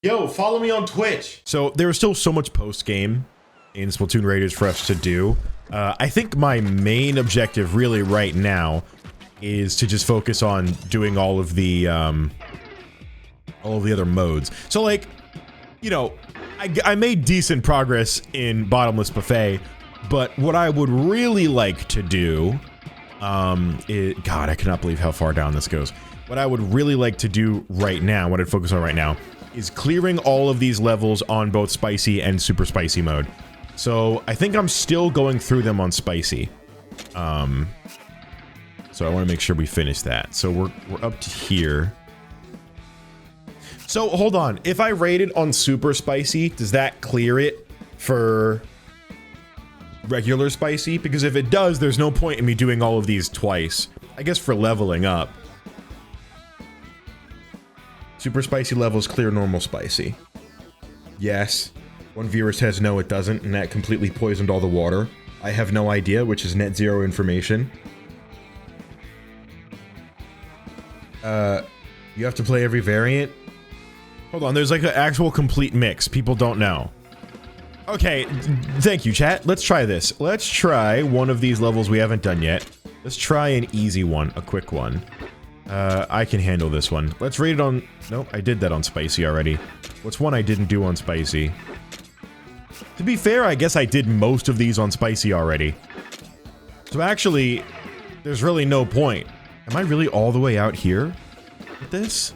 Yo, follow me on Twitch. So there was still so much post-game in Splatoon Raiders for us to do. I think my main objective really right now is to just focus on doing all of the other modes. So like, you know, I made decent progress in Bottomless Buffet, but what I would really like to do, God, I cannot believe how far down this goes. What I would really like to do right now, what I'd focus on right now, is clearing all of these levels on both Spicy and Super Spicy mode. So I think I'm still going through them on Spicy. So I want to make sure we finish that. So we're up to here. So hold on, if I rate it on Super Spicy, does that clear it for regular Spicy? Because if it does, there's no point in me doing all of these twice. I guess for leveling up. Super Spicy levels clear normal Spicy. Yes. One viewer says no, it doesn't, and that completely poisoned all the water. I have no idea, which is net zero information. You have to play every variant? Hold on, there's like an actual complete mix. People don't know. Okay, thank you, chat. Let's try this. Let's try one of these levels we haven't done yet. Let's try an easy one, a quick one. I can handle this one. Let's rate it on... Nope, I did that on Spicy already. What's one I didn't do on Spicy? To be fair, I guess I did most of these on Spicy already. So actually, there's really no point. Am I really all the way out here with this?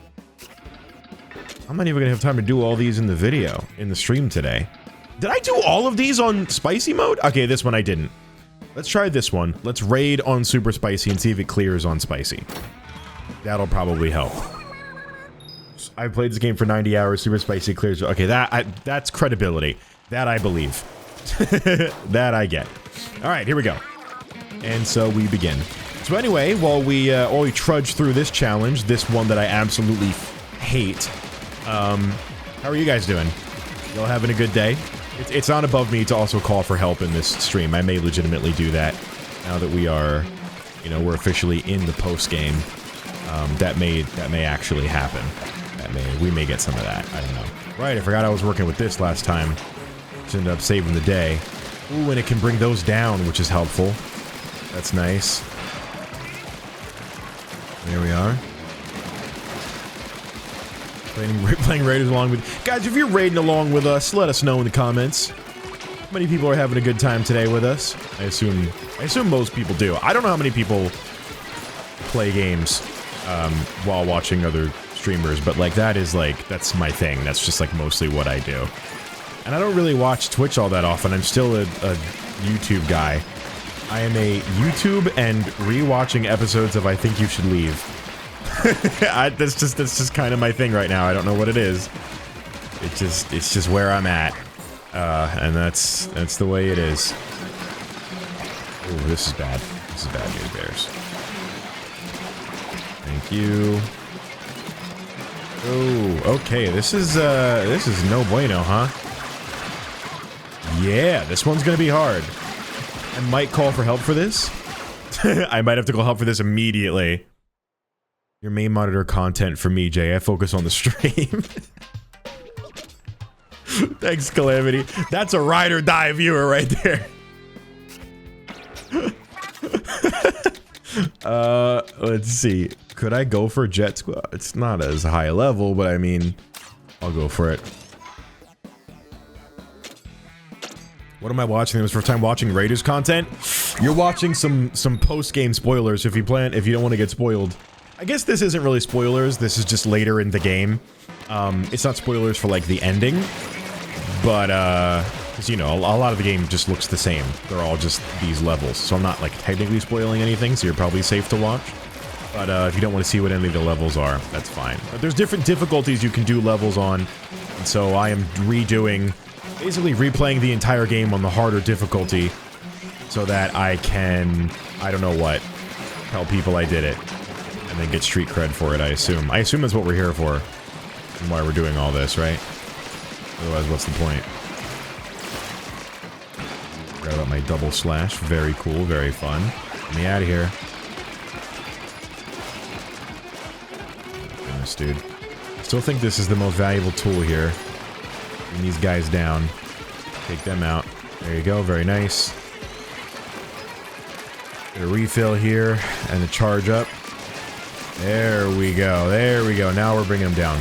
I'm not even gonna have time to do all these in the video, in the stream today. Did I do all of these on Spicy mode? Okay, this one I didn't. Let's try this one. Let's raid on Super Spicy and see if it clears on Spicy. That'll probably help. I've played this game for 90 hours. Super Spicy clears. Okay, that's credibility. That I believe. That I get. All right, here we go. And so we begin. So anyway, while we trudge through this challenge, this one that I absolutely hate. How are you guys doing? Y'all having a good day? It's not above me to also call for help in this stream. I may legitimately do that now that we are, you know, we're officially in the post game. That may actually happen. We may get some of that. I don't know. Right, I forgot I was working with this last time. Just ended up saving the day. Ooh, and it can bring those down, which is helpful. That's nice. There we are. Playing Raiders along with... Guys, if you're raiding along with us, let us know in the comments. How many people are having a good time today with us? I assume most people do. I don't know how many people play games while watching other streamers, but like that's my thing. That's just like mostly what I do. And I don't really watch Twitch all that often. I'm still a YouTube guy. I am a YouTube and rewatching episodes of I Think You Should Leave. That's just kind of my thing right now. I don't know what it is. It's just where I'm at. And that's the way it is. Oh, this is bad. This is bad news bears. Thank you. Oh, okay. This is no bueno, huh? Yeah, this one's gonna be hard. I might call for help for this. I might have to call help for this immediately. Your main monitor content for me, Jay. I focus on the stream. Thanks, Calamity. That's a ride or die viewer right there. Let's see. Could I go for Jet Squad? It's not as high a level, but I mean, I'll go for it. What am I watching? It was first time watching Raiders content. You're watching some post-game spoilers if you don't want to get spoiled. I guess this isn't really spoilers. This is just later in the game. It's not spoilers for like the ending, but because you know a lot of the game just looks the same. They're all just these levels, so I'm not like technically spoiling anything. So you're probably safe to watch. But if you don't want to see what any of the levels are, that's fine. But there's different difficulties you can do levels on, and so I am basically replaying the entire game on the harder difficulty, so that I can, I don't know what, tell people I did it, and then get street cred for it. I assume that's what we're here for, and why we're doing all this, right? Otherwise, what's the point? Forgot about my double slash. Very cool, very fun. Get me out of here. Goodness, dude. still think this is the most valuable tool here. Bring these guys down. Take them out. There you go, very nice. Get a refill here, and a charge up. There we go, there we go. Now we're bringing them down.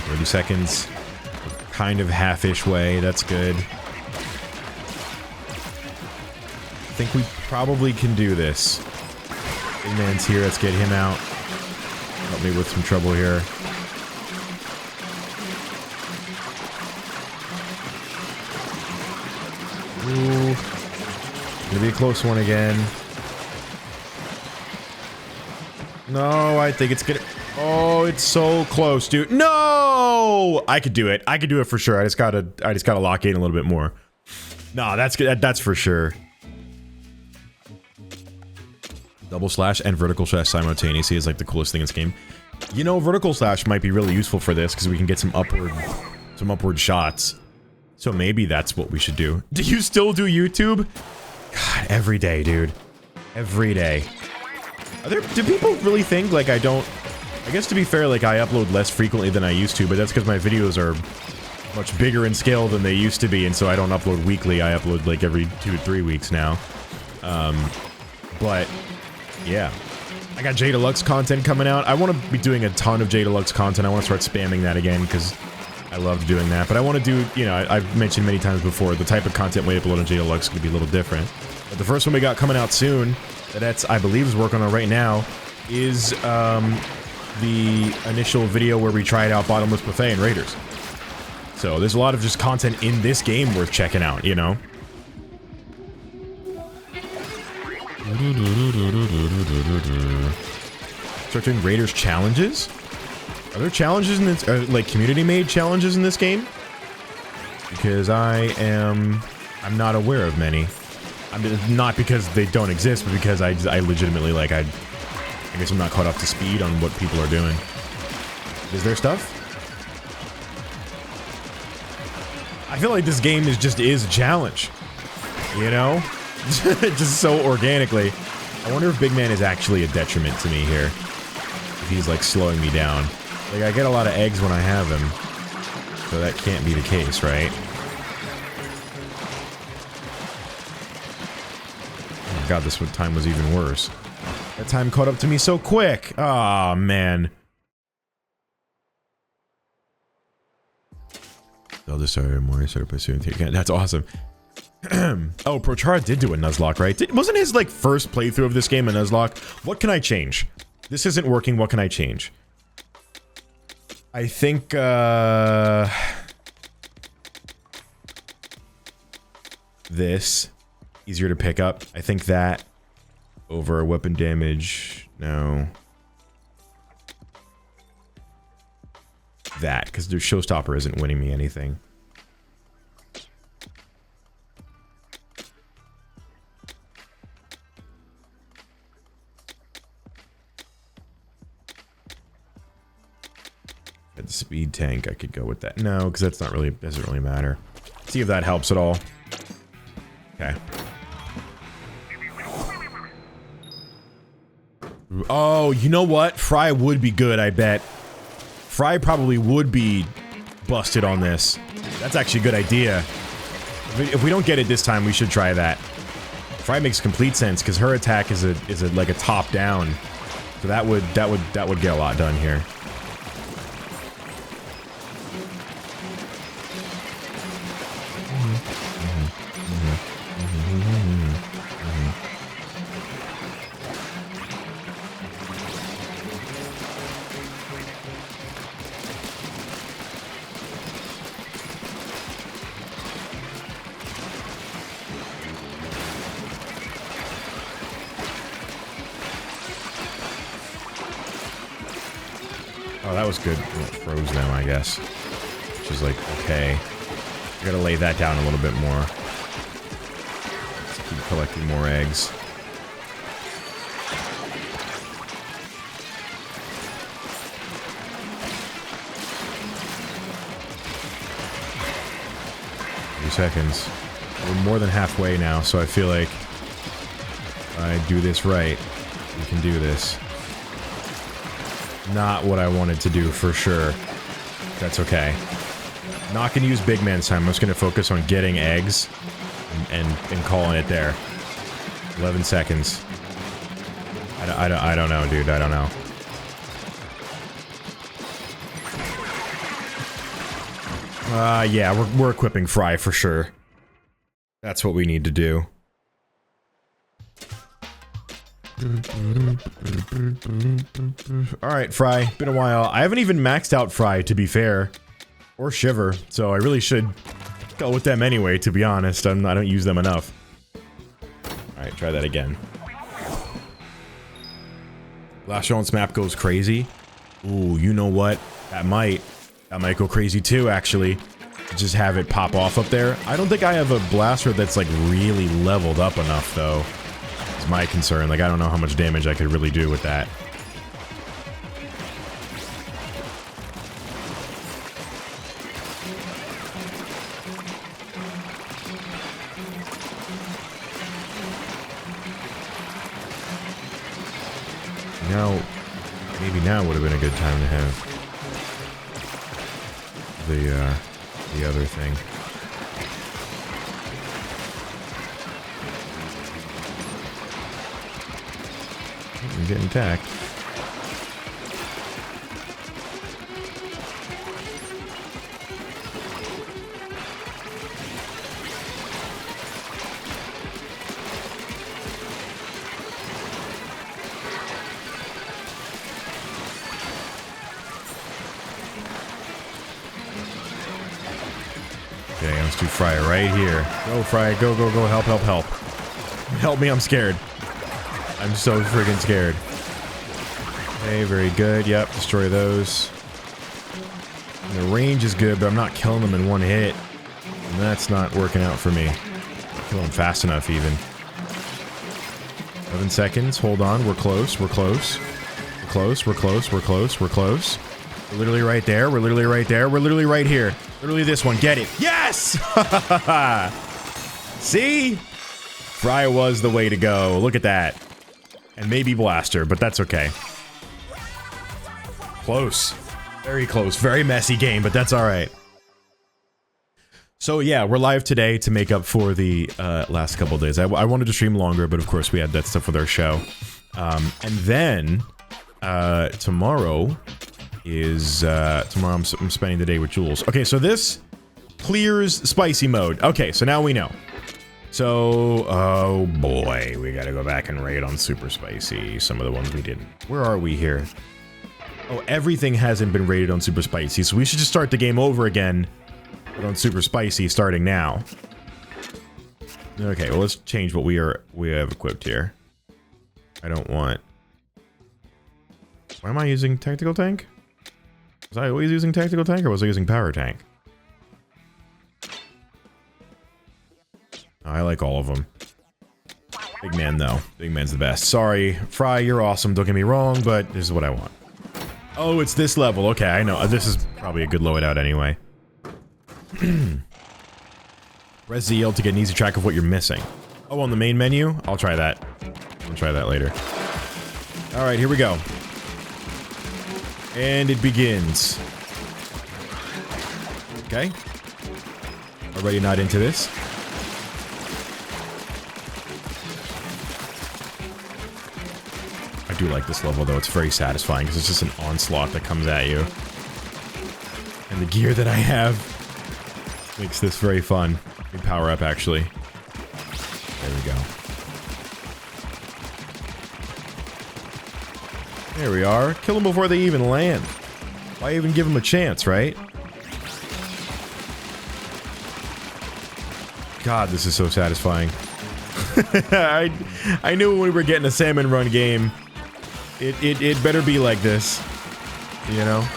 30 seconds. Kind of half-ish way, that's good. I think we probably can do this. Big man's here, let's get him out. Help me with some trouble here. Ooh. Gonna be a close one again. No, I think it's gonna... Oh, it's so close, dude. No! I could do it. I could do it for sure. I just gotta lock in a little bit more. No, that's good. That's for sure. Double slash and vertical slash simultaneously is like the coolest thing in this game. You know, vertical slash might be really useful for this because we can get some upward shots. So maybe that's what we should do. Do you still do YouTube? God, every day, dude. Every day. Do people really think, like, I don't... I guess to be fair, like, I upload less frequently than I used to, but that's because my videos are much bigger in scale than they used to be, and so I don't upload weekly. I upload, like, every 2 to 3 weeks now. But, yeah. I got J Deluxe content coming out. I want to be doing a ton of J Deluxe content. I want to start spamming that again, because I loved doing that. But I want to do, you know, I've mentioned many times before, the type of content we upload on J Deluxe could be a little different. But the first one we got coming out soon, that's, I believe, is working on right now, is, the initial video where we tried out Bottomless Buffet and Raiders. So there's a lot of just content in this game worth checking out, you know? Start doing Raiders challenges? Are there challenges in this, like community-made challenges in this game? Because I'm not aware of many. I mean, not because they don't exist, but because I legitimately, like, I guess I'm not caught up to speed on what people are doing. Is there stuff? I feel like this game is a challenge. You know? Just so organically. I wonder if Big Man is actually a detriment to me here. If he's, like, slowing me down. Like, I get a lot of eggs when I have him. So that can't be the case, right? Oh god, this time was even worse. That time caught up to me so quick. Aw, man. Zelda started more, started pursuing. That's awesome. Oh, Prochara did do a Nuzlocke, right? Wasn't his, like, first playthrough of this game a Nuzlocke? What can I change? This isn't working, what can I change? I think, this. Easier to pick up. I think that. Over weapon damage. No. That, because the showstopper isn't winning me anything. At the speed tank, I could go with that. No, because that's not really, doesn't really matter. See if that helps at all. Okay. Oh, you know what? Fry would be good, I bet. Fry probably would be busted on this. That's actually a good idea. If we don't get it this time, we should try that. Fry makes complete sense because her attack is like a top down. So that would get a lot done here. Oh, that was good. Well, it froze them, I guess. Which is like, okay. I gotta lay that down a little bit more. Let's keep collecting more eggs. Seconds. We're more than halfway now, so I feel like if I do this right, we can do this. Not what I wanted to do for sure. That's okay. Not gonna use big man this time. I'm just gonna focus on getting eggs and calling it there. 11 seconds. I don't know, dude. I don't know. Yeah, we're equipping Fry for sure. That's what we need to do. Alright, Fry. Been a while. I haven't even maxed out Fry, to be fair. Or Shiver, so I really should go with them anyway, to be honest. I don't use them enough. Alright, try that again. Last round's map goes crazy. Ooh, you know what? That might go crazy too, actually. Just have it pop off up there. I don't think I have a blaster that's like really leveled up enough though. It's my concern. Like I don't know how much damage I could really do with that. Now, maybe now would have been a good time to have the other thing. I'm getting attacked. Okay, let's do Fry right here. Go, Fry. Go, go, go. Help, help, help. Help me, I'm scared. I'm so friggin' scared. Okay, very good. Yep, destroy those. And the range is good, but I'm not killing them in one hit. And that's not working out for me. Kill them fast enough, even. 11 seconds. Hold on. We're close. We're close. We're close. We're close. We're close. We're close. We're literally right there. We're literally right there. We're literally right here. Literally this one. Get it. Yes! See? Fry was the way to go. Look at that. And maybe Blaster, but that's okay. Close. Very close. Very messy game, but that's alright. So yeah, we're live today to make up for the last couple of days. I wanted to stream longer, but of course we had that stuff with our show. And then tomorrow is tomorrow I'm spending the day with Jules. Okay, so this clears spicy mode. Okay, so now we know. So, oh boy, we gotta go back and raid on super spicy. Some of the ones we didn't. Where are we here? Oh, everything hasn't been rated on super spicy, so we should just start the game over again, but on super spicy starting now. Okay, well let's change what we have equipped here. I don't want. Why am I using tactical tank? Was I always using tactical tank, or was I using power tank? I like all of them. Big man, though. Big man's the best. Sorry, Fry, you're awesome. Don't get me wrong, but this is what I want. Oh, it's this level. Okay, I know. This is probably a good loadout anyway. Press ZL to get an easy track of what you're missing. Oh, on the main menu? I'll try that. I'll try that later. Alright, here we go. And it begins. Okay. Already not into this. I do like this level, though. It's very satisfying, because it's just an onslaught that comes at you. And the gear that I have makes this very fun. Good power up, actually. There we go. There we are. Kill them before they even land. Why even give them a chance, right? God, this is so satisfying. I knew when we were getting a salmon run game, it better be like this, you know?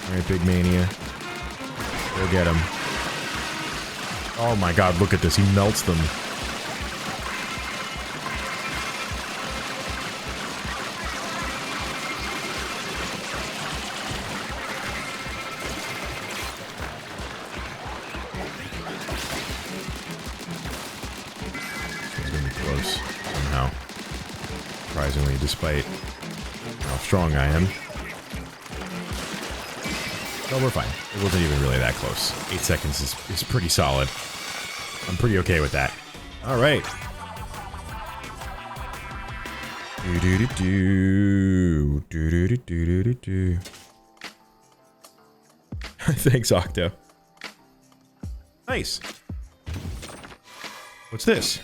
Alright, Big Mania. Go get him. Oh my god, look at this. He melts them. It's gonna be close, somehow. Surprisingly, despite strong I am. No, we're fine. It wasn't even really that close. 8 seconds is pretty solid. I'm pretty okay with that. All right. Thanks, Octo. Nice. What's this?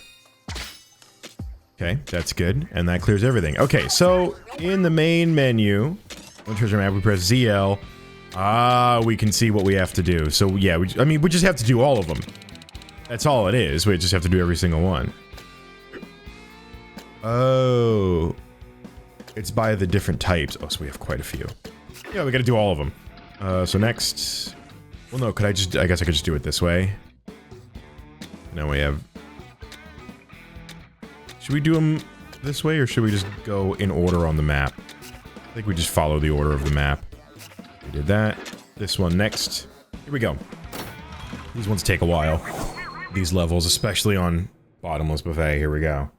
Okay, that's good. And that clears everything. Okay, so in the main menu, on treasure map, we press ZL. We can see what we have to do. So yeah, we just have to do all of them. That's all it is. We just have to do every single one. Oh. It's by the different types. Oh, so we have quite a few. Yeah, we gotta do all of them. So next... Well, no, I guess I could just do it this way. Now we have... Should we do them this way, or should we just go in order on the map? I think we just follow the order of the map. We did that. This one next. Here we go. These ones take a while. These levels, especially on Bottomless Buffet. Here we go.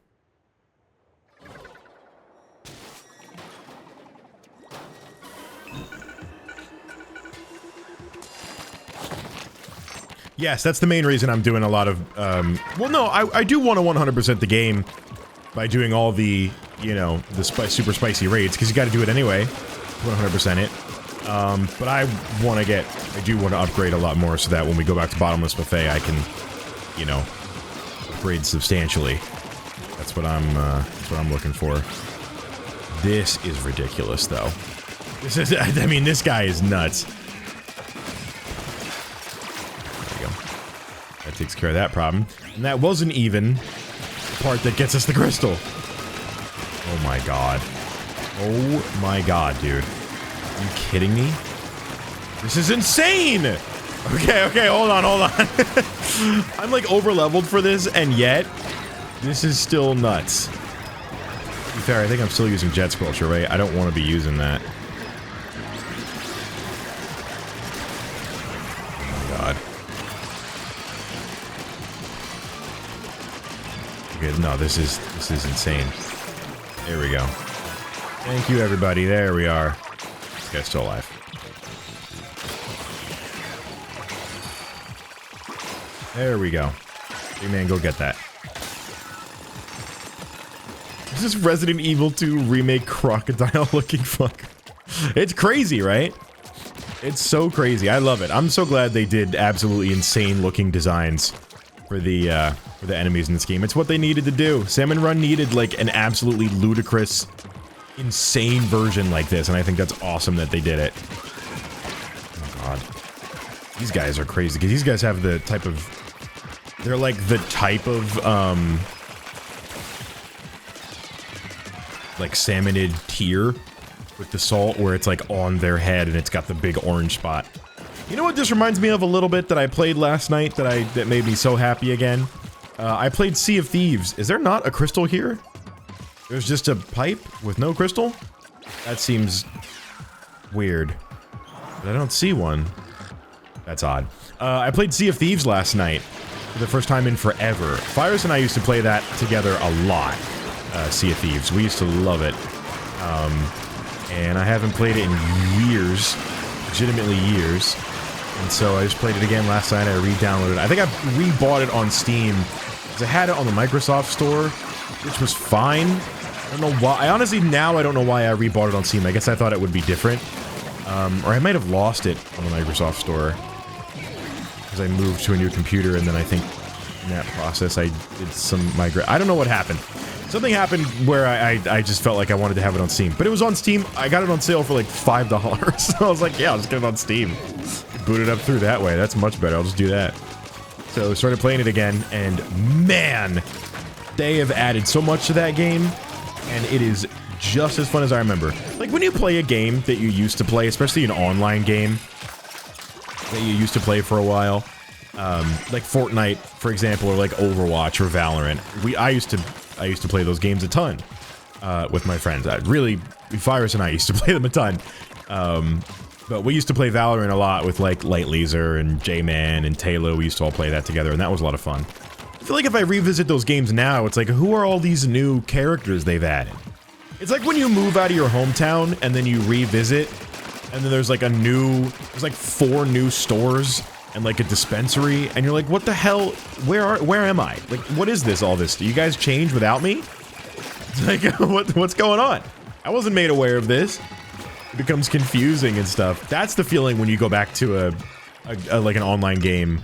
Yes, that's the main reason I'm doing a lot of, well, no, I do want to 100% the game by doing all the, you know, the super spicy raids, because you got to do it anyway, 100% it. But I do want to upgrade a lot more so that when we go back to Bottomless Buffet, I can, you know, upgrade substantially. That's what I'm looking for. This is ridiculous, though. This is, I mean, this guy is nuts. That takes care of that problem. And that wasn't even the part that gets us the crystal. Oh my god. Oh my god, dude. Are you kidding me? This is insane! Okay, hold on. I'm like over-leveled for this, and yet, this is still nuts. To be fair, I think I'm still using Jet Squelcher, right? I don't want to be using that. No, this is insane. There we go. Thank you, everybody. There we are. This guy's still alive. There we go. Hey, man, go get that. This is Resident Evil 2 remake crocodile-looking fuck. It's crazy, right? It's so crazy. I love it. I'm so glad they did absolutely insane-looking designs for the enemies in this game. It's what they needed to do. Salmon Run needed, like, an absolutely ludicrous, insane version like this, and I think that's awesome that they did it. Oh, God. These guys are crazy, because these guys have the type of... They're, like, the type of, like, salmonid tier with the salt, where it's, like, on their head, and it's got the big orange spot. You know what this reminds me of a little bit that I played last night that made me so happy again? I played Sea of Thieves. Is there not a crystal here? There's just a pipe with no crystal? That seems weird. But I don't see one. That's odd. I played Sea of Thieves last night for the first time in forever. Fires and I used to play that together a lot. Sea of Thieves. We used to love it. And I haven't played it in years. Legitimately years. And so I just played it again last night. I re-downloaded it. I think I re-bought it on Steam because I had it on the Microsoft Store, which was fine. I don't know why. I honestly, now I don't know why I re-bought it on Steam. I guess I thought it would be different. Or I might have lost it on the Microsoft Store because I moved to a new computer, and then I think in that process I did some migrate. I don't know what happened. Something happened where I just felt like I wanted to have it on Steam. But it was on Steam. I got it on sale for like $5. So I was like, yeah, I'll just get it on Steam. Boot it up through that way. That's much better. I'll just do that. So started playing it again, and man, they have added so much to that game, and it is just as fun as I remember. Like when you play a game that you used to play, especially an online game that you used to play for a while, like Fortnite, for example, or like Overwatch or Valorant. I used to play those games a ton with my friends. Virus and I used to play them a ton. But we used to play Valorant a lot with like Light Laser and J-Man and Taylor. We used to all play that together, and that was a lot of fun. I feel like if I revisit those games now, it's like, who are all these new characters they've added? It's like when you move out of your hometown and then you revisit, and then there's like there's like 4 new stores and like a dispensary, and you're like, what the hell? Where am I? Like, what is this? All this? Do you guys change without me? It's like, what's going on? I wasn't made aware of this. It becomes confusing and stuff. That's the feeling when you go back to like an online game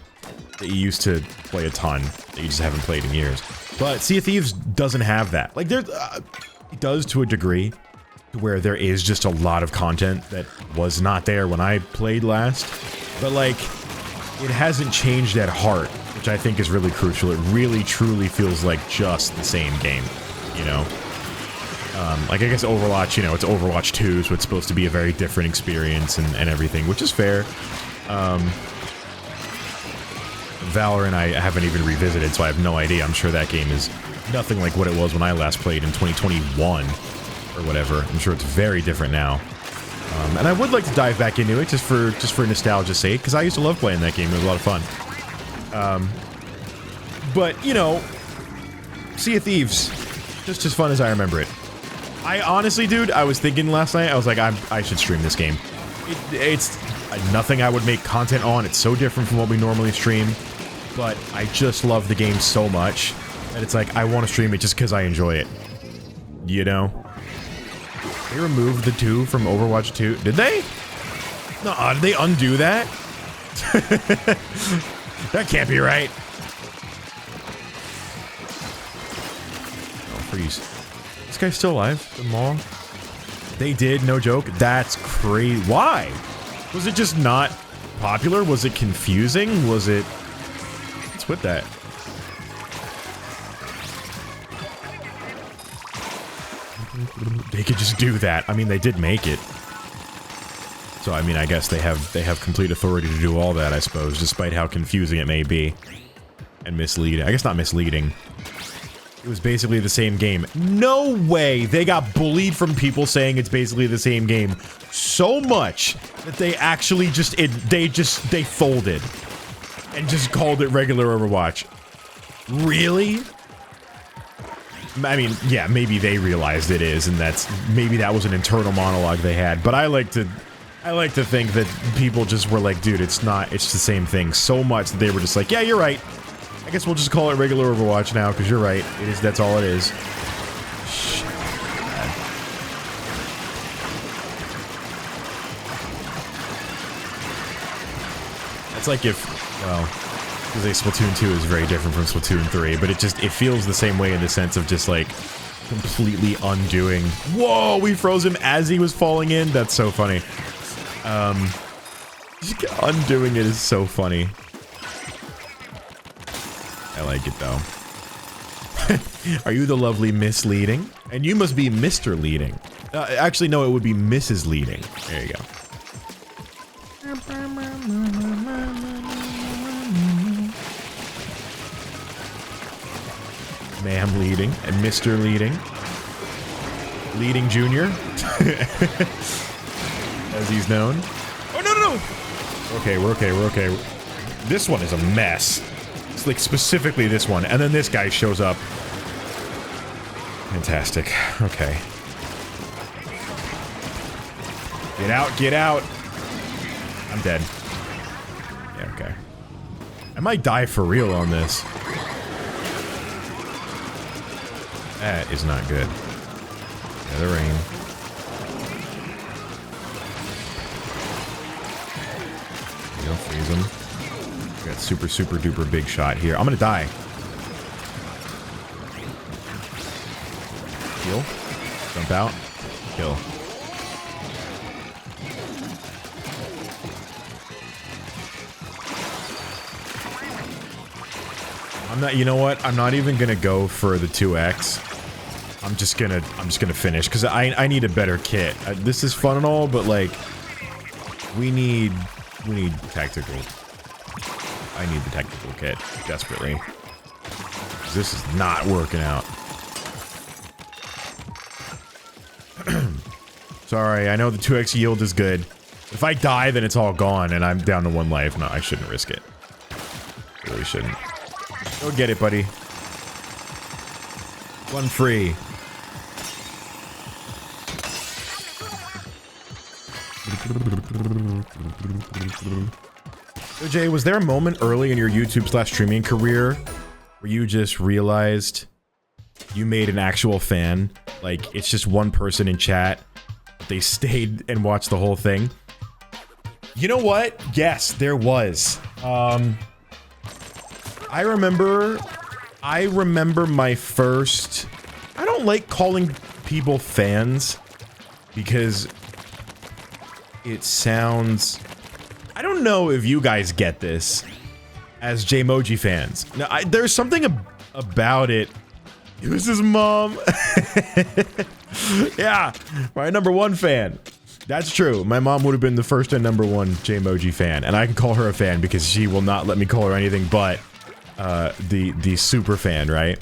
that you used to play a ton that you just haven't played in years. But Sea of Thieves doesn't have that. Like, it does to a degree, where there is just a lot of content that was not there when I played last. But like, it hasn't changed at heart, which I think is really crucial. It really truly feels like just the same game, you know? Like, I guess Overwatch, you know, it's Overwatch 2, so it's supposed to be a very different experience and everything, which is fair. Valorant I haven't even revisited, so I have no idea. I'm sure that game is nothing like what it was when I last played in 2021 or whatever. I'm sure it's very different now. And I would like to dive back into it just for nostalgia's sake, because I used to love playing that game. It was a lot of fun. But, you know, Sea of Thieves, just as fun as I remember it. I honestly, dude, I was thinking last night, I was like, I should stream this game. It's nothing I would make content on. It's so different from what we normally stream. But I just love the game so much that it's like, I want to stream it just because I enjoy it. You know? They removed the 2 from Overwatch 2. Did they? No, did they undo that? That can't be right. Oh, freeze. This guy's still alive? The mall? They did, no joke. That's crazy. Why? Was it just not popular? Was it confusing? Was it... What's with that? They could just do that. I mean, they did make it. So, I mean, I guess they have complete authority to do all that, I suppose, despite how confusing it may be. And misleading. I guess not misleading. It was basically the same game. No way! They got bullied from people saying it's basically the same game so much that they actually just they folded and just called it regular Overwatch. Really? I mean, yeah, maybe they realized it is, and maybe that was an internal monologue they had. But I like to think that people just were like, dude, it's the same thing so much that they were just like, yeah, you're right. I guess we'll just call it regular Overwatch now, because you're right. That's all it is. Shit. That's like if, well, because Splatoon 2 is very different from Splatoon 3, but it feels the same way in the sense of just like completely undoing. Whoa, we froze him as he was falling in. That's so funny. Undoing it is so funny. I like it though. Are you the lovely Miss Leading? And you must be Mr. Leading. Actually, no, it would be Mrs. Leading. There you go. Ma'am Leading and Mr. Leading. Leading Junior. As he's known. Oh, no, no, no! Okay, we're okay, we're okay. This one is a mess. It's like specifically this one. And then this guy shows up. Fantastic. Okay. Get out, get out! I'm dead. Yeah, okay. I might die for real on this. That is not good. Yeah, the rain. There you go, freeze him. Got super, super duper big shot here. I'm gonna die. Heal. Jump out. Kill. I'm not, you know what? I'm not even gonna go for the 2x. I'm just gonna finish, because I need a better kit. This is fun and all, but like, we need tactical. I need the technical kit desperately. This is not working out. Sorry, I know the 2x yield is good. If I die, then it's all gone, and I'm down to 1 life. No, I shouldn't risk it. Really shouldn't. Go get it, buddy. One free. So Jay, was there a moment early in your YouTube/streaming career where you just realized you made an actual fan? Like, it's just one person in chat, they stayed and watched the whole thing? You know what? Yes, there was. I remember my first... I don't like calling people fans because it sounds... I don't know if you guys get this as JayMoji fans. Now, there's something about it. It was his mom. Yeah, my #1 fan. That's true. My mom would have been the first and #1 JayMoji fan, and I can call her a fan because she will not let me call her anything but the super fan, right?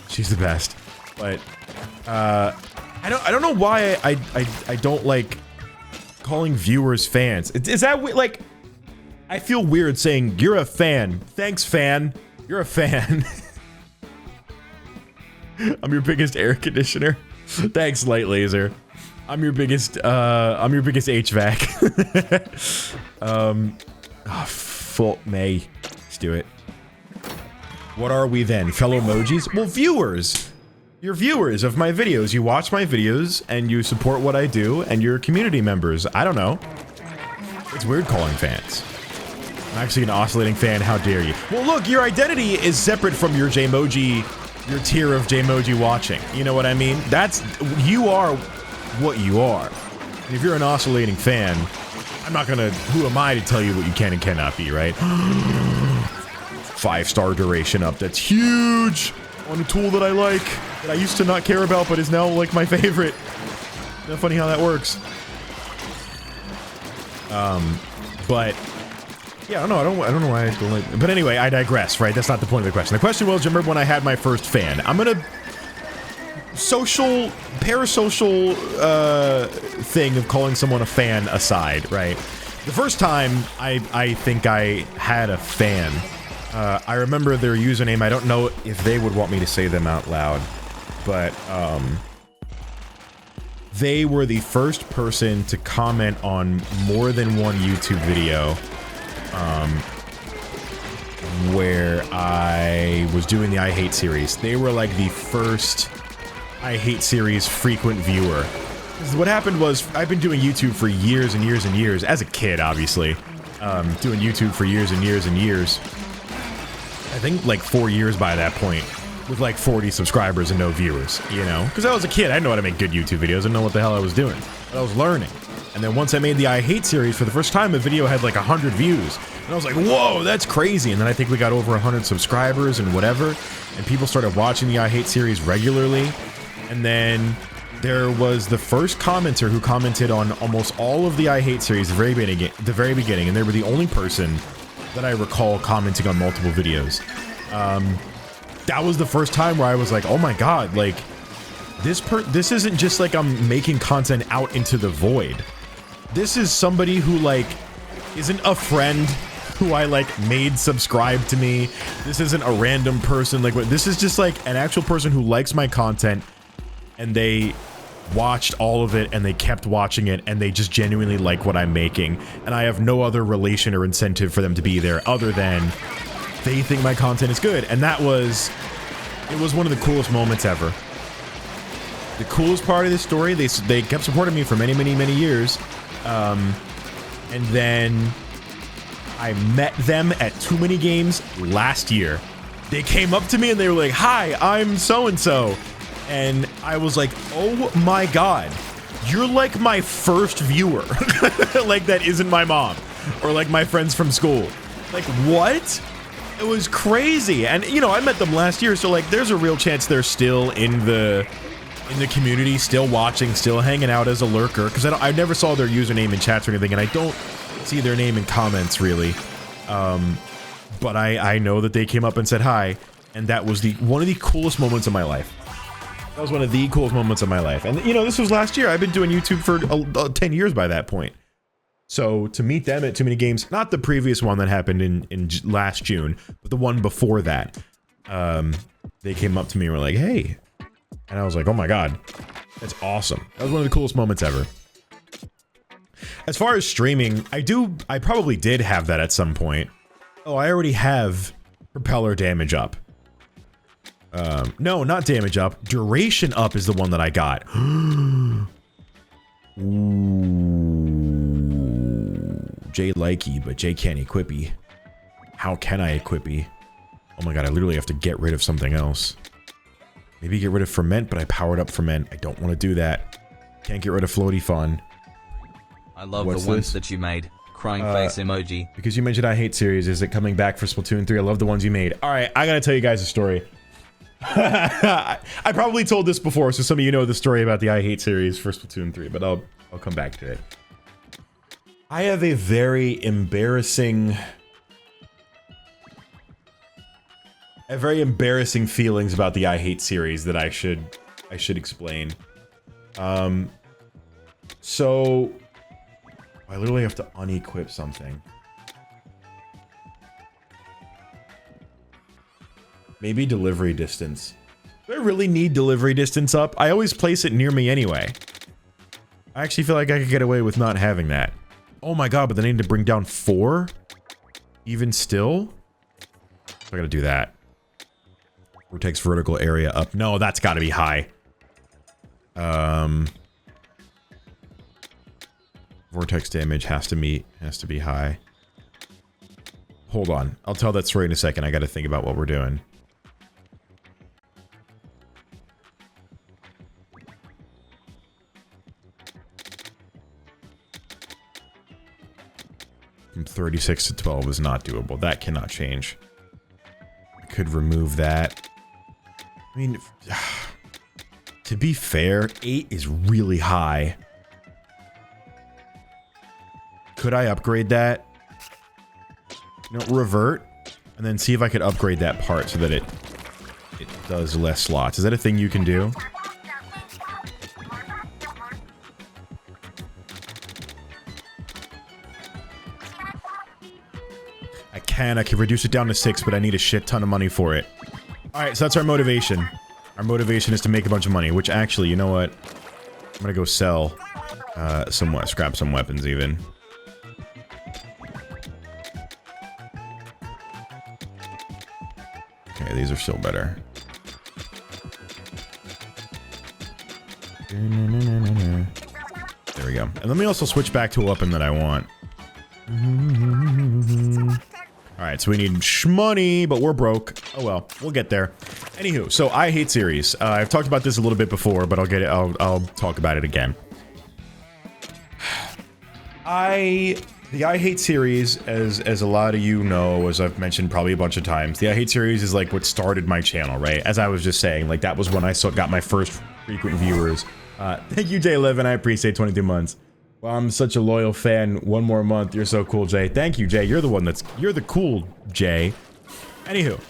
She's the best. But I don't know why I don't like calling viewers fans. Is that like, I feel weird saying you're a fan. Thanks, fan. You're a fan. I'm your biggest air conditioner. Thanks, Light Laser. I'm your biggest HVAC. Full May. Let's do it. What are we then? Fellow emojis? Well, viewers. You're viewers of my videos. You watch my videos and you support what I do and you're community members. I don't know. It's weird calling fans. I'm actually an oscillating fan. How dare you? Well, look, your identity is separate from your JayMoji, your tier of JayMoji watching. You know what I mean? You are what you are. And if you're an oscillating fan, I'm not gonna, who am I to tell you what you can and cannot be, right? 5-star duration up. That's huge on a tool that I like, that I used to not care about, but is now like my favorite. Isn't that funny how that works? But yeah, I don't know why I don't like. But anyway, I digress. Right? That's not the point of the question. The question was, do you remember when I had my first fan? I'm gonna parasocial thing of calling someone a fan aside, right? The first time I think I had a fan. I remember their username. I don't know if they would want me to say them out loud, but they were the first person to comment on more than one YouTube video where I was doing the I Hate series. They were like the first I Hate series frequent viewer. What happened was, I've been doing YouTube for years and years and years, as a kid, obviously. Doing YouTube for years and years and years. I think like 4 years by that point, with like 40 subscribers and no viewers, you know? Because I was a kid, I didn't know how to make good YouTube videos, I didn't know what the hell I was doing. But I was learning. And then once I made the I Hate series, for the first time, a video had like 100 views. And I was like, whoa, that's crazy. And then I think we got over 100 subscribers and whatever. And people started watching the I Hate series regularly. And then there was the first commenter who commented on almost all of the I Hate series at the very beginning, and they were the only person that I recall commenting on multiple videos. That was the first time where I was like, oh my god, like, this isn't just like I'm making content out into the void. This is somebody who, like, isn't a friend who I, like, made subscribe to me. This isn't a random person. Like, this is just, like, an actual person who likes my content, and they watched all of it, and they kept watching it, and they just genuinely like what I'm making, and I have no other relation or incentive for them to be there other than they think my content is good. And it was one of the coolest moments ever. The coolest part of this story, they kept supporting me for many, many, many years, and then I met them at Too Many Games last year. They came up to me and they were like, hi, I'm so-and-so. And I was like, oh my god, you're like my first viewer. Like, that isn't my mom. Or like my friends from school. Like, what? It was crazy. And, you know, I met them last year, so like, there's a real chance they're still in the community, still watching, still hanging out as a lurker. Because I never saw their username in chats or anything, and I don't see their name in comments, really. But I know that they came up and said hi, and that was one of the coolest moments of my life. That was one of the coolest moments of my life. And, you know, this was last year. I've been doing YouTube for 10 years by that point. So to meet them at Too Many Games, not the previous one that happened in last June, but the one before that, they came up to me and were like, hey. And I was like, oh my god, that's awesome. That was one of the coolest moments ever. As far as streaming, I probably did have that at some point. Oh, I already have propeller damage up. No, not damage up. Duration up is the one that I got. Ooh. Jay likey, but Jay can't equipy. How can I equipy? Oh my god, I literally have to get rid of something else. Maybe get rid of ferment, but I powered up ferment. I don't want to do that. Can't get rid of floaty fun. I love the ones that you made. Crying face emoji. Because you mentioned I Hate series, is it coming back for Splatoon 3? I love the ones you made. Alright, I gotta tell you guys a story. I probably told this before, so some of you know the story about the I Hate series for Splatoon 3, but I'll come back to it. I have a very embarrassing feelings about the I Hate series that I should explain. So I literally have to unequip something. Maybe delivery distance. Do I really need delivery distance up? I always place it near me anyway. I actually feel like I could get away with not having that. Oh my god, but then I need to bring down 4? Even still? I gotta do that. Vortex vertical area up. No, that's gotta be high. Vortex damage has to be high. Hold on. I'll tell that story in a second. I gotta think about what we're doing. From 36 to 12 is not doable. That cannot change. I could remove that. I mean, to be fair, 8 is really high. Could I upgrade that? You know, revert, and then see if I could upgrade that part so that it does less slots. Is that a thing you can do? I can reduce it down to 6, but I need a shit ton of money for it. Alright, so that's our motivation. Our motivation is to make a bunch of money, which actually, you know what? I'm gonna go sell, scrap some weapons even. Okay, these are still better. There we go. And let me also switch back to a weapon that I want. Alright, so we need shmoney, but we're broke. Oh well, we'll get there. Anywho, so I Hate series. I've talked about this a little bit before, but I'll talk about it again. The I Hate series, as a lot of you know, as I've mentioned probably a bunch of times, the I Hate series is like what started my channel, right? As I was just saying, like that was when I got my first frequent viewers. Thank you, Jay11. I appreciate 22 months. Well, I'm such a loyal fan. One more month. You're so cool, Jay. Thank you, Jay. You're the one you're the cool Jay. Anywho,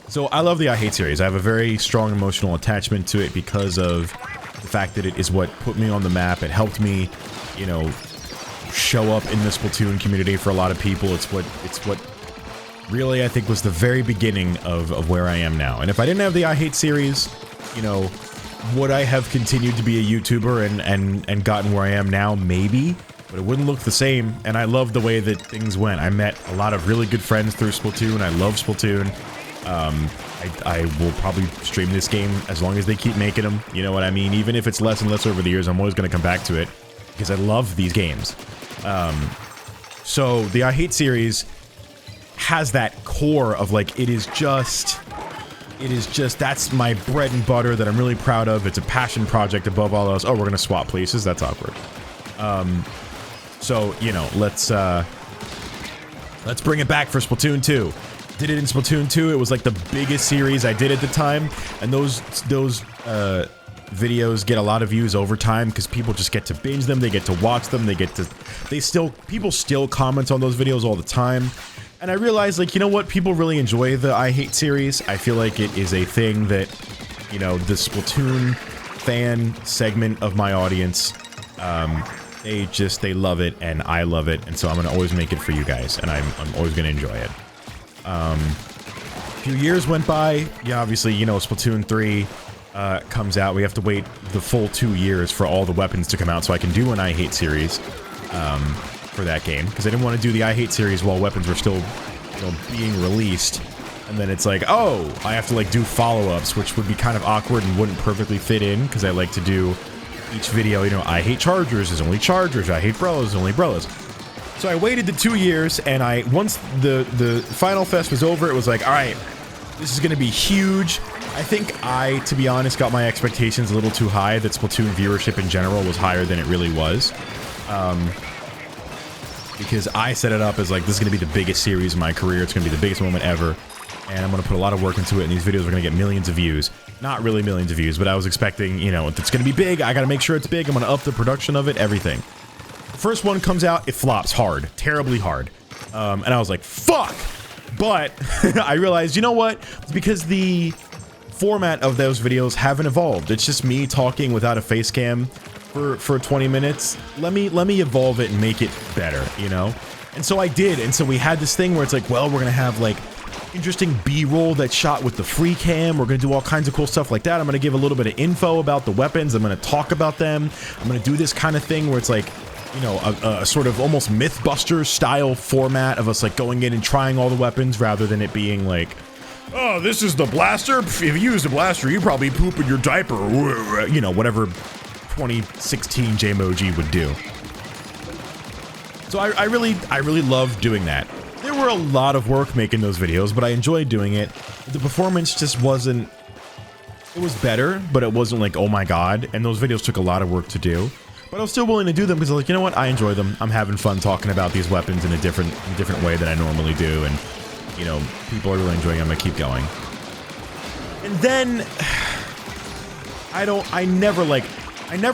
so I love the I Hate series. I have a very strong emotional attachment to it because of the fact that it is what put me on the map. It helped me, you know, show up in the Splatoon community for a lot of people. It's what really I think was the very beginning of where I am now. And if I didn't have the I Hate series, you know, would I have continued to be a YouTuber and gotten where I am now? Maybe, but it wouldn't look the same. And I love the way that things went. I met a lot of really good friends through Splatoon. I love Splatoon. I will probably stream this game as long as they keep making them. You know what I mean? Even if it's less and less over the years, I'm always going to come back to it because I love these games. So the I Hate series has that core of like, it is just, that's my bread and butter that I'm really proud of. It's a passion project above all else. Oh, we're gonna swap places. That's awkward. So, you know, let's bring it back for Splatoon 2. Did it in Splatoon 2. It was like the biggest series I did at the time. And those videos get a lot of views over time because people just get to binge them. They get to watch them. People still comment on those videos all the time. And I realized, like, you know what? People really enjoy the I Hate series. I feel like it is a thing that, you know, the Splatoon fan segment of my audience, they love it, and I love it, and so I'm gonna always make it for you guys, and I'm always gonna enjoy it. A few years went by. Yeah, obviously, you know, Splatoon 3, comes out, we have to wait the full 2 years for all the weapons to come out so I can do an I Hate series for that game, because I didn't want to do the I Hate series while weapons were still, you know, being released. And then it's like, oh, I have to like do follow-ups, which would be kind of awkward and wouldn't perfectly fit in, because I like to do each video, you know, I hate chargers, there's only chargers, I hate umbrellas, there's only umbrellas. So I waited the 2 years, and once the Final Fest was over, it was like, all right, this is going to be huge. I think to be honest, got my expectations a little too high, that Splatoon viewership in general was higher than it really was. Because I set it up as like, this is going to be the biggest series of my career, it's going to be the biggest moment ever, and I'm going to put a lot of work into it, and these videos are going to get millions of views. Not really millions of views, but I was expecting, you know, if it's going to be big, I got to make sure it's big, I'm going to up the production of it, everything. First one comes out, it flops hard, terribly hard. And I was like, fuck! But I realized, you know what? It's because the format of those videos haven't evolved. It's just me talking without a face cam for 20 minutes. Let me evolve it and make it better, you know? And so I did, and so we had this thing where it's like, well, we're gonna have like interesting B-roll that's shot with the free cam. We're gonna do all kinds of cool stuff like that. I'm gonna give a little bit of info about the weapons. I'm gonna talk about them. I'm gonna do this kind of thing where it's like, you know, a sort of almost Mythbusters style format of us like going in and trying all the weapons rather than it being like, oh, this is the blaster. If you use the blaster, you probably poop in your diaper. You know, whatever 2016 JayMoji would do. So I really loved doing that. There were a lot of work making those videos, but I enjoyed doing it. The performance just wasn't, it was better, but it wasn't like, oh my god. And those videos took a lot of work to do. But I was still willing to do them because I was like, you know what? I enjoy them. I'm having fun talking about these weapons in a different way than I normally do. And, you know, people are really enjoying them. I'm gonna keep going. And then I never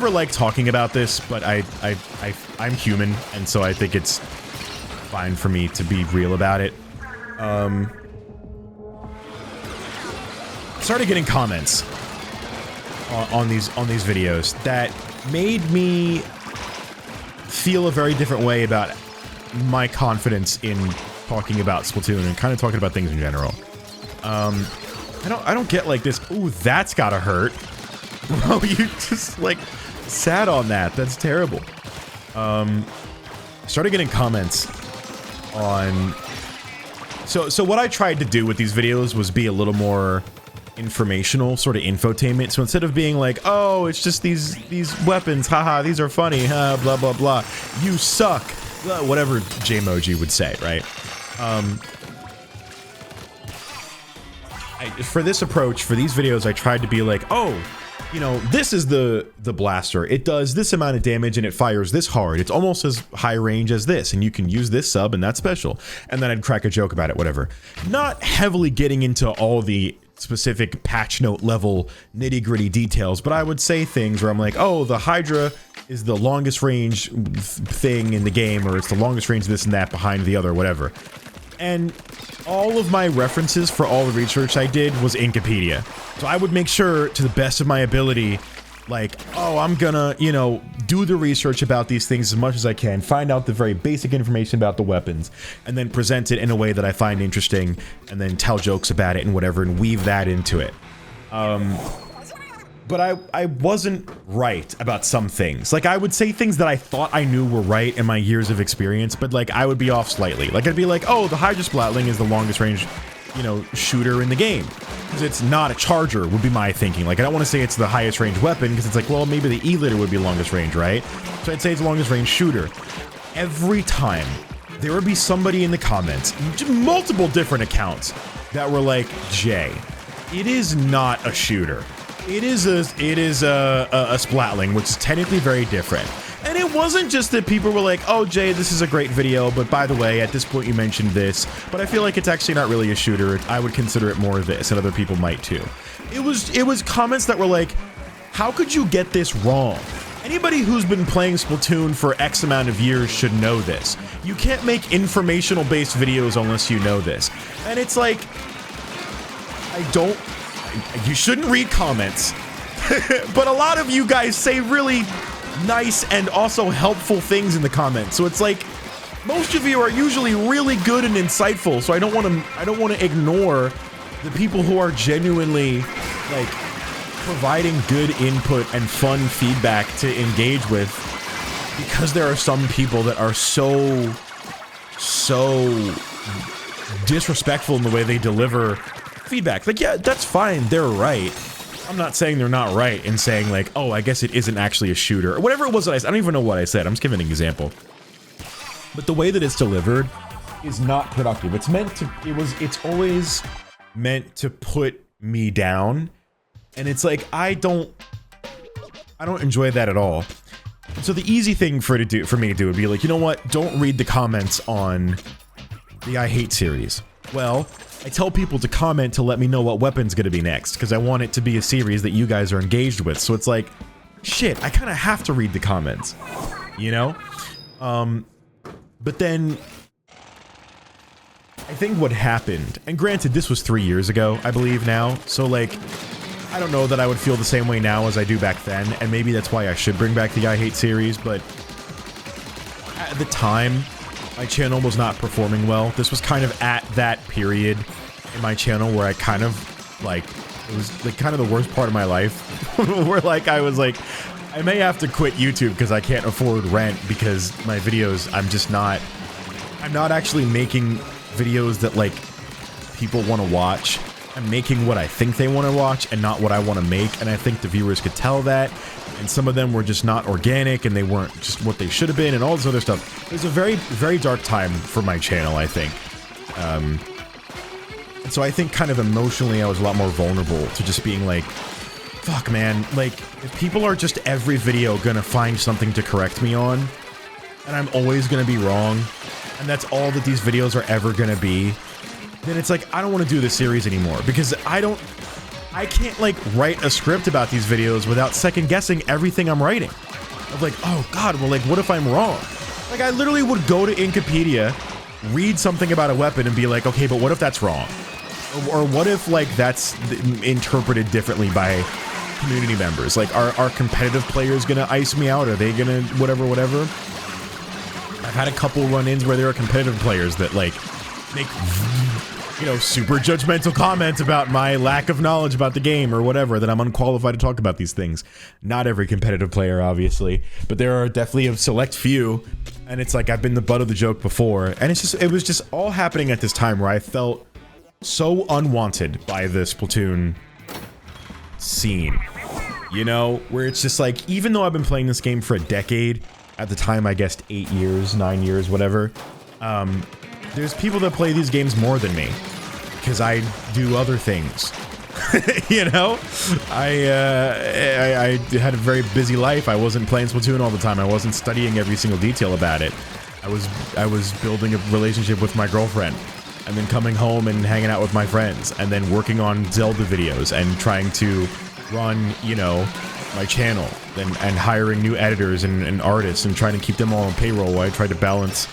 like talking about this, but I'm human, and so I think it's fine for me to be real about it. Started getting comments on these videos that made me feel a very different way about my confidence in talking about Splatoon and kind of talking about things in general. I don't get like this, ooh, that's gotta hurt. Bro, you just like sat on that. That's terrible. Started getting comments on, so what I tried to do with these videos was be a little more informational, sort of infotainment. So instead of being like, oh, it's just these weapons, haha, these are funny, blah blah blah, you suck, whatever JayMoji would say, right? For this approach, for these videos, I tried to be like, oh, you know, this is the blaster. It does this amount of damage and it fires this hard. It's almost as high range as this, and you can use this sub and that's special. And then I'd crack a joke about it, whatever. Not heavily getting into all the specific patch note level nitty-gritty details, but I would say things where I'm like, oh, the Hydra is the longest range thing in the game, or it's the longest range this and that behind the other, whatever. And all of my references for all the research I did was Incopedia. So I would make sure, to the best of my ability, like, oh, I'm gonna, you know, do the research about these things as much as I can, find out the very basic information about the weapons, and then present it in a way that I find interesting, and then tell jokes about it and whatever, and weave that into it. But I wasn't right about some things. Like, I would say things that I thought I knew were right in my years of experience, but like, I would be off slightly. Like, I'd be like, oh, the Hydra Splatling is the longest range, you know, shooter in the game. Because it's not a charger, would be my thinking. Like, I don't want to say it's the highest range weapon, because it's like, well, maybe the E-liter would be longest range, right? So I'd say it's the longest range shooter. Every time, there would be somebody in the comments, multiple different accounts, that were like, Jay, it is not a shooter. It is a Splatling, which is technically very different. And it wasn't just that people were like, oh, Jay, this is a great video, but by the way, at this point you mentioned this, but I feel like it's actually not really a shooter. I would consider it more this, and other people might too. It was comments that were like, how could you get this wrong? Anybody who's been playing Splatoon for X amount of years should know this. You can't make informational-based videos unless you know this. And it's like, you shouldn't read comments, but a lot of you guys say really nice and also helpful things in the comments. So it's like, most of you are usually really good and insightful. So I don't want to ignore the people who are genuinely like providing good input and fun feedback to engage with, because there are some people that are so disrespectful in the way they deliver feedback. Like, yeah, that's fine, they're right. I'm not saying they're not right in saying like, oh, I guess it isn't actually a shooter, or whatever it was that I don't even know what I said. I'm just giving an example. But the way that it's delivered is not productive. It's meant to, it's always meant to put me down. And it's like, I don't enjoy that at all. So the easy thing for me to do would be like, you know what? Don't read the comments on the I Hate series. Well, I tell people to comment to let me know what weapon's gonna be next, because I want it to be a series that you guys are engaged with. So it's like, shit, I kind of have to read the comments, you know? But then I think what happened, and granted this was 3 years ago, I believe now, so like, I don't know that I would feel the same way now as I do back then, and maybe that's why I should bring back the I Hate series, but at the time, my channel was not performing well. This was kind of at that period in my channel where I kind of, like, it was like kind of the worst part of my life, where like, I was like, I may have to quit YouTube because I can't afford rent because my videos, I'm not actually making videos that like people want to watch. I'm making what I think they want to watch and not what I want to make, and I think the viewers could tell that, and some of them were just not organic and they weren't just what they should have been and all this other stuff. It was a very, very dark time for my channel, I think. So I think kind of emotionally I was a lot more vulnerable to just being like, fuck man, like, if people are just every video gonna find something to correct me on, and I'm always gonna be wrong, and that's all that these videos are ever gonna be, then it's like, I don't want to do this series anymore, because I can't like write a script about these videos without second guessing everything I'm writing. Of like, oh god, well like, what if I'm wrong? Like, I literally would go to Wikipedia, read something about a weapon and be like, okay, but what if that's wrong? Or what if like that's interpreted differently by community members? Like, are competitive players gonna ice me out? Are they gonna whatever? I've had a couple run-ins where there are competitive players that like make, you know, super judgmental comments about my lack of knowledge about the game or whatever, that I'm unqualified to talk about these things. Not every competitive player, obviously, but there are definitely a select few, and it's like I've been the butt of the joke before, and it was just all happening at this time where I felt so unwanted by the Splatoon scene, you know, where it's just like, even though I've been playing this game for a decade, at the time I guessed 8 years, 9 years, whatever, there's people that play these games more than me, because I do other things. You know? I had a very busy life. I wasn't playing Splatoon all the time. I wasn't studying every single detail about it. I was building a relationship with my girlfriend, and then coming home and hanging out with my friends, and then working on Zelda videos, and trying to run, you know, my channel, and hiring new editors and artists, and trying to keep them all on payroll while I tried to balance,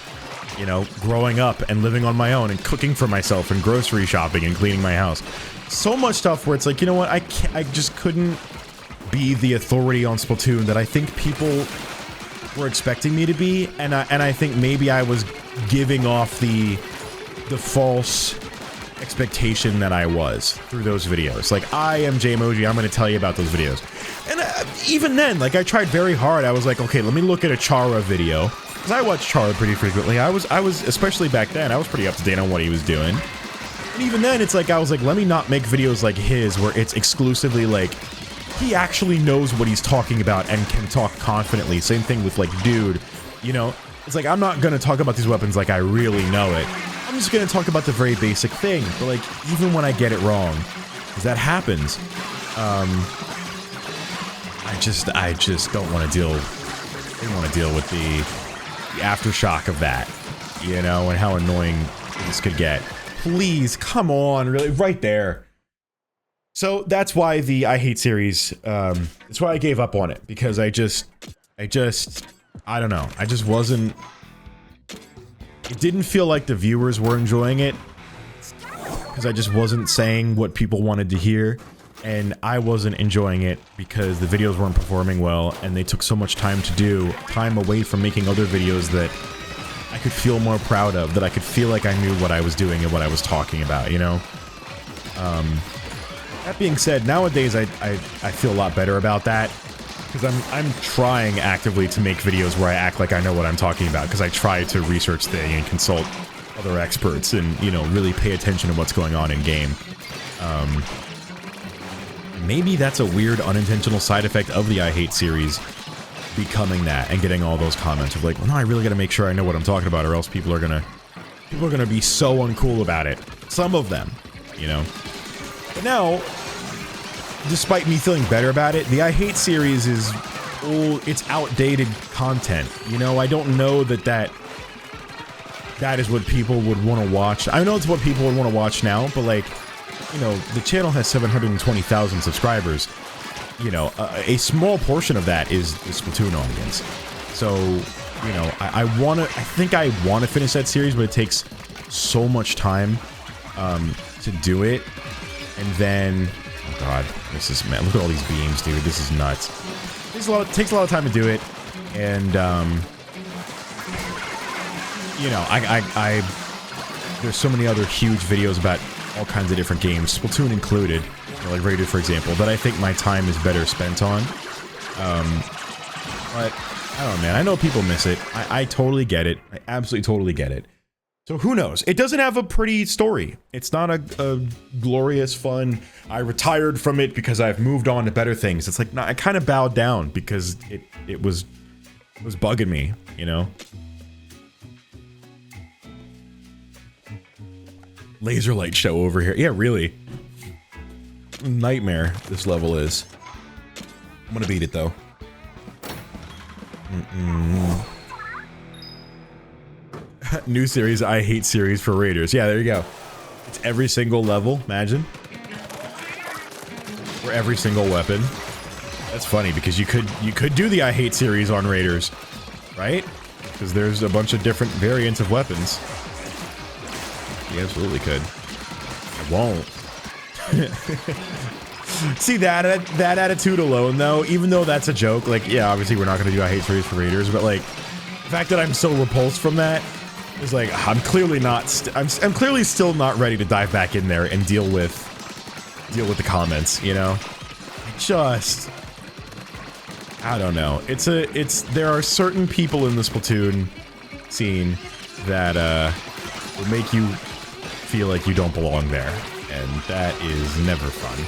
you know, growing up and living on my own and cooking for myself and grocery shopping and cleaning my house. So much stuff where it's like, you know what, I just couldn't be the authority on Splatoon that I think people were expecting me to be, and I think maybe I was giving off the false expectation that I was through those videos. Like, I am JayMoji, I'm gonna tell you about those videos. And even then, like, I tried very hard. I was like, okay, let me look at a Chara video, because I watch Chara pretty frequently. I was, especially back then, I was pretty up to date on what he was doing. And even then, it's like, I was like, let me not make videos like his, where it's exclusively like, he actually knows what he's talking about and can talk confidently. Same thing with like, dude, you know, it's like, I'm not gonna talk about these weapons like I really know it. I'm just gonna talk about the very basic thing. But like, even when I get it wrong, because that happens, I just don't want to deal. I don't want to deal with the aftershock of that, you know, and how annoying this could get. Please, come on, really, right there. So that's why the I Hate series, that's why I gave up on it, because I don't know, I just wasn't, it didn't feel like the viewers were enjoying it, because I just wasn't saying what people wanted to hear, and I wasn't enjoying it because the videos weren't performing well, and they took so much time to do, time away from making other videos that I could feel more proud of, that I could feel like I knew what I was doing and what I was talking about, you know? That being said, nowadays I feel a lot better about that. Because I'm trying actively to make videos where I act like I know what I'm talking about. Because I try to research things and consult other experts and, you know, really pay attention to what's going on in game. Maybe that's a weird unintentional side effect of the I Hate series becoming that and getting all those comments of like, well, no, I really gotta make sure I know what I'm talking about or else people are gonna be so uncool about it. Some of them, you know. But now, despite me feeling better about it, the I Hate series is old, it's outdated content. You know, I don't know that is what people would want to watch. I know it's what people would want to watch now, but like, you know, the channel has 720,000 subscribers. You know, a small portion of that is the Splatoon audience. So, you know, I think I want to finish that series, but it takes so much time to do it. And then, oh god, this is, man, look at all these beams, dude. This is nuts. It takes a lot of time to do it. And, you know, there's so many other huge videos about all kinds of different games, Splatoon included, you know, like Raiders, for example, that I think my time is better spent on. But, I don't know, man. I know people miss it. I totally get it. I absolutely totally get it. So who knows? It doesn't have a pretty story. It's not a glorious, fun, I retired from it because I've moved on to better things. It's like, nah, I kind of bowed down because it was bugging me, you know? Laser light show over here. Yeah, really. Nightmare this level is. I'm gonna beat it though. New series, I Hate series for Raiders. Yeah, there you go. It's every single level, imagine. For every single weapon. That's funny because you could do the I Hate series on Raiders, right? Because there's a bunch of different variants of weapons. You absolutely could. I won't. See, that attitude alone, though, even though that's a joke, like, yeah, obviously we're not going to do I Hate series for Raiders, but, like, the fact that I'm so repulsed from that is, like, I'm clearly not, I'm clearly still not ready to dive back in there and deal with the comments, you know? I don't know. There are certain people in the Splatoon scene that, will make you feel like you don't belong there, and that is never fun.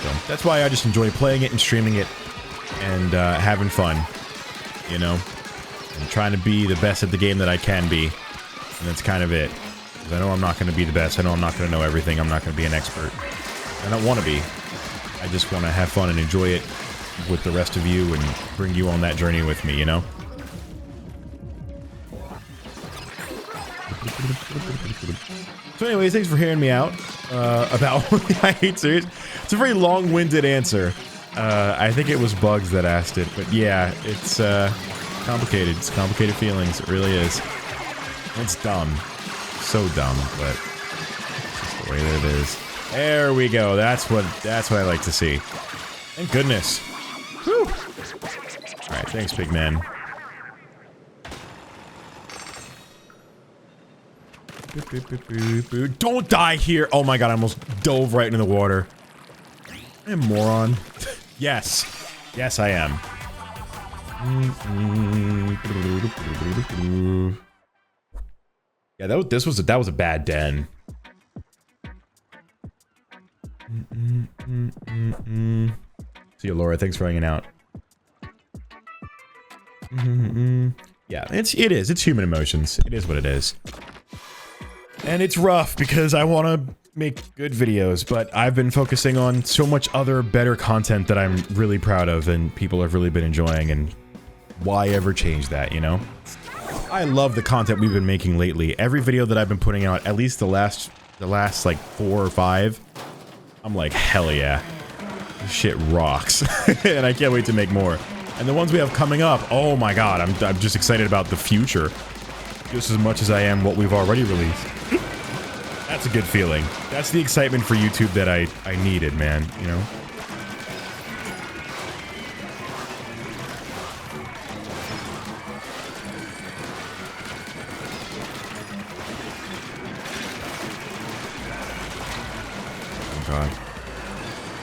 So that's why I just enjoy playing it and streaming it and having fun, you know, and trying to be the best at the game that I can be, and that's kind of it. Because I know I'm not going to be the best. I know I'm not going to know everything. I'm not going to be an expert. I don't want to be. I just want to have fun and enjoy it with the rest of you and bring you on that journey with me, you know? So anyways, thanks for hearing me out about the I Hate series. It's a very long-winded answer. I think it was Bugs that asked it, but yeah, it's complicated. It's complicated feelings. It really is. It's dumb. So dumb, but it's just the way that it is. There we go. That's what I like to see. Thank goodness. Whew. Alright, thanks, big man. Don't die here! Oh my god, I almost dove right into the water. I'm a moron. Yes. Yes, I am. Yeah, that was a bad den. See you, Laura. Thanks for hanging out. Yeah, it is. It's human emotions. It is what it is. And it's rough because I want to make good videos, but I've been focusing on so much other better content that I'm really proud of and people have really been enjoying, and why ever change that, you know? I love the content we've been making lately. Every video that I've been putting out, at least the last like 4 or 5, I'm like, hell yeah. This shit rocks. And I can't wait to make more. And the ones we have coming up, oh my god, I'm just excited about the future. Just as much as I am what we've already released. That's a good feeling. That's the excitement for YouTube that I needed, man, you know? God.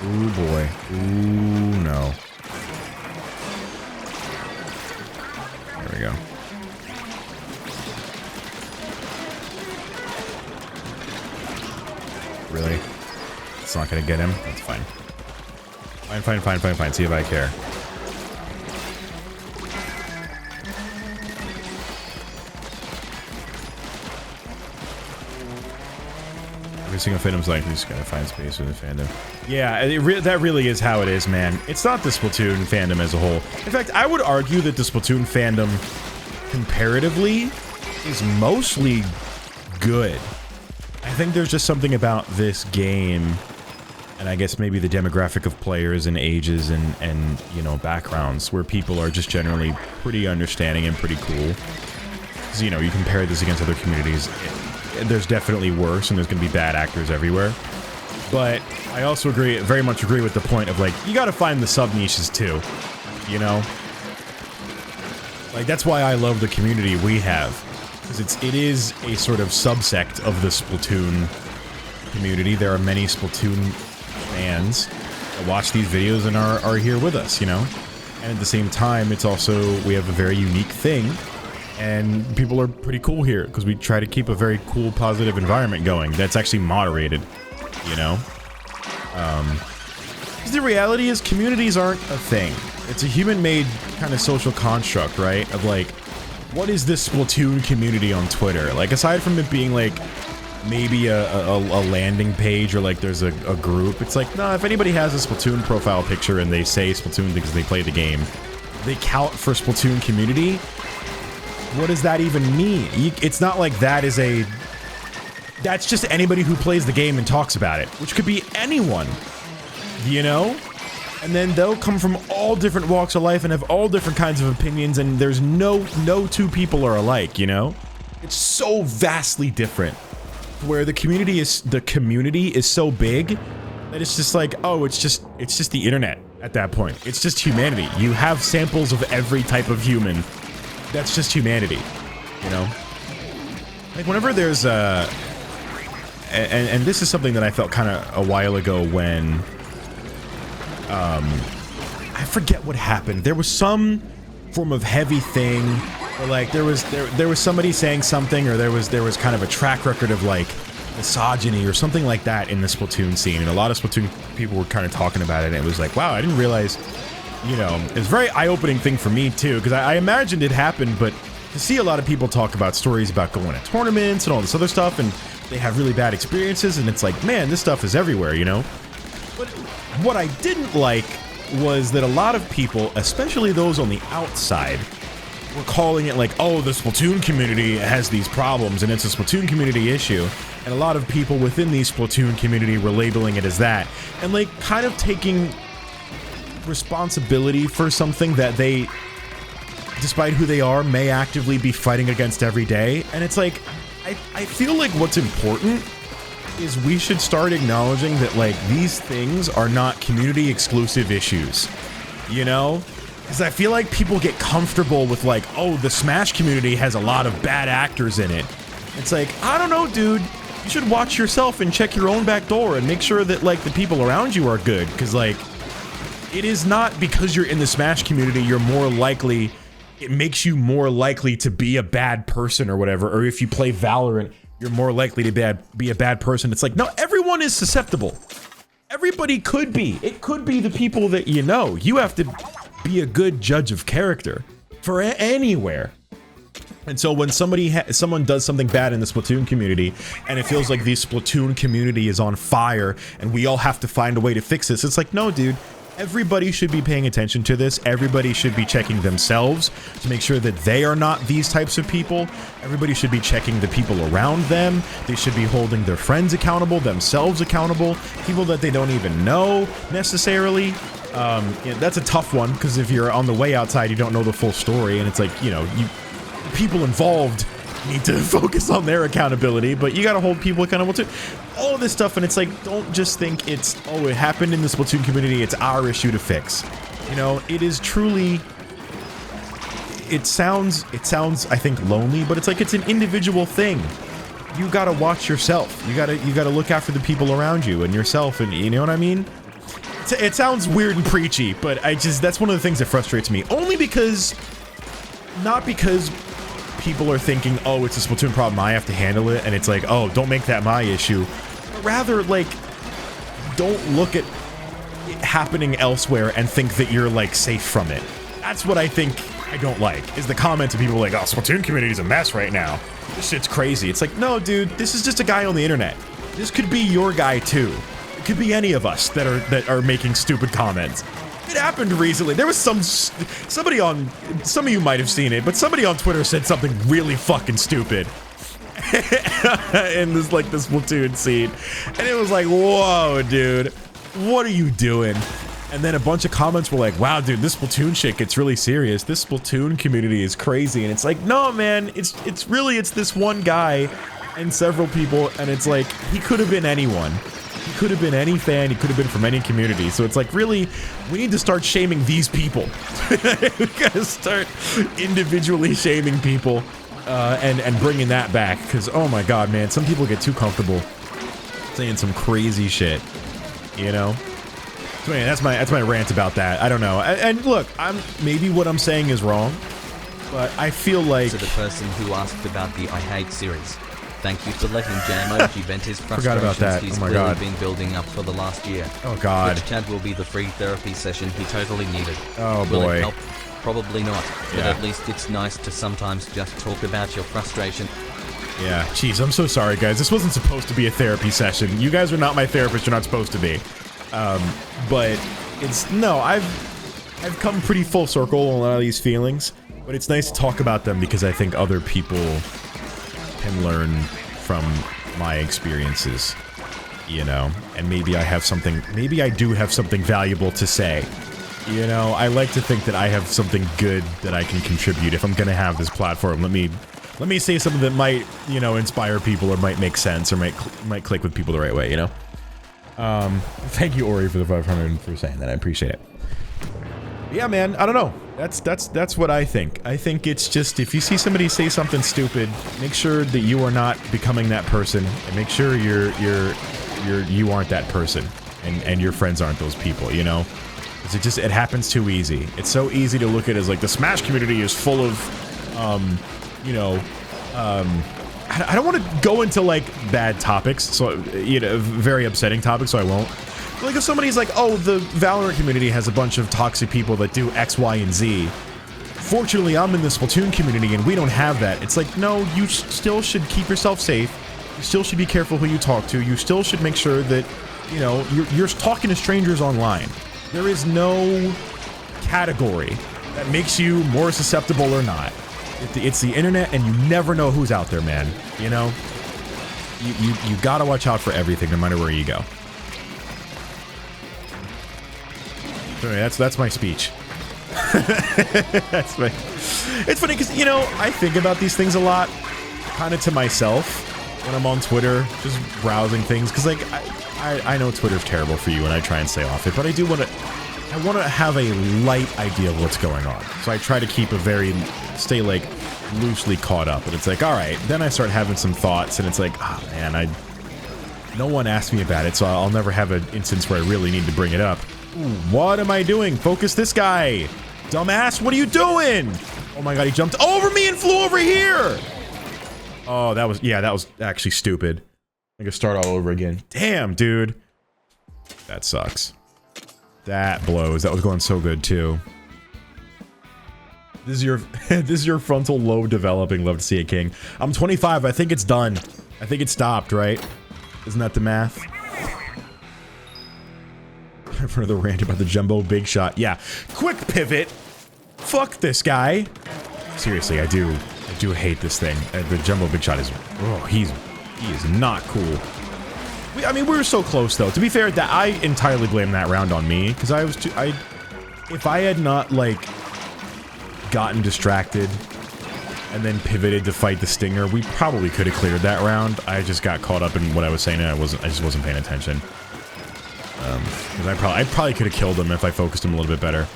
Ooh, boy. Ooh, no. There we go. Really? It's not gonna get him? That's fine. Fine. See if I care. Every single fandom's like, we just gotta find space for the fandom. Yeah, that really is how it is, man. It's not the Splatoon fandom as a whole. In fact, I would argue that the Splatoon fandom, comparatively, is mostly good. I think there's just something about this game, and I guess maybe the demographic of players and ages and you know, backgrounds, where people are just generally pretty understanding and pretty cool. Because, you know, you compare this against other communities, there's definitely worse, and there's gonna be bad actors everywhere. But I also very much agree with the point of, like, you gotta find the sub-niches too, you know? Like, that's why I love the community we have. Because it is a sort of subsect of the Splatoon community. There are many Splatoon fans that watch these videos and are here with us, you know? And at the same time, it's also, we have a very unique thing, and people are pretty cool here, because we try to keep a very cool, positive environment going that's actually moderated, you know? Because the reality is, communities aren't a thing. It's a human-made kind of social construct, right? Of like, what is this Splatoon community on Twitter? Like, aside from it being like maybe a landing page, or like there's a group, it's like, nah, if anybody has a Splatoon profile picture and they say Splatoon because they play the game, they count for Splatoon community. What does that even mean? It's not like that is a... That's just anybody who plays the game and talks about it, which could be anyone, you know? And then they'll come from all different walks of life and have all different kinds of opinions, and there's no two people are alike, you know? It's so vastly different. Where the community is so big that it's just like, oh, it's just the internet at that point. It's just humanity. You have samples of every type of human. That's just humanity, you know? Like, whenever there's and this is something that I felt kind of a while ago when I forget what happened. There was some form of heavy thing, or like there was somebody saying something, or there was kind of a track record of like misogyny or something like that in the Splatoon scene, and a lot of Splatoon people were kind of talking about it, and it was like, wow, I didn't realize, you know, it was a very eye-opening thing for me too, because I imagined it happened, but to see a lot of people talk about stories about going to tournaments and all this other stuff, and they have really bad experiences, and it's like, man, this stuff is everywhere, you know? But what I didn't like was that a lot of people, especially those on the outside, were calling it like, oh, the Splatoon community has these problems, and it's a Splatoon community issue. And a lot of people within the Splatoon community were labeling it as that. And like, kind of taking responsibility for something that they, despite who they are, may actively be fighting against every day. And it's like, I feel like what's important is we should start acknowledging that, like, these things are not community exclusive issues, you know? Because I feel like people get comfortable with like, oh, the Smash community has a lot of bad actors in it. It's like, I don't know, dude. You should watch yourself and check your own back door and make sure that, like, the people around you are good. Because, like, it is not because you're in the Smash community you're more likely... It makes you more likely to be a bad person or whatever. Or if you play Valorant, you're more likely to be a bad person. It's like, no, everyone is susceptible. Everybody could be. It could be the people that you know. You have to be a good judge of character for anywhere. And so when someone does something bad in the Splatoon community, and it feels like the Splatoon community is on fire, and we all have to find a way to fix this, it's like, no, dude. Everybody should be paying attention to this. Everybody should be checking themselves to make sure that they are not these types of people. Everybody should be checking the people around them. They should be holding their friends accountable, themselves accountable, people that they don't even know necessarily. Yeah, that's a tough one, because if you're on the way outside, you don't know the full story, and it's like, you know, people involved need to focus on their accountability, but you gotta hold people accountable too. All of this stuff, and it's like, don't just think it's, oh, it happened in the Splatoon community, it's our issue to fix. You know, it is truly... It sounds, I think, lonely, but it's like, it's an individual thing. you gotta watch yourself. You gotta look after the people around you and yourself, and you know what I mean? It sounds weird and preachy, but that's one of the things that frustrates me. Only because, not because people are thinking, oh, it's a Splatoon problem, I have to handle it, and it's like, oh, don't make that my issue. But rather, like, don't look at it happening elsewhere and think that you're, like, safe from it. That's what I think I don't like, is the comments of people like, oh, Splatoon community's a mess right now. This shit's crazy. It's like, no, dude, this is just a guy on the internet. This could be your guy, too. It could be any of us that are making stupid comments. It happened recently. There was somebody on, some of you might have seen it, but somebody on Twitter said something really fucking stupid. In this Splatoon scene. And it was like, whoa, dude, what are you doing? And then a bunch of comments were like, wow, dude, this Splatoon shit gets really serious. This Splatoon community is crazy. And it's like, no, man, it's this one guy and several people, and it's like, he could have been anyone. He could have been any fan, he could have been from any community. So it's like, really, we need to start shaming these people. We gotta start individually shaming people and bringing that back. Because, oh my god, man, some people get too comfortable saying some crazy shit, you know? So anyway, that's my rant about that. I don't know. And look, maybe what I'm saying is wrong, but I feel like... To the person who asked about the I Hate series. Thank you for letting JayMoji vent his frustrations he's clearly been building up for the last year. Oh god. Which chat will be the free therapy session he totally needed. Oh boy. Will it help? Probably not. But at least it's nice to sometimes just talk about your frustration. Yeah, jeez, I'm so sorry, guys. This wasn't supposed to be a therapy session. You guys are not my therapist. You're not supposed to be. But I've come pretty full circle on a lot of these feelings. But it's nice to talk about them because I think other people can learn from my experiences, you know, and maybe I do have something valuable to say, you know. I like to think that I have something good that I can contribute if I'm gonna have this platform. Let me say something that might, you know, inspire people or might make sense or might click with people the right way, you know. Thank you, Ori, for the 500 for saying that. I appreciate it. Yeah, man, I don't know. That's what I think. I think it's just, if you see somebody say something stupid, make sure that you are not becoming that person, and make sure you aren't that person, and your friends aren't those people, you know? Because it happens too easy. It's so easy to look at it as like the Smash community is full of, you know, I don't want to go into like bad topics, so, you know, very upsetting topics, so I won't. Like if somebody's like, oh, the Valorant community has a bunch of toxic people that do X, Y, and Z. Fortunately, I'm in the Splatoon community and we don't have that. It's like, no, you still should keep yourself safe. You still should be careful who you talk to. You still should make sure that, you know, you're talking to strangers online. There is no category that makes you more susceptible or not. It's the internet and you never know who's out there, man. You know? You gotta watch out for everything no matter where you go. Anyway, that's my speech. It's funny because, you know, I think about these things a lot, kind of to myself when I'm on Twitter, just browsing things, because like I know Twitter's terrible for you and I try and stay off it, but I do want to have a light idea of what's going on. So I try to keep stay like loosely caught up, and it's like, all right, then I start having some thoughts and it's like, oh man, no one asked me about it, so I'll never have an instance where I really need to bring it up. Ooh, what am I doing? Focus this guy. Dumbass, what are you doing? Oh my god, he jumped over me and flew over here. Oh, that was actually stupid. I can start all over again. Damn, dude. That sucks. That blows. That was going so good too. This is your frontal lobe developing. Love to see it, King. I'm 25. I think it's done. I think it stopped, right? Isn't that the math? For the rant about the jumbo big shot. Yeah. Quick pivot. Fuck this guy. Seriously, I do hate this thing. The jumbo big shot is, oh, he is not cool. I mean, we were so close though. To be fair, that I entirely blame that round on me because if I had not like gotten distracted and then pivoted to fight the stinger, we probably could have cleared that round. I just got caught up in what I was saying and I just wasn't paying attention. Because I probably could have killed him if I focused him a little bit better.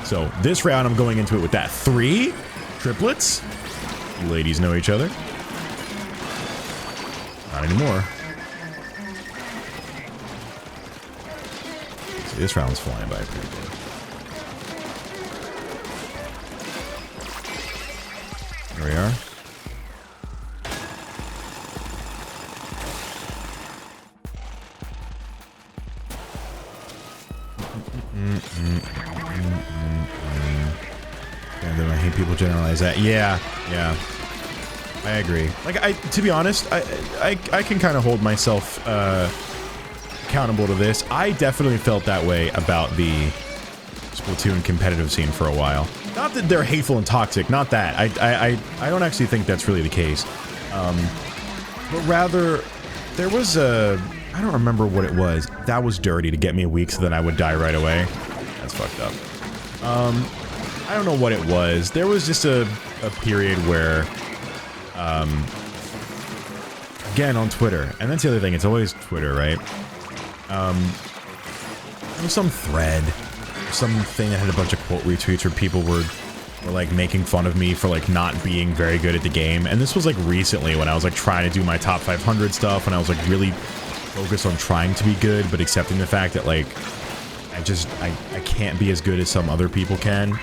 So this round I'm going into it with that 3 triplets. You ladies know each other. Not anymore. See, this round's flying by pretty good. There we are. And then I hate people generalize that. Yeah, yeah. I agree. Like, to be honest, I can kind of hold myself accountable to this. I definitely felt that way about the Splatoon competitive scene for a while. Not that they're hateful and toxic, not that. I don't actually think that's really the case. But rather, there was a... I don't remember what it was. That was dirty to get me a week so then I would die right away. That's fucked up. I don't know what it was. There was just a period where... again, on Twitter. And that's the other thing. It's always Twitter, right? There was some thread. Something that had a bunch of quote retweets where people were like making fun of me for like not being very good at the game. And this was like recently when I was like trying to do my top 500 stuff and I was like really focused on trying to be good, but accepting the fact that like I can't be as good as some other people can.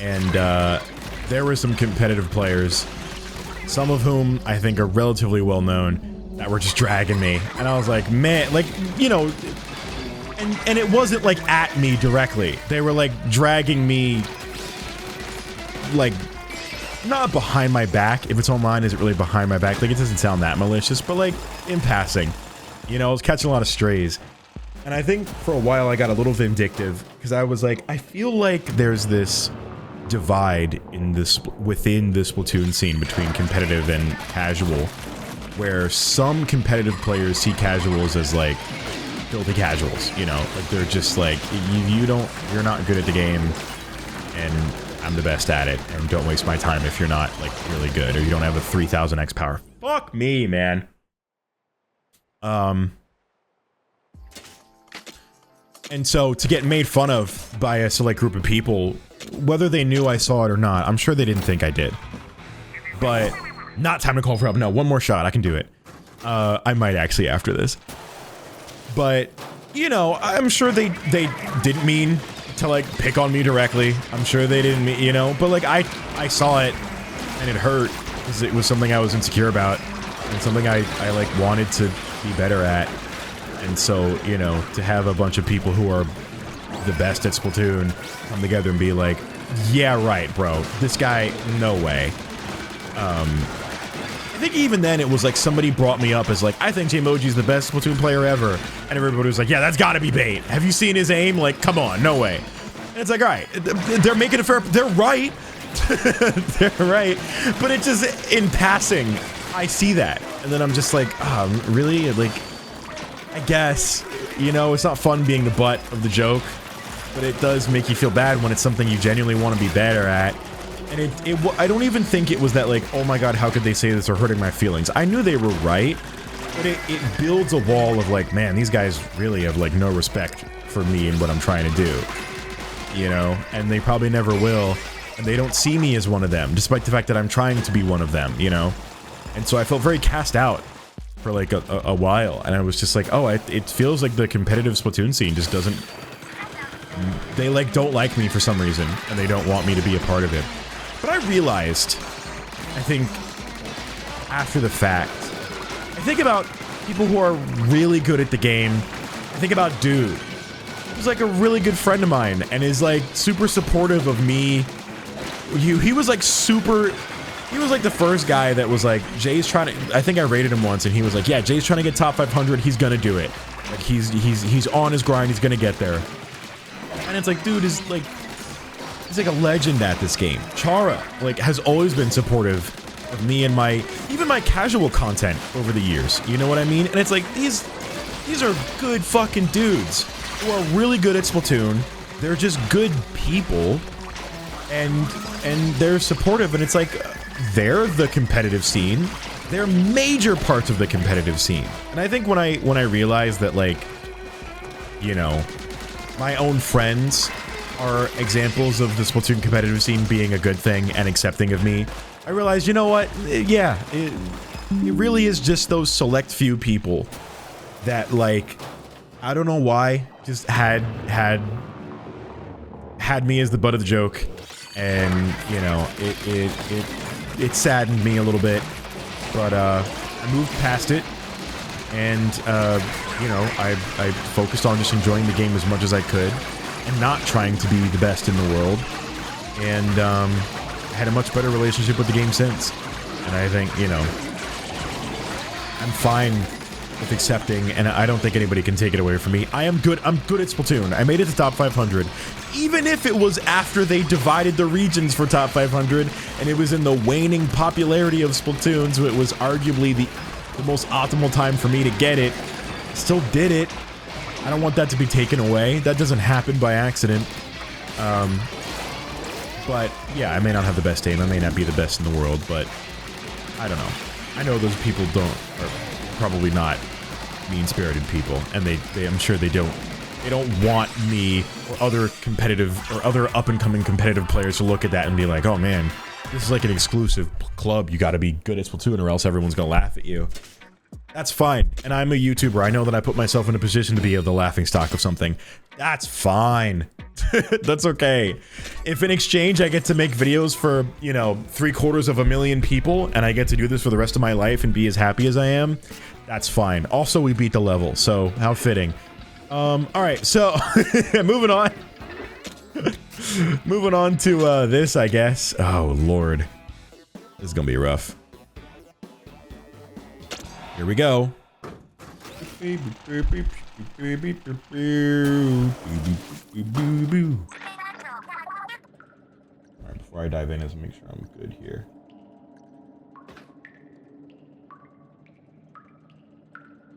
And there were some competitive players, some of whom I think are relatively well known, that were just dragging me. And I was like, man, like, you know, and it wasn't like at me directly. They were like dragging me, like, not behind my back. If it's online, is it really behind my back? Like, it doesn't sound that malicious, but like in passing. You know, I was catching a lot of strays. And I think for a while I got a little vindictive because I was like, I feel like there's this divide in this within the Splatoon scene between competitive and casual, where some competitive players see casuals as like filthy casuals, you know, like they're just like, you're not good at the game and I'm the best at it, and don't waste my time if you're not like really good or you don't have a 3000x power. Fuck me, man. And so to get made fun of by a select group of people, whether they knew I saw it or not, I'm sure they didn't think I did. But not time to call for help. No, one more shot. I can do it. I might actually after this. But, you know, I'm sure they didn't mean to like pick on me directly. I'm sure they didn't mean, you know, but like I saw it and it hurt because it was something I was insecure about and something I like wanted to be better at. And so, you know, to have a bunch of people who are the best at Splatoon come together and be like, yeah, right, bro, this guy, no way. I think even then it was like somebody brought me up as like, I think JayMoji's the best Splatoon player ever. And everybody was like, yeah, that's gotta be bait. Have you seen his aim? Like, come on, no way. And it's like, all right, they're making it fair. They're right. They're right. But it just, in passing, I see that. And then I'm just like, oh, really? Like, I guess, you know, it's not fun being the butt of the joke, but it does make you feel bad when it's something you genuinely want to be better at. And I don't even think it was that like, oh my god, how could they say this or hurting my feelings? I knew they were right, but it builds a wall of like, man, these guys really have like no respect for me and what I'm trying to do, you know? And they probably never will, and they don't see me as one of them, despite the fact that I'm trying to be one of them, you know? And so I felt very cast out for like a while, and I was just like, oh, it feels like the competitive Splatoon scene just doesn't... They like don't like me for some reason, and they don't want me to be a part of it. But I realized, I think, after the fact, I think about people who are really good at the game. I think about Dude, who's like a really good friend of mine, and is like super supportive of me. He was like super... He was like the first guy that was like, Jay's trying to... I think I rated him once, and he was like, yeah, Jay's trying to get top 500, he's gonna do it. Like, he's on his grind, he's gonna get there. And it's like, dude is like... He's like a legend at this game. Chara, like, has always been supportive of me and my... Even my casual content over the years. You know what I mean? And it's like, these are good fucking dudes who are really good at Splatoon. They're just good people. And they're supportive, and it's like... They're the competitive scene. They're major parts of the competitive scene. And I think when I realized that, like, you know, my own friends are examples of the Splatoon competitive scene being a good thing and accepting of me, I realized, you know what? Yeah, It really is just those select few people that, like, I don't know why, just had me as the butt of the joke, and, you know, it saddened me a little bit, but, I moved past it, and, you know, I focused on just enjoying the game as much as I could, and not trying to be the best in the world, and, had a much better relationship with the game since, and I think, you know, I'm fine with accepting, and I don't think anybody can take it away from me. I'm good at Splatoon. I made it to top 500. Even if it was after they divided the regions for top 500, and it was in the waning popularity of Splatoon, so it was arguably the most optimal time for me to get it, still did it. I don't want that to be taken away. That doesn't happen by accident. But, yeah, I may not have the best aim. I may not be the best in the world, but I don't know. I know those people are probably not mean-spirited people, and I'm sure they don't want me or other competitive or other up-and-coming competitive players to look at that and be like, oh man, this is like an exclusive club. You got to be good at Splatoon or else everyone's gonna laugh at you. That's fine, and I'm a YouTuber. I know that I put myself in a position to be the laughingstock of something. That's fine. That's okay. If in exchange I get to make videos for, you know, 750,000 people, and I get to do this for the rest of my life and be as happy as I am, that's fine. Also, we beat the level, so how fitting. Alright, so, moving on. Moving on to, this, I guess. Oh, Lord. This is gonna be rough. Here we go. Alright, before I dive in, let's make sure I'm good here.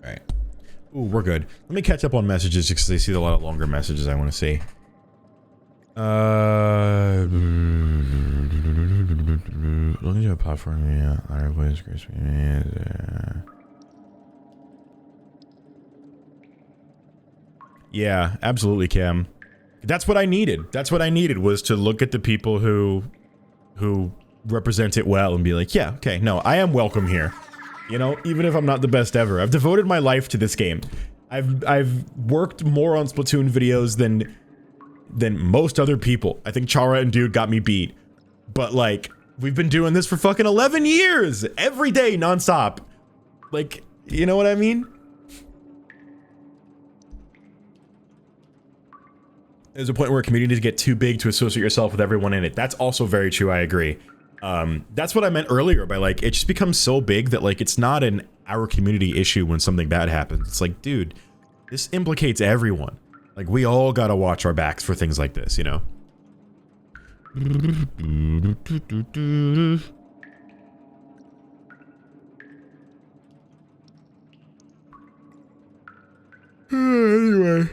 Alright. Ooh, we're good. Let me catch up on messages just because I see a lot of longer messages I want to see. Looking at a platform, yeah. Our voice, Grace, yeah, absolutely, Cam. That's what I needed. That's what I needed, was to look at the people who represent it well and be like, yeah, okay, no, I am welcome here. You know, even if I'm not the best ever. I've devoted my life to this game. I've worked more on Splatoon videos than most other people. I think Chara and Dude got me beat. But, like, we've been doing this for fucking 11 years! Every day, nonstop. Like, you know what I mean? There's a point where communities get too big to associate yourself with everyone in it. That's also very true, I agree. That's what I meant earlier by, like, it just becomes so big that, like, it's not an our community issue when something bad happens. It's like, dude, this implicates everyone. Like, we all gotta watch our backs for things like this, you know? Anyway.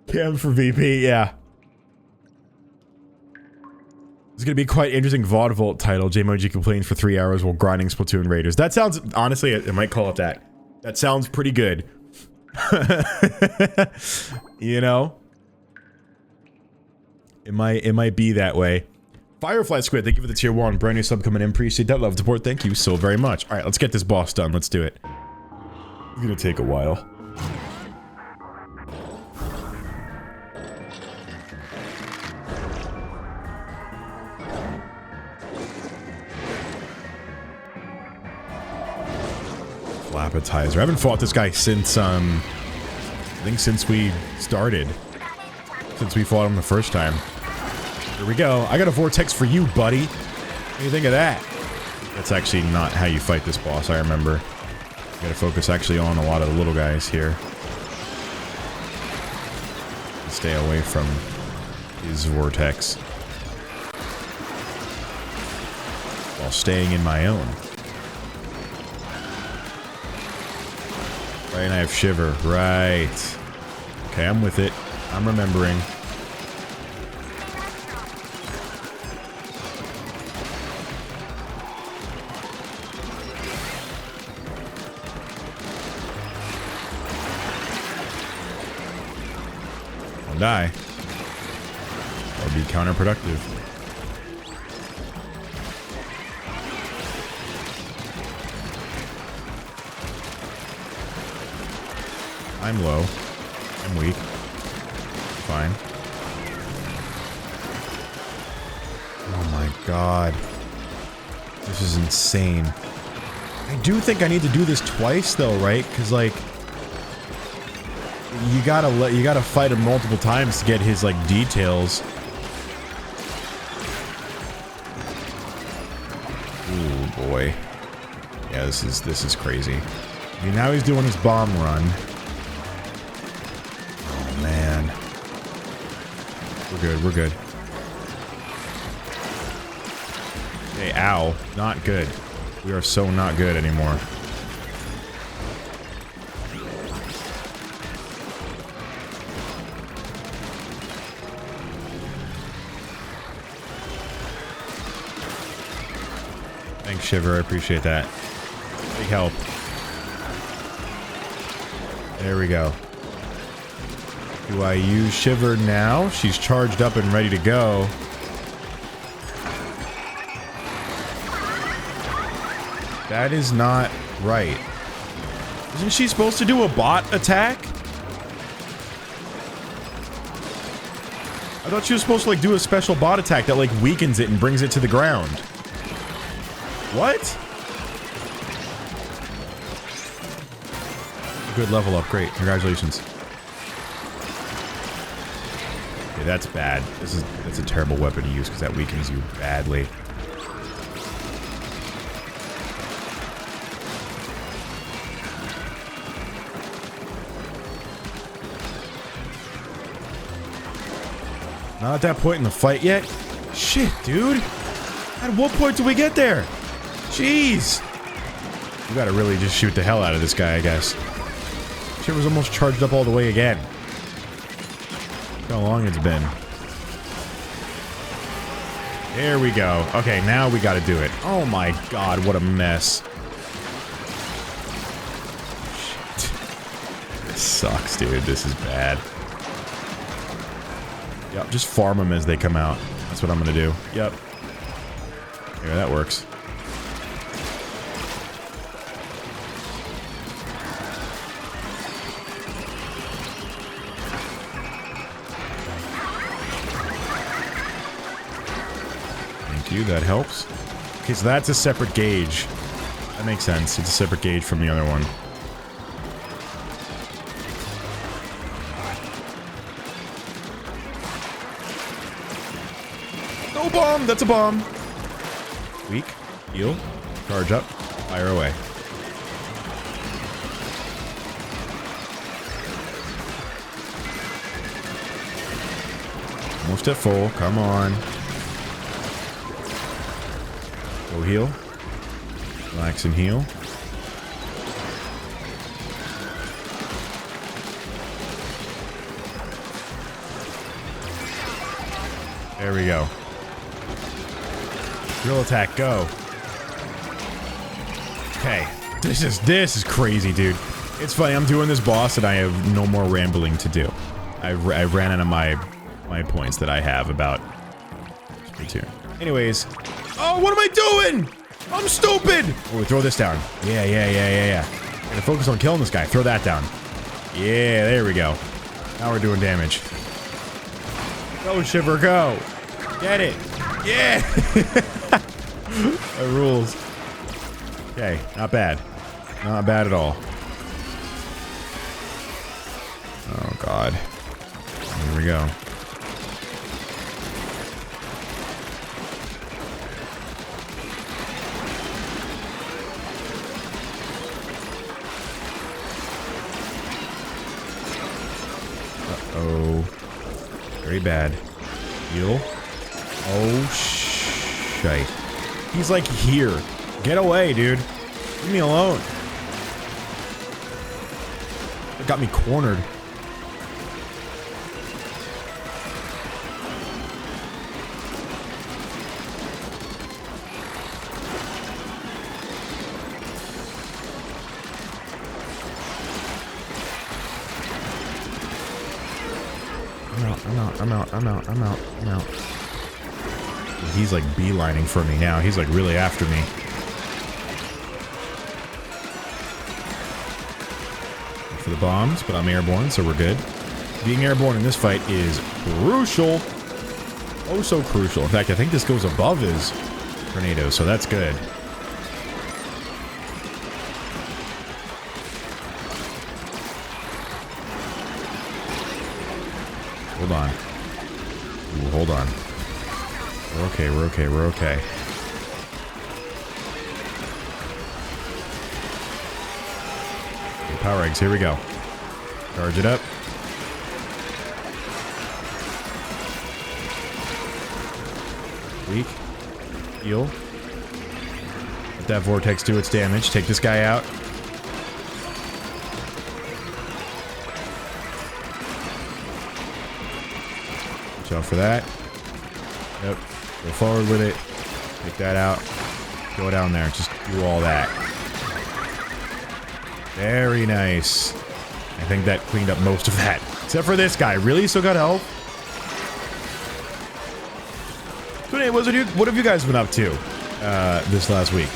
Cam for VP, yeah. It's gonna be quite interesting VOD Vault title. JayMoji complains for 3 hours while grinding Splatoon Raiders. That sounds, honestly, I might call it that. That sounds pretty good. You know? It might be that way. Firefly Squid, thank you for the tier 1. Brand new sub coming in. Appreciate that love support. Thank you so very much. Alright, let's get this boss done. Let's do it. It's gonna take a while. Appetizer. I haven't fought this guy since, I think since we started. Since we fought him the first time. Here we go. I got a vortex for you, buddy. What do you think of that? That's actually not how you fight this boss, I remember. You gotta focus actually on a lot of the little guys here. Stay away from his vortex. While staying in my own. Right, and I have Shiver. Right. Okay, I'm with it. I'm remembering. I'll die. That'll be counterproductive. I'm low. I'm weak. Fine. Oh my god. This is insane. I do think I need to do this twice though, right? Because like you gotta fight him multiple times to get his like details. Ooh boy. Yeah, this is crazy. I mean, now he's doing his bomb run. Oh man. We're good, we're good. Okay, ow. Not good. We are so not good anymore. Thanks, Shiver. I appreciate that. Big help. There we go. Do I use Shiver now? She's charged up and ready to go. That is not right. Isn't she supposed to do a bot attack? I thought she was supposed to like do a special bot attack that like weakens it and brings it to the ground. What? Good level up. Great. Congratulations. Okay, that's bad. That's a terrible weapon to use because that weakens you badly. Not at that point in the fight yet? Shit, dude. At what point do we get there? Jeez. You gotta really just shoot the hell out of this guy, I guess. Shit was almost charged up all the way again. Look how long it's been. There we go. Okay, now we gotta do it. Oh my god, what a mess. Shit. This sucks, dude. This is bad. Yep, just farm them as they come out. That's what I'm gonna do. Yep. Yeah, that works. Thank you, that helps. Okay, so that's a separate gauge. That makes sense. It's a separate gauge from the other one. No bomb! That's a bomb! Weak. Heal. Charge up. Fire away. Almost at full. Come on. Go heal. Relax and heal. There we go. Drill attack, go. Okay. This is crazy, dude. It's funny, I'm doing this boss and I have no more rambling to do. I ran out of my points that I have about Splatoon. Anyways. Oh, what am I doing? I'm stupid! Oh, throw this down. Yeah. Gotta focus on killing this guy. Throw that down. Yeah, there we go. Now we're doing damage. Go, Shiver, go! Get it! Yeah! That rules. Okay, not bad. Not bad at all. Oh, God. Here we go. Uh-oh. Very bad. Heal. Oh, shite. He's like here. Get away, dude. Leave me alone. It got me cornered. I'm out. He's like beelining for me now. He's like really after me. For for the bombs, but I'm airborne, so we're good. Being airborne in this fight is crucial. Oh, so crucial. In fact, I think this goes above his tornado, so that's good. Hold on. Ooh, hold on. We're okay, we're okay, we're okay. Okay, power eggs, here we go. Charge it up. Weak. Heal. Let that vortex do its damage. Take this guy out. Watch out for that. Yep. Go forward with it. Take that out. Go down there. Just do all that. Very nice. I think that cleaned up most of that. Except for this guy. Really? Still got health? So anyway, what have you guys been up to this last week?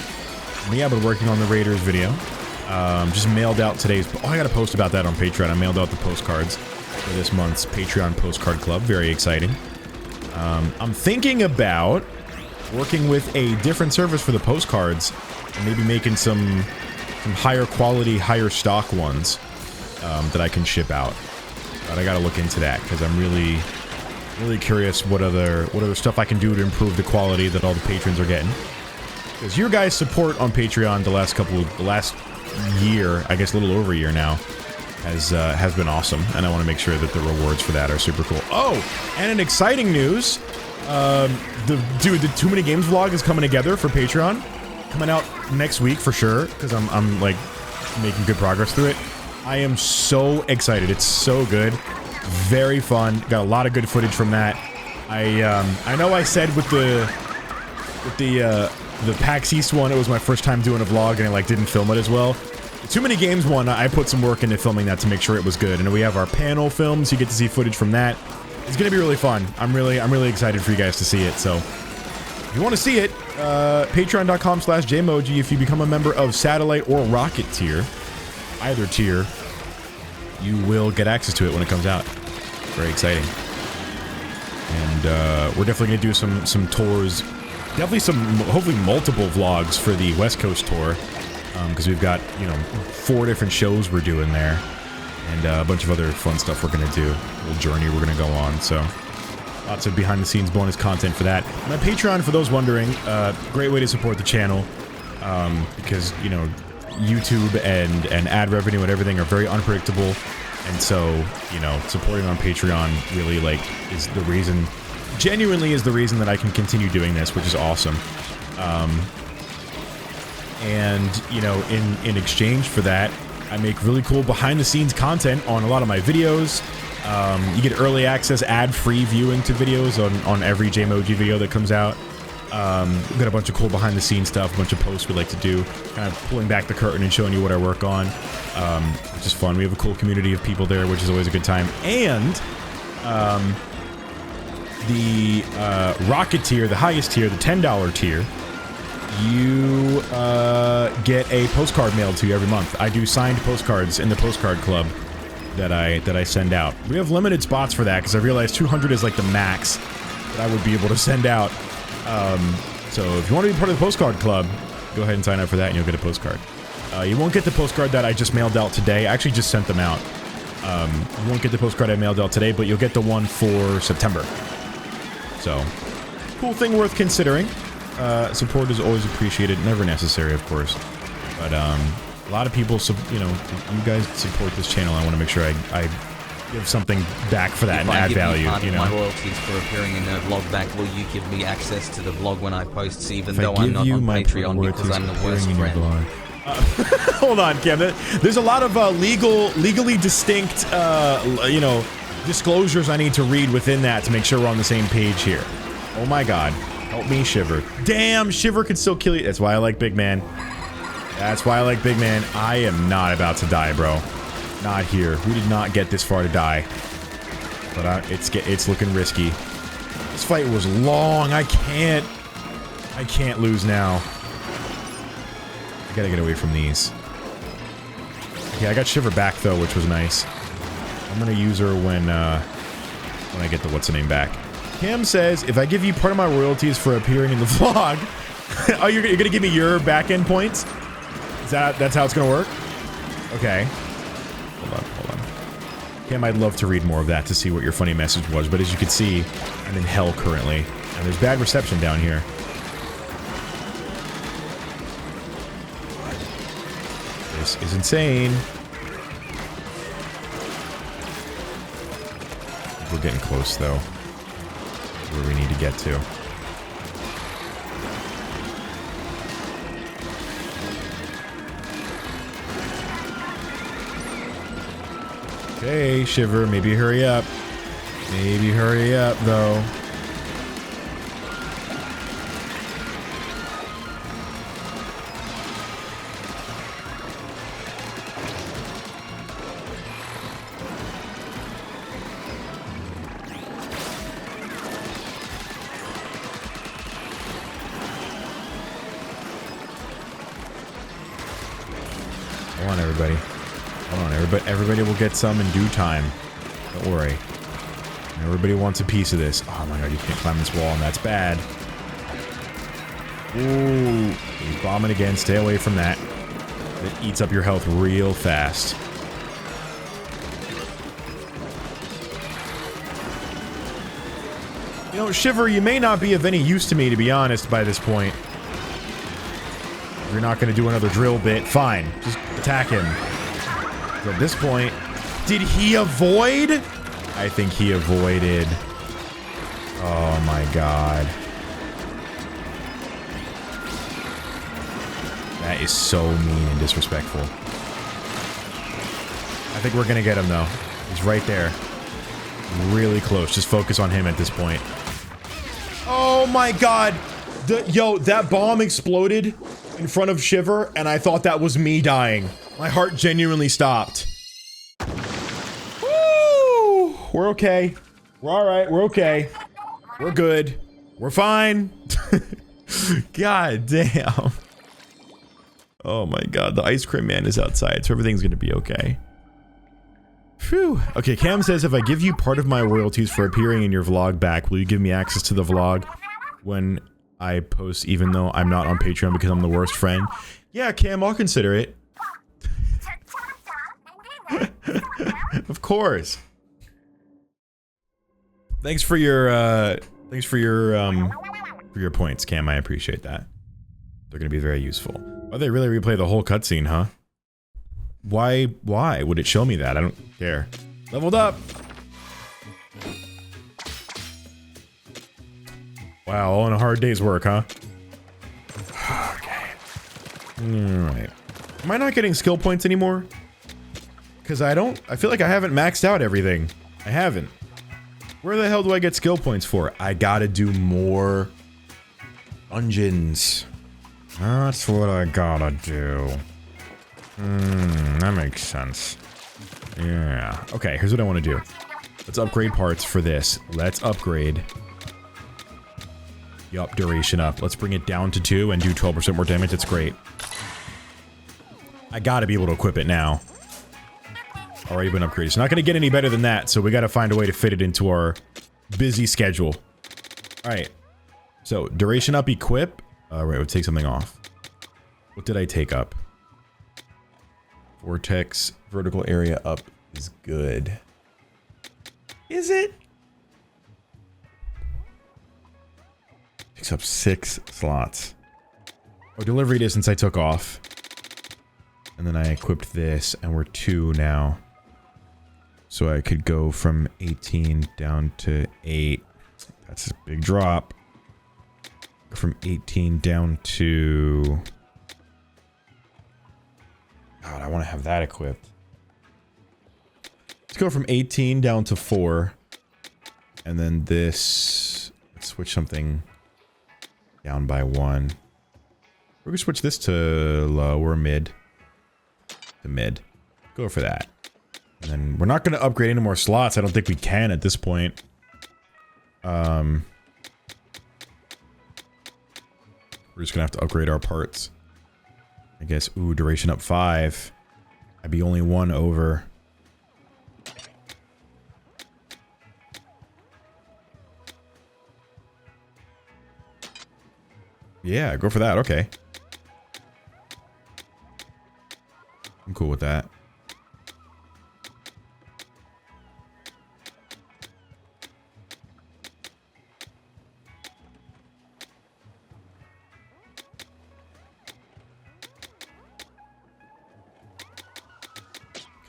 Me, I've been working on the Raiders video. Just mailed out today's... Oh, I got a post about that on Patreon. I mailed out the postcards for this month's Patreon Postcard Club. Very exciting. I'm thinking about working with a different service for the postcards and maybe making some higher quality, higher stock ones that I can ship out. But I gotta look into that because I'm really curious what other stuff I can do to improve the quality that all the patrons are getting. Because your guys' support on Patreon the last year, I guess a little over a year now, has been awesome, and I want to make sure that the rewards for that are super cool. Oh, and an exciting news, the Too Many Games vlog is coming together for Patreon, coming out next week for sure, because I'm like making good progress through it. I am so excited. It's so good, very fun. Got a lot of good footage from that. I know I said with the PAX East one, it was my first time doing a vlog, and I like didn't film it as well. The Too Many Games one, I put some work into filming that to make sure it was good, and we have our panel films. You get to see footage from that. It's gonna be really fun. I'm really excited for you guys to see it. So, if you want to see it, Patreon.com/JayMoji. If you become a member of Satellite or Rocket tier, either tier, you will get access to it when it comes out. Very exciting. And we're definitely gonna do some tours. Definitely hopefully multiple vlogs for the West Coast tour, because we've got, 4 different shows we're doing there, and a bunch of other fun stuff we're gonna do. A little journey we're gonna go on, so lots of behind-the-scenes bonus content for that. My Patreon, for those wondering, great way to support the channel, because, YouTube and ad revenue and everything are very unpredictable, and so, supporting on Patreon really, is the reason... Genuinely is the reason that I can continue doing this, which is awesome. And, in exchange for that, I make really cool behind-the-scenes content on a lot of my videos. You get early access, ad-free viewing to videos on every JayMoji video that comes out. We've got a bunch of cool behind-the-scenes stuff, a bunch of posts we like to do, kind of pulling back the curtain and showing you what I work on, which is fun. We have a cool community of people there, which is always a good time. And, the Rocket tier, the highest tier, the $10 tier, you get a postcard mailed to you every month. I do signed postcards in the postcard club that I send out. We have limited spots for that because I realized 200 is like the max that I would be able to send out. So if you want to be part of the postcard club, go ahead and sign up for that and you'll get a postcard. You won't get the postcard that I just mailed out today. I actually just sent them out. You won't get the postcard I mailed out today, but you'll get the one for September. So, cool thing worth considering. Support is always appreciated, never necessary, of course. But a lot of people, you guys support this channel. I want to make sure I give something back for that and add value. My royalties for appearing in a vlog back, will you give me access to the vlog when I post, even though I'm not on Patreon because I'm the worst friend? Hold on, Cam. There's a lot of legally distinct, disclosures I need to read within that to make sure we're on the same page here. Oh my god. Help me, Shiver. Damn, Shiver could still kill you. That's why I like Big Man. That's why I like Big Man. I am not about to die, bro. Not here. We did not get this far to die. But it's looking risky. This fight was long. I can't lose now. I gotta get away from these. Yeah, I got Shiver back though, which was nice. I'm gonna use her when I get the what's-her-name back. Cam says, if I give you part of my royalties for appearing in the vlog... oh, you're gonna give me your back-end points? That's how it's gonna work? Okay. Hold on. Cam, I'd love to read more of that to see what your funny message was, but as you can see, I'm in hell currently. And there's bad reception down here. This is insane. We're getting close, though. Where we need to get to. Okay, Shiver, maybe hurry up. Maybe hurry up, though. Hold on, everybody. Hold on, everybody will get some in due time. Don't worry. Everybody wants a piece of this. Oh my god, you can't climb this wall, and that's bad. Ooh. He's bombing again. Stay away from that. It eats up your health real fast. You know, Shiver, you may not be of any use to me, to be honest, by this point. If you're not going to do another drill bit, fine. Just attack him. So at this point, did he avoid? I think he avoided. Oh my god. That is so mean and disrespectful. I think we're going to get him, though. He's right there. Really close. Just focus on him at this point. Oh my god! Yo, that bomb exploded in front of Shiver, and I thought that was me dying. My heart genuinely stopped. Woo! We're okay. We're alright. We're okay. We're good. We're fine. God damn. Oh my god, the ice cream man is outside, so everything's gonna be okay. Phew. Okay, Cam says, if I give you part of my royalties for appearing in your vlog back, will you give me access to the vlog when I post, even though I'm not on Patreon because I'm the worst friend? Yeah, Cam, I'll consider it. Of course. Thanks for your points, Cam. I appreciate that. They're gonna be very useful. Oh, they really replay the whole cutscene, huh? Why would it show me that? I don't care. Leveled up! Wow, all in a hard day's work, huh? Okay. Alright. Am I not getting skill points anymore? Because I feel like I haven't maxed out everything. I haven't. Where the hell do I get skill points for? I gotta do more dungeons. That's what I gotta do. That makes sense. Yeah. Okay, here's what I want to do. Let's upgrade parts for this. Let's upgrade. Yup, duration up. Let's bring it down to 2 and do 12% more damage. It's great. I gotta be able to equip it now. Already been upgraded. It's not gonna get any better than that, so we gotta find a way to fit it into our busy schedule. Alright. So, duration up, equip. Wait, we'll take something off. What did I take up? Vortex, vertical area up is good. Is it? Takes up 6 slots. Oh, delivery distance I took off. And then I equipped this, and we're 2 now. So I could go from 18 down to 8. That's a big drop. From 18 down to... God, I want to have that equipped. Let's go from 18 down to 4. And then this... Let's switch something down by 1. We're gonna switch this to low or mid. To mid. Go for that. And then we're not gonna upgrade any more slots. I don't think we can at this point. We're just gonna have to upgrade our parts. I guess, ooh, duration up 5. I'd be only one over. Yeah, go for that. Okay. I'm cool with that.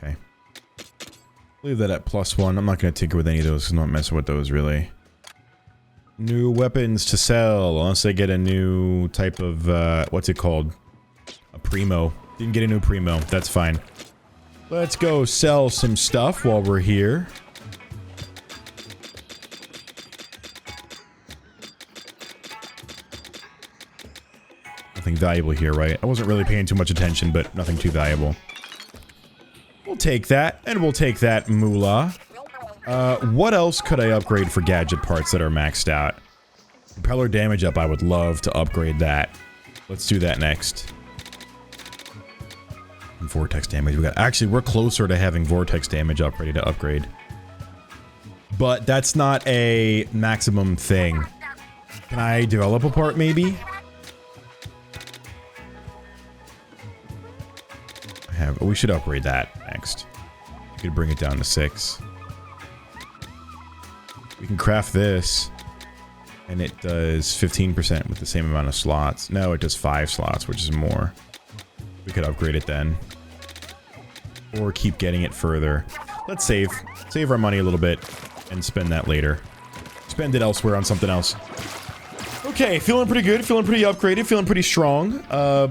Okay. Leave that at +1. I'm not going to tinker with any of those because I'm not messing with those really. New weapons to sell, unless I get a new type of, what's it called? A Primo. Didn't get a new Primo, that's fine. Let's go sell some stuff while we're here. Nothing valuable here, right? I wasn't really paying too much attention, but nothing too valuable. We'll take that, and we'll take that moolah. What else could I upgrade for gadget parts that are maxed out? Impeller damage up, I would love to upgrade that. Let's do that next. And vortex damage, actually, we're closer to having vortex damage up, ready to upgrade. But that's not a maximum thing. Can I develop a part, maybe? We should upgrade that next. We could bring it down to 6. We can craft this, and it does 15% with the same amount of slots. No, it does 5 slots, which is more. We could upgrade it then. Or keep getting it further. Let's save. Save our money a little bit, and spend that later. Spend it elsewhere on something else. Okay, feeling pretty good, feeling pretty upgraded, feeling pretty strong.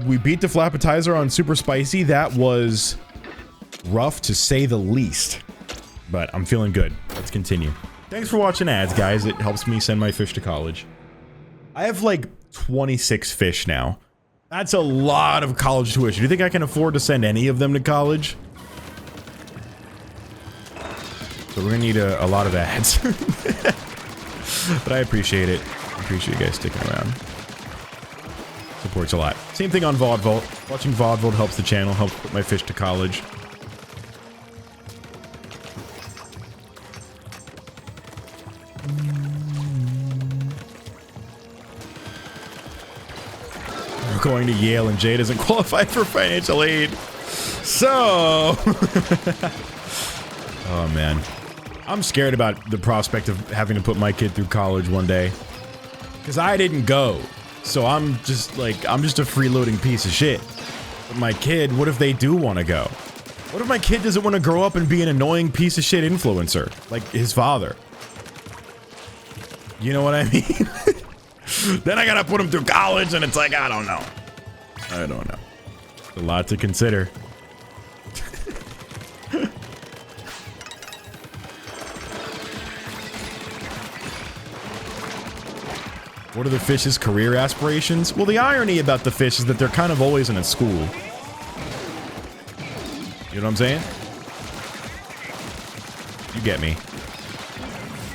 We beat the Flappetizer on Super Spicy. That was rough, to say the least. But I'm feeling good. Let's continue. Thanks for watching ads, guys. It helps me send my fish to college. I have like 26 fish now. That's a lot of college tuition. Do you think I can afford to send any of them to college? So we're gonna need a lot of ads. But I appreciate it. I appreciate you guys sticking around. Supports a lot. Same thing on VODVOLT. Watching VODVOLT helps the channel, helps put my fish to college. We're going to Yale and Jay doesn't qualify for financial aid. So... Oh man. I'm scared about the prospect of having to put my kid through college one day. Because I didn't go. So I'm just like, I'm just a freeloading piece of shit. But my kid, what if they do want to go? What if my kid doesn't want to grow up and be an annoying piece of shit influencer? Like his father. You know what I mean? Then I gotta put him through college and it's like, I don't know. I don't know. It's a lot to consider. What are the fish's career aspirations? Well, the irony about the fish is that they're kind of always in a school. You know what I'm saying? You get me.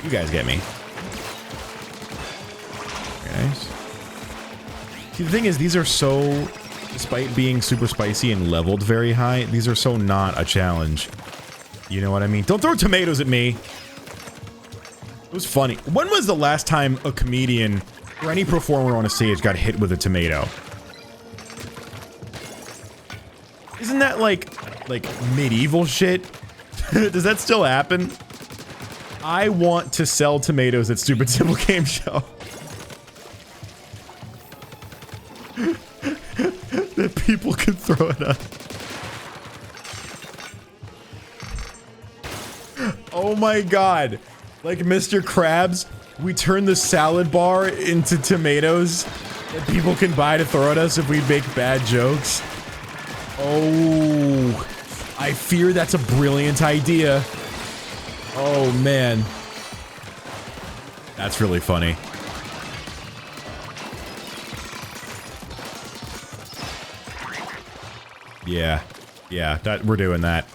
You guys get me. Very nice. See, the thing is, these are so... Despite being super spicy and leveled very high, these are so not a challenge. You know what I mean? Don't throw tomatoes at me! It was funny. When was the last time a comedian... or any performer on a stage got hit with a tomato? Isn't that like medieval shit? Does that still happen? I want to sell tomatoes at Stupid Simple Game Show. That people can throw it up. Oh my god. Like Mr. Krabs. We turn the salad bar into tomatoes that people can buy to throw at us if we make bad jokes. Oh, I fear that's a brilliant idea. Oh, man. That's really funny. Yeah, that we're doing that.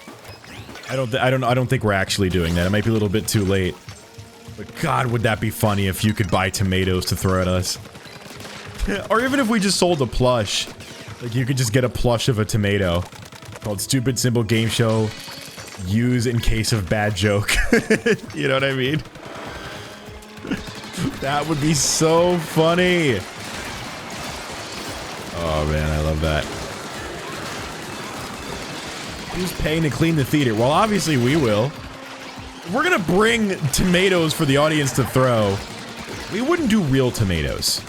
I don't think we're actually doing that. It might be a little bit too late. But god, would that be funny if you could buy tomatoes to throw at us. Or even if we just sold a plush. Like, you could just get a plush of a tomato. called Stupid Simple Game Show. Use in case of bad joke. You know what I mean? That would be so funny. Oh man, I love that. Who's paying to clean the theater? Well, obviously we will. We're gonna bring tomatoes for the audience to throw. We wouldn't do real tomatoes.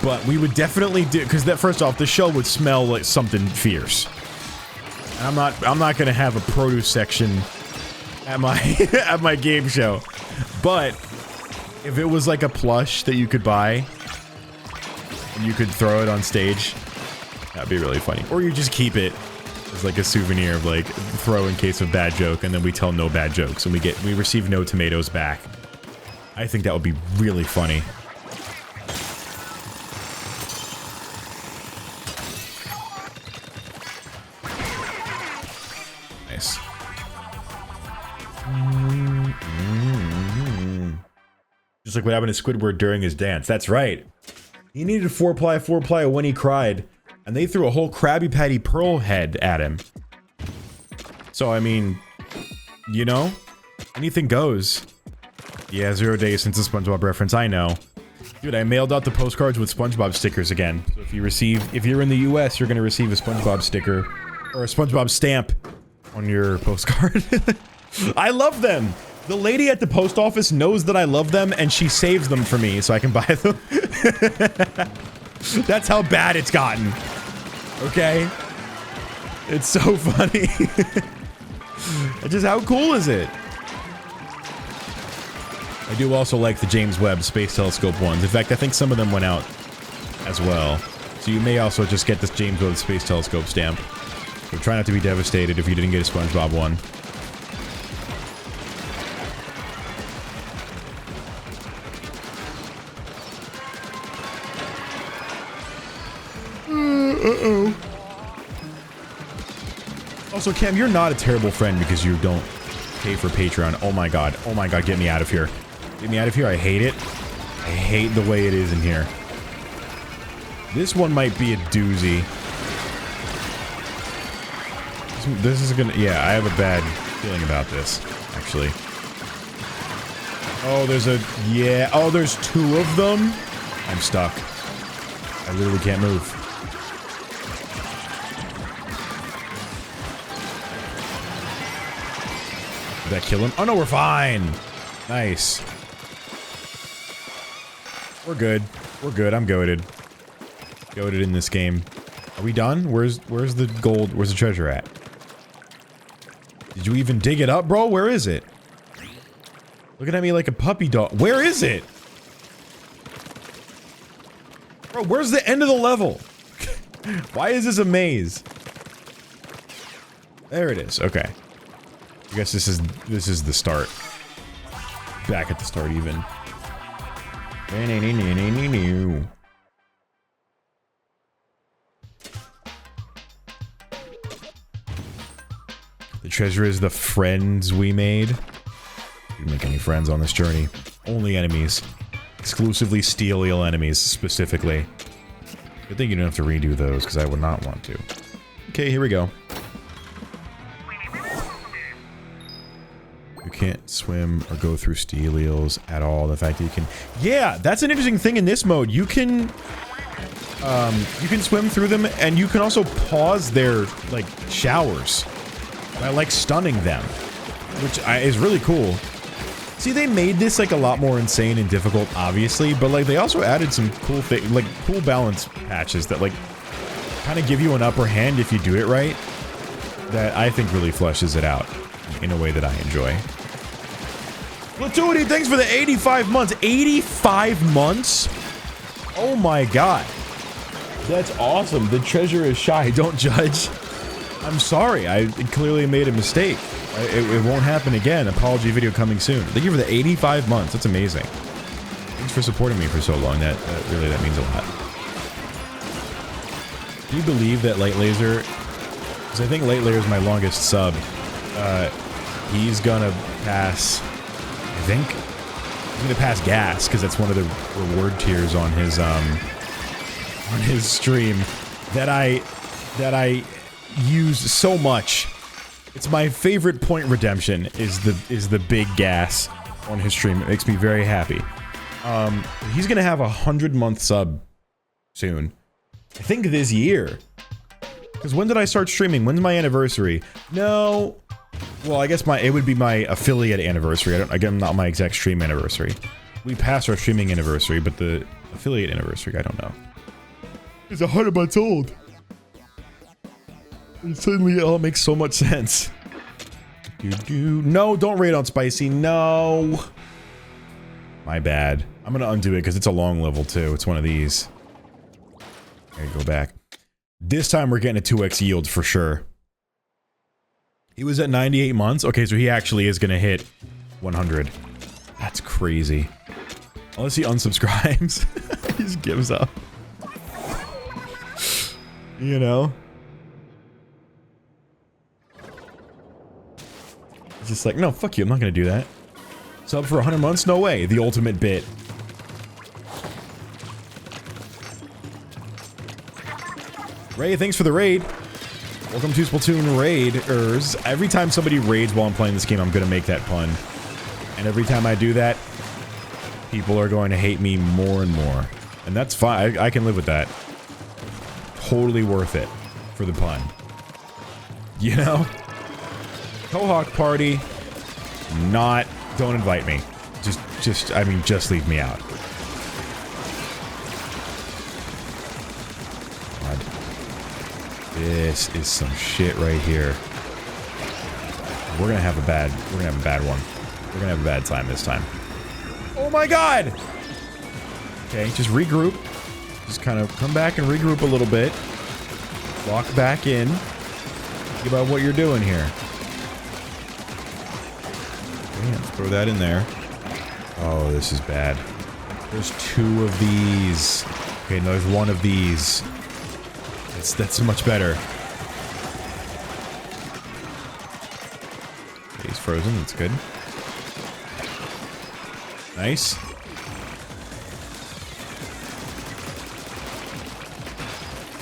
But we would definitely do, because that, first off, the show would smell like something fierce. I'm not gonna have a produce section at my at my game show. But if it was like a plush that you could buy and you could throw it on stage, that'd be really funny. Or you just keep it as like a souvenir of like throw in case of bad joke, and then we tell no bad jokes and we receive no tomatoes back. I think that would be really funny. Nice. Just like what happened to Squidward during his dance. That's right. He needed 4-ply when he cried, and they threw a whole Krabby Patty Pearl head at him. So, I mean, you know, anything goes. Yeah, 0 days since the SpongeBob reference, I know. Dude, I mailed out the postcards with SpongeBob stickers again. So if you're in the US, you're gonna receive a SpongeBob sticker, or a SpongeBob stamp on your postcard. I love them! The lady at the post office knows that I love them, and she saves them for me so I can buy them. That's how bad it's gotten. Okay? It's so funny. Just how cool is it? I do also like the James Webb Space Telescope ones. In fact, I think some of them went out as well. So you may also just get this James Webb Space Telescope stamp. So try not to be devastated if you didn't get a SpongeBob one. Uh-oh. Also, Cam, you're not a terrible friend because you don't pay for Patreon. Oh my god. Oh my god, get me out of here. Get me out of here. I hate it. I hate the way it is in here. This one might be a doozy. This is gonna... Yeah, I have a bad feeling about this, actually. Oh, there's a... Yeah. Oh, there's 2 of them? I'm stuck. I literally can't move. Did that kill him? Oh no, we're fine! Nice. We're good. We're good. I'm goated. Goated in this game. Are we done? Where's the gold? Where's the treasure at? Did you even dig it up, bro? Where is it? Looking at me like a puppy dog. Where is it? Bro, where's the end of the level? Why is this a maze? There it is. Okay. I guess this is the start. Back at the start even. The treasure is the friends we made. Didn't make any friends on this journey. Only enemies. Exclusively steel eel enemies, specifically. Good thing you don't have to redo those, because I would not want to. Okay, here we go. You can't swim or go through steel eels at all. The fact that you can... Yeah, that's an interesting thing in this mode. You can swim through them, and you can also pause their, like, showers by, like, stunning them, which is really cool. See, they made this, like, a lot more insane and difficult, obviously, but, like, they also added some cool like, cool balance patches that, like, kind of give you an upper hand if you do it right, that I think really fleshes it out in a way that I enjoy. Platoony, thanks for the 85 months. 85 months? Oh my god. That's awesome. The treasure is shy. Don't judge. I'm sorry. I clearly made a mistake. It won't happen again. Apology video coming soon. Thank you for the 85 months. That's amazing. Thanks for supporting me for so long. That means a lot. Do you believe that Light Laser... Because I think Light Laser is my longest sub. He's gonna pass... I think he's gonna pass gas because that's one of the reward tiers on his stream that I use so much. It's my favorite point redemption is the big gas on his stream. It makes me very happy. He's gonna have 100-month sub soon. I think this year. Because when did I start streaming? When's my anniversary? No. Well, I guess it would be my affiliate anniversary. Again, not my exact stream anniversary. We passed our streaming anniversary, but the affiliate anniversary, I don't know. It's 100 months old. And suddenly it all makes so much sense. No, don't raid on Spicy. No. My bad. I'm gonna undo it because it's a long level too. It's one of these. I gotta go back. This time we're getting a 2x yield for sure. He was at 98 months. Okay, so he actually is gonna hit 100. That's crazy. Unless he unsubscribes. He just gives up. You know? He's just like, no, fuck you, I'm not gonna do that. Sub for 100 months? No way. The ultimate bit. Ray, thanks for the raid. Welcome to Splatoon Raiders. Every time somebody raids while I'm playing this game, I'm gonna make that pun. And every time I do that, people are going to hate me more and more. And that's fine. I can live with that. Totally worth it for the pun. You know? Cohawk party. Not... Don't invite me. I mean, just leave me out. God. This is some shit right here. We're gonna have a bad one. We're gonna have a bad time this time. Oh my god! Okay, just regroup. Just kind of come back and regroup a little bit. Walk back in. Think about what you're doing here. Yeah, throw that in there. Oh, this is bad. There's 2 of these. Okay, no, there's 1 of these. That's much better. Okay, he's frozen. That's good. Nice.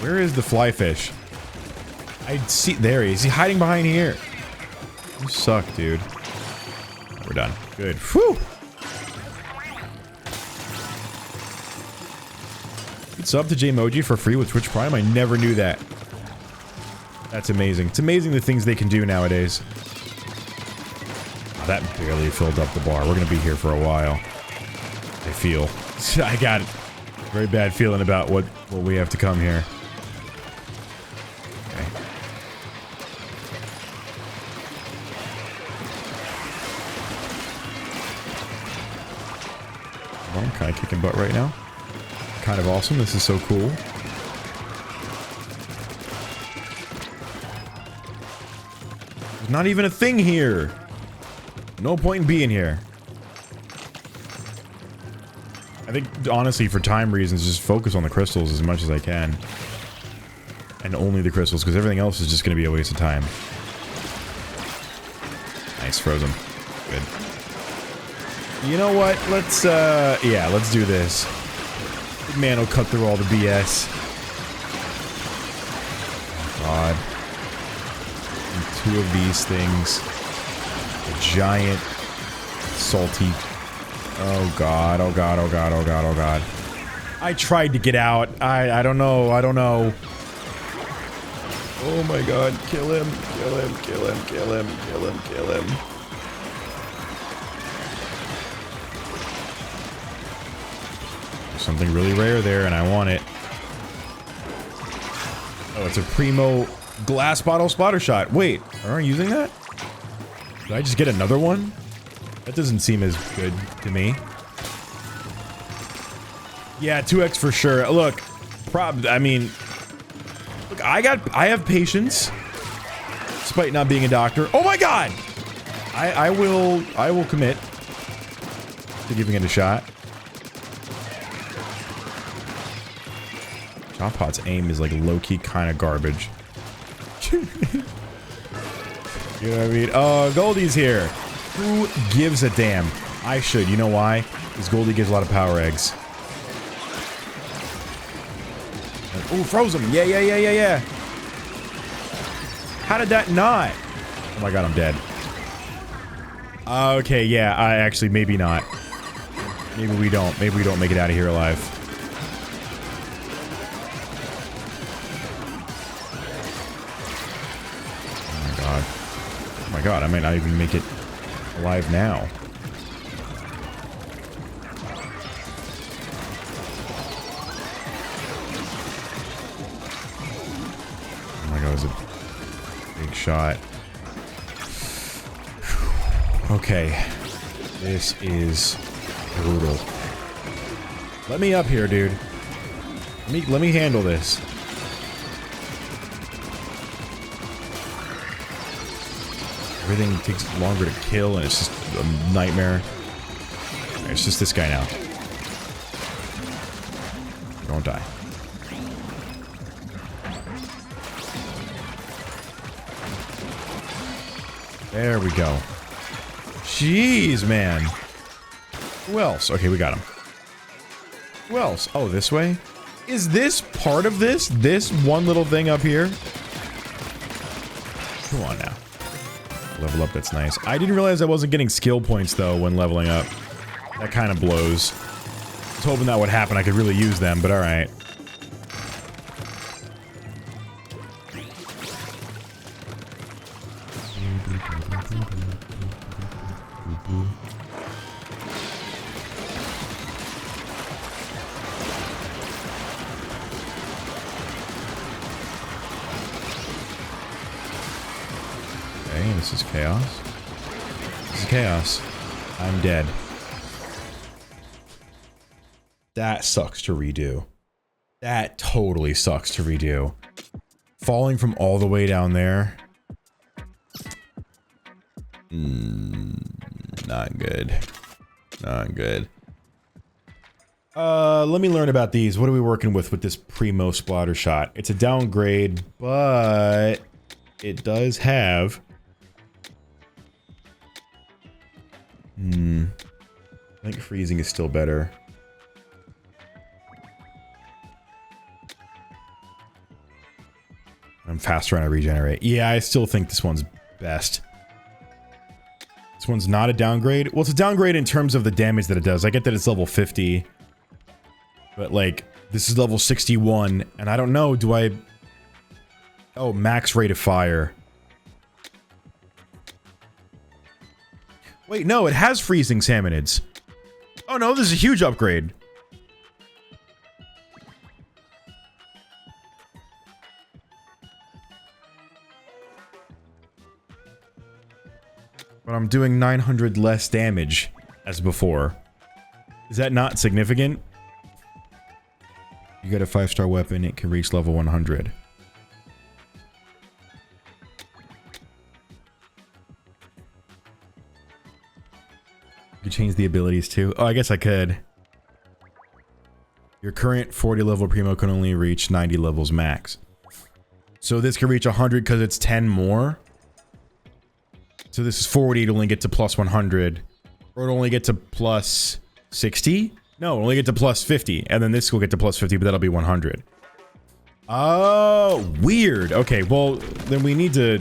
Where is the fly fish? I see. There he is. He's hiding behind here. You suck, dude. We're done. Good. Whew! Good sub to JayMoji for free with Twitch Prime. I never knew that. That's amazing. It's amazing the things they can do nowadays. Oh, that barely filled up the bar. We're gonna be here for a while. I feel. I got a very bad feeling about what we have to come here. Okay. I'm kind of kicking butt right now. Kind of awesome. This is so cool. There's not even a thing here. No point in being here. I think, honestly, for time reasons, just focus on the crystals as much as I can. And only the crystals, because everything else is just going to be a waste of time. Nice, frozen. Good. You know what? Let's, yeah, let's do this. Big man will cut through all the BS. Oh, God. And 2 of these things. A giant, salty... Oh, God. Oh, God. Oh, God. Oh, God. Oh, God. I tried to get out. I don't know. I don't know. Oh, my God. Kill him. Kill him. Kill him. Kill him. Kill him. Kill him. Something really rare there, and I want it. Oh, it's a primo glass bottle splatter shot. Wait, are you using that? Did I just get another one? That doesn't seem as good to me. Yeah, 2x for sure. Look, I mean, look, I have patience, despite not being a doctor. Oh my God! I will commit to giving it a shot. Chop Hot's aim is like low-key kind of garbage. You know what I mean? Oh, Goldie's here. Who gives a damn? I should. You know why? Because Goldie gives a lot of power eggs. Oh, froze him. Yeah, yeah, yeah, yeah, yeah. How did that not? Oh my god, I'm dead. Okay, yeah, I actually, maybe not. Maybe we don't. Maybe we don't make it out of here alive. Oh my god. Oh my god, I might not even make it alive now. Oh my god, it was a big shot. Okay. This is brutal. Let me up here, dude. Let me handle this. Everything takes longer to kill, and it's just a nightmare. It's just this guy now. Don't die. There we go. Jeez, man. Who else? Okay, we got him. Who else? Oh, this way? Is this part of this? This one little thing up here? Come on now. Level up, that's nice. I didn't realize I wasn't getting skill points, though, when leveling up. That kind of blows. I was hoping that would happen. I could really use them, but alright. This is chaos. This is chaos. I'm dead. That sucks to redo. That totally sucks to redo. Falling from all the way down there. Not good. Not good. Let me learn about these. What are we working with this Primo Splatter Shot? It's a downgrade, but it does have... I think freezing is still better. I'm faster when I regenerate. Yeah, I still think this one's best. This one's not a downgrade. Well, it's a downgrade in terms of the damage that it does. I get that it's level 50. But, like, this is level 61, and I don't know, do I... Oh, max rate of fire. Wait, no, it has freezing salmonids. Oh no, this is a huge upgrade. But I'm doing 900 less damage as before. Is that not significant? You get a 5-star weapon, it can reach level 100. You could change the abilities too. Oh, I guess I could. Your current 40 level Primo can only reach 90 levels max. So this can reach 100 because it's 10 more. So this is 40 to only get to plus 100. Or it'll only get to plus 60? No, it'll only get to plus 50. And then this will get to plus 50, but that'll be 100. Oh, weird. Okay, well, then we need to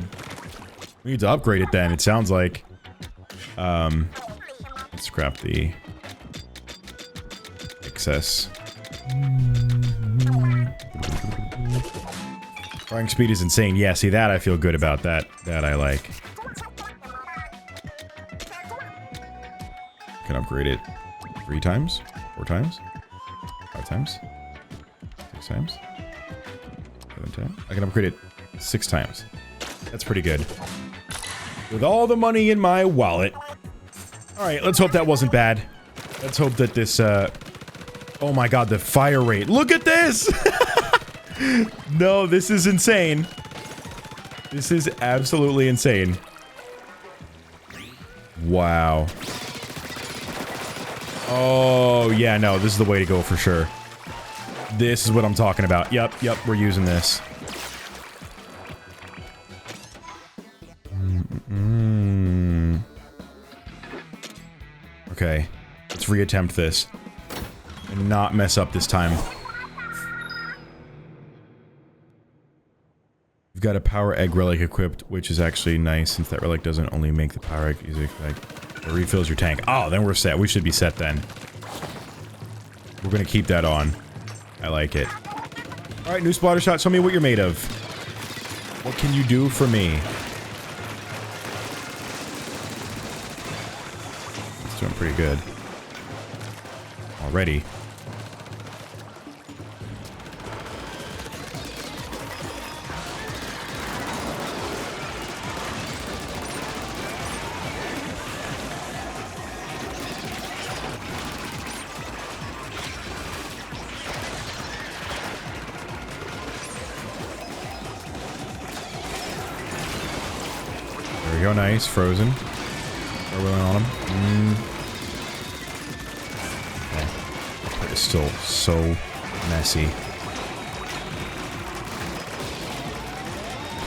upgrade it then, it sounds like. Let's scrap the excess. Firing speed is insane. Yeah, see that I feel good about that. That I like. Can upgrade it 3 times, 4 times, 5 times, 6 times, 7 times. I can upgrade it 6 times. That's pretty good. With all the money in my wallet. Alright, let's hope that wasn't bad. Let's hope that this, oh my god, the fire rate. Look at this! No, this is insane. This is absolutely insane. Wow. Oh, yeah, no, this is the way to go for sure. This is what I'm talking about. Yep, we're using this. Okay, let's reattempt this. And not mess up this time. We've got a power egg relic equipped, which is actually nice since that relic doesn't only make the power egg easy, like, it refills your tank. Oh, then we're set. We should be set then. We're gonna keep that on. I like it. Alright, new splatter shot. Show me what you're made of. What can you do for me? It's doing pretty good. Already. There we go, nice. Frozen. Are we on him? Okay. This part is still so messy.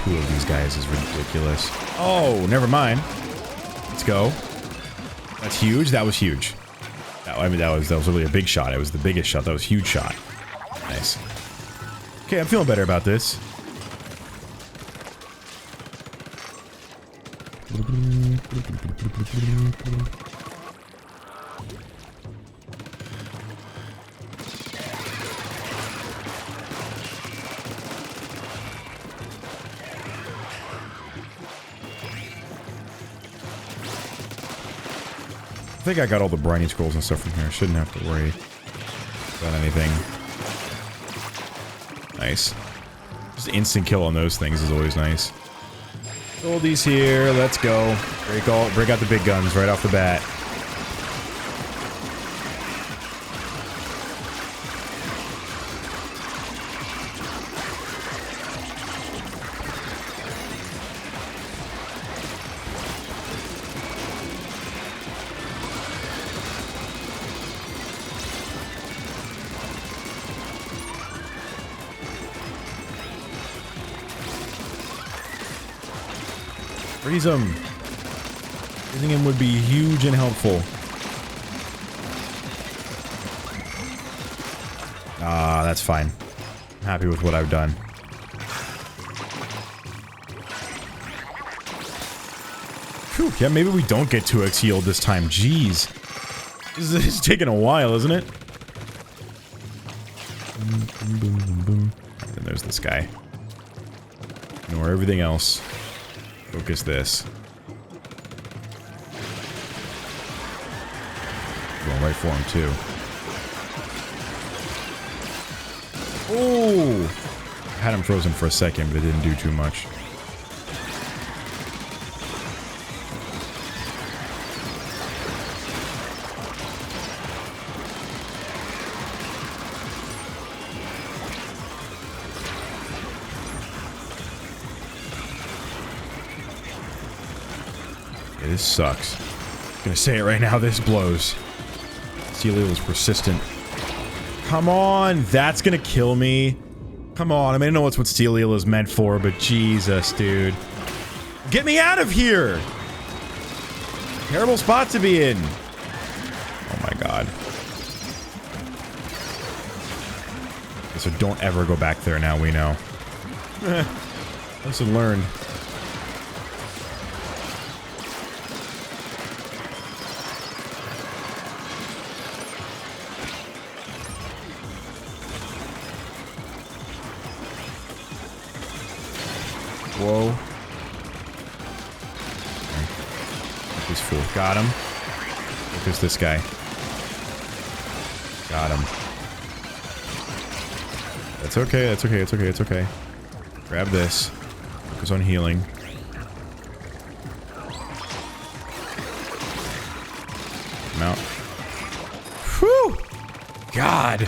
Two of these guys is ridiculous. Oh, never mind. Let's go. That's huge. That was huge. I mean, that was really a big shot. It was the biggest shot. That was a huge shot. Nice. Okay, I'm feeling better about this. I think I got all the briny scrolls and stuff from here. Shouldn't have to worry about anything. Nice. Just instant kill on those things is always nice. Goldies here. Let's go. Break out the big guns right off the bat. Freeze him. Freezing him would be huge and helpful. Ah, that's fine. I'm happy with what I've done. Whew, yeah, maybe we don't get 2x healed this time. Jeez. This is taking a while, isn't it? Boom, boom, boom, boom, boom. And then there's this guy. Ignore everything else. Focus this. Going right for him, too. Oh! I had him frozen for a second, but it didn't do too much. This sucks. I'm gonna say it right now, this blows. Steel Eel is persistent. Come on! That's gonna kill me. Come on, I mean, I know it's what Steel Eel is meant for, but Jesus, dude. Get me out of here! Terrible spot to be in. Oh my god. Okay, so don't ever go back there now, we know. Lesson learned. Whoa. Okay. This fool. Got him. Focus this guy. Got him. That's okay, that's okay, it's okay, it's okay. Grab this. Focus on healing. Come out. Whew! God!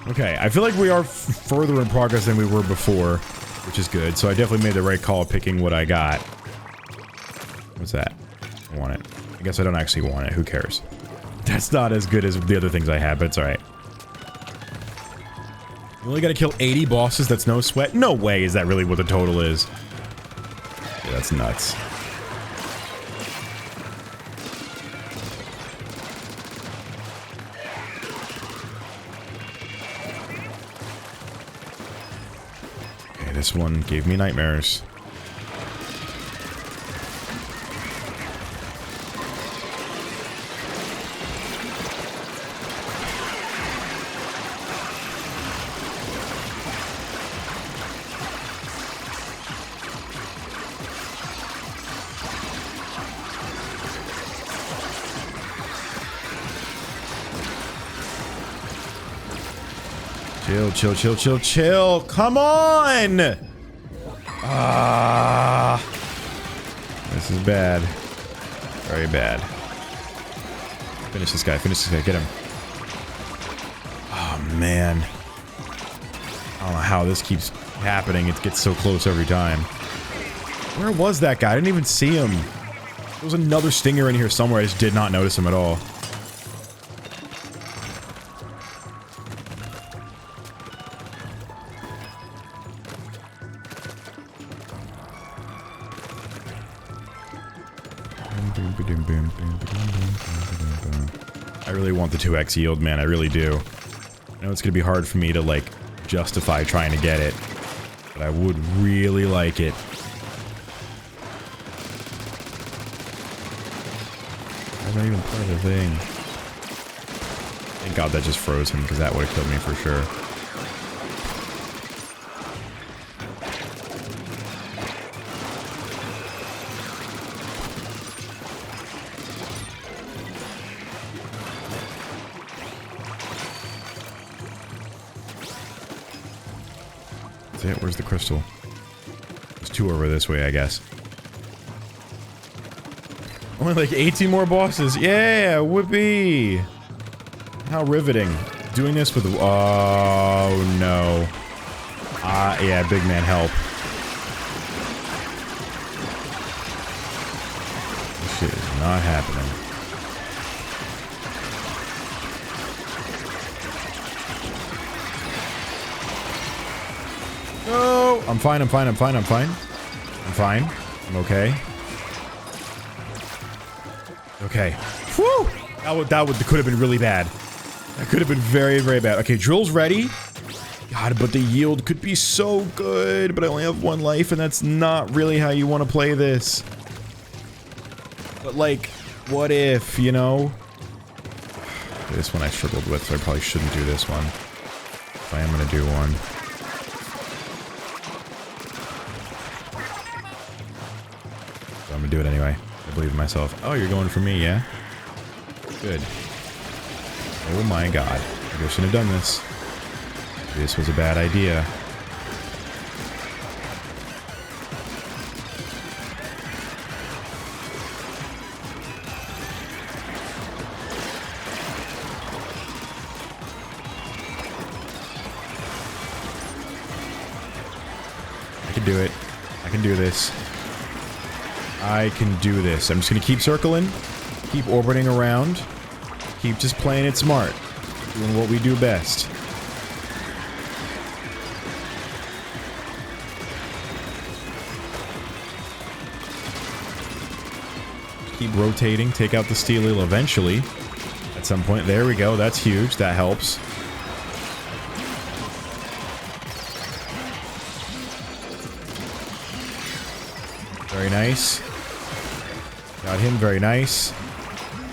Okay, I feel like we are further in progress than we were before. Which is good, so I definitely made the right call picking what I got. What's that? I want it. I guess I don't actually want it, who cares? That's not as good as the other things I had, but it's alright. You only gotta kill 80 bosses, that's no sweat? No way is that really what the total is. Yeah, that's nuts. Okay, this one gave me nightmares. Chill, chill, chill, chill, chill. Come on! Ah. This is bad. Very bad. Finish this guy, get him. Oh, man. I don't know how this keeps happening. It gets so close every time. Where was that guy? I didn't even see him. There was another stinger in here somewhere. I just did not notice him at all. I really want the 2x yield, man. I really do. I know it's gonna be hard for me to, like, justify trying to get it, but I would really like it. I'm not even part of the thing. Thank God that just froze him, because that would have killed me for sure. That's it? Where's the crystal? There's 2 over this way, I guess. Only like 18 more bosses. Yeah, whoopee! How riveting. Doing this with... Oh, no. Yeah, big man, help. This shit is not happening. No! I'm fine, I'm fine, I'm fine, I'm fine. I'm fine. I'm okay. Okay. Whew! That could have been really bad. That could have been very, very bad. Okay, drill's ready. God, but the yield could be so good, but I only have 1 life, and that's not really how you want to play this. But, like, what if, you know? This one I struggled with, so I probably shouldn't do this one. If I am gonna do one. So I'm gonna do it anyway. I believe in myself. Oh, you're going for me, yeah? Good. Oh my god. Maybe I shouldn't have done this. This was a bad idea. I can do it. I can do this. I can do this. I'm just gonna keep circling, keep orbiting around, keep just playing it smart, doing what we do best. Keep rotating, take out the steel eel eventually. At some point, there we go, that's huge, that helps. Very nice. Got him, very nice.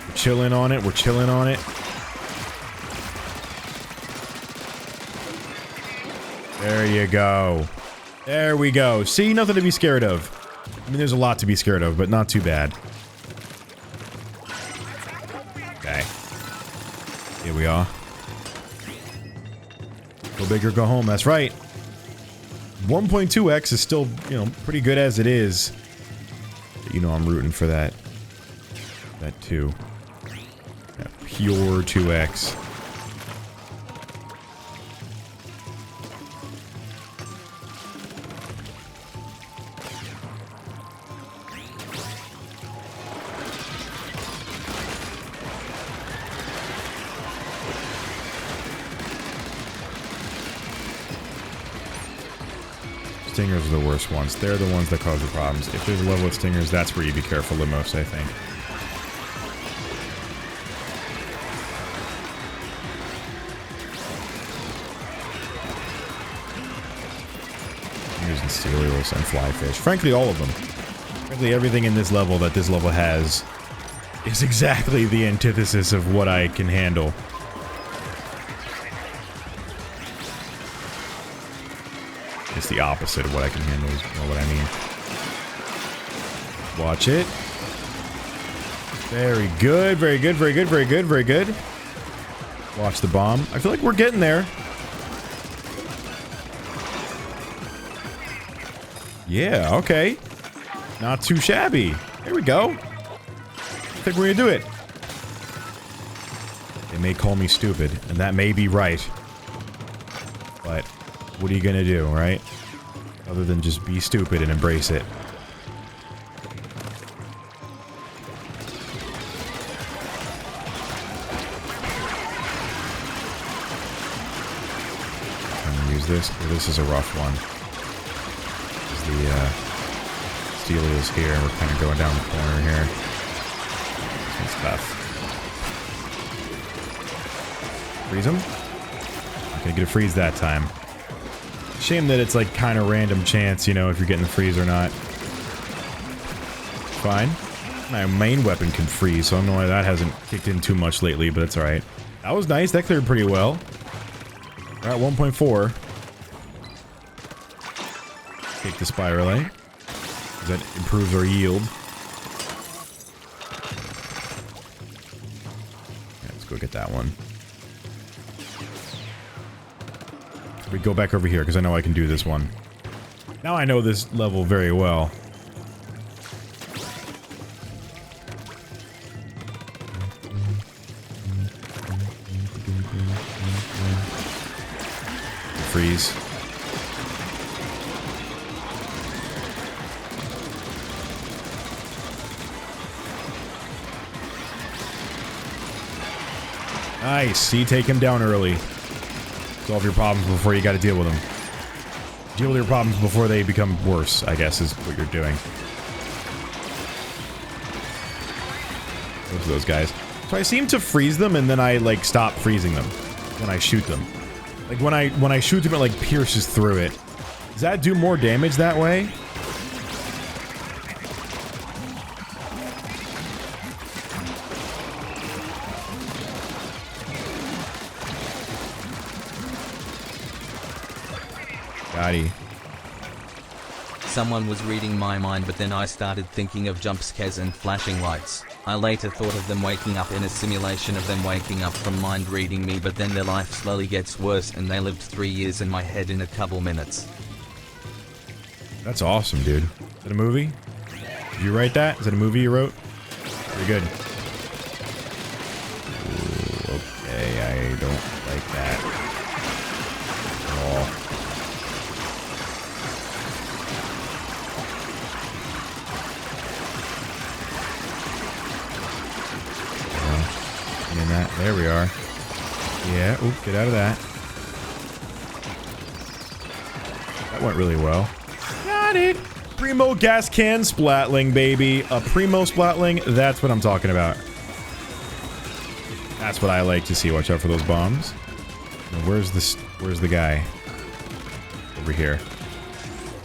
We're chilling on it, we're chilling on it. There you go. There we go. See, nothing to be scared of. I mean, there's a lot to be scared of, but not too bad. Okay. Here we are. Go big or go home, that's right. 1.2x is still, you know, pretty good as it is. But you know I'm rooting for that. That 2. That pure 2x. Stingers are the worst ones. They're the ones that cause the problems. If there's a level with stingers, that's where you be careful the most, I think. Stingers Steelios and flyfish. Frankly, all of them. Frankly, everything in this level that this level has is exactly the antithesis of what I can handle. It's the opposite of what I can handle, is what I mean. Watch it. Very good, very good, very good, very good, very good. Watch the bomb. I feel like we're getting there. Yeah, okay. Not too shabby. There we go. I think we're gonna do it. They may call me stupid, and that may be right. But what are you gonna do, right? Other than just be stupid and embrace it. I'm gonna use this. Oh, this is a rough one. The Steelios here, and we're kind of going down the corner here. This one's tough. Freeze him? Not gonna get a freeze that time. Shame that it's like kind of random chance, you know, if you're getting the freeze or not. Fine. My main weapon can freeze, so I don't know why that hasn't kicked in too much lately, but it's alright. That was nice, that cleared pretty well. We're at 1.4. Take the spiralite. That improves our yield. Yeah, let's go get that one. We go back over here because I know I can do this one. Now I know this level very well. Freeze. Nice. See, take him down early. Solve your problems before you gotta deal with them. Deal with your problems before they become worse, I guess, is what you're doing. Those guys. So I seem to freeze them, and then I, like, stop freezing them when I shoot them. Like, when I shoot them, it, like, pierces through it. Does that do more damage that way? Gotti. Someone was reading my mind, but then I started thinking of jump scares and flashing lights. I later thought of them waking up in a simulation of them waking up from mind reading me, but then their life slowly gets worse and they lived 3 years in my head in a couple minutes. That's awesome, dude. Is that a movie? Did you write that? Is that a movie you wrote? Very good. Ooh, okay, I don't like that at all. In that. There we are. Yeah, oop, get out of that. That went really well. Got it! Primo gas can splatling, baby. A primo splatling, that's what I'm talking about. That's what I like to see. Watch out for those bombs. Now, where's the guy? Over here.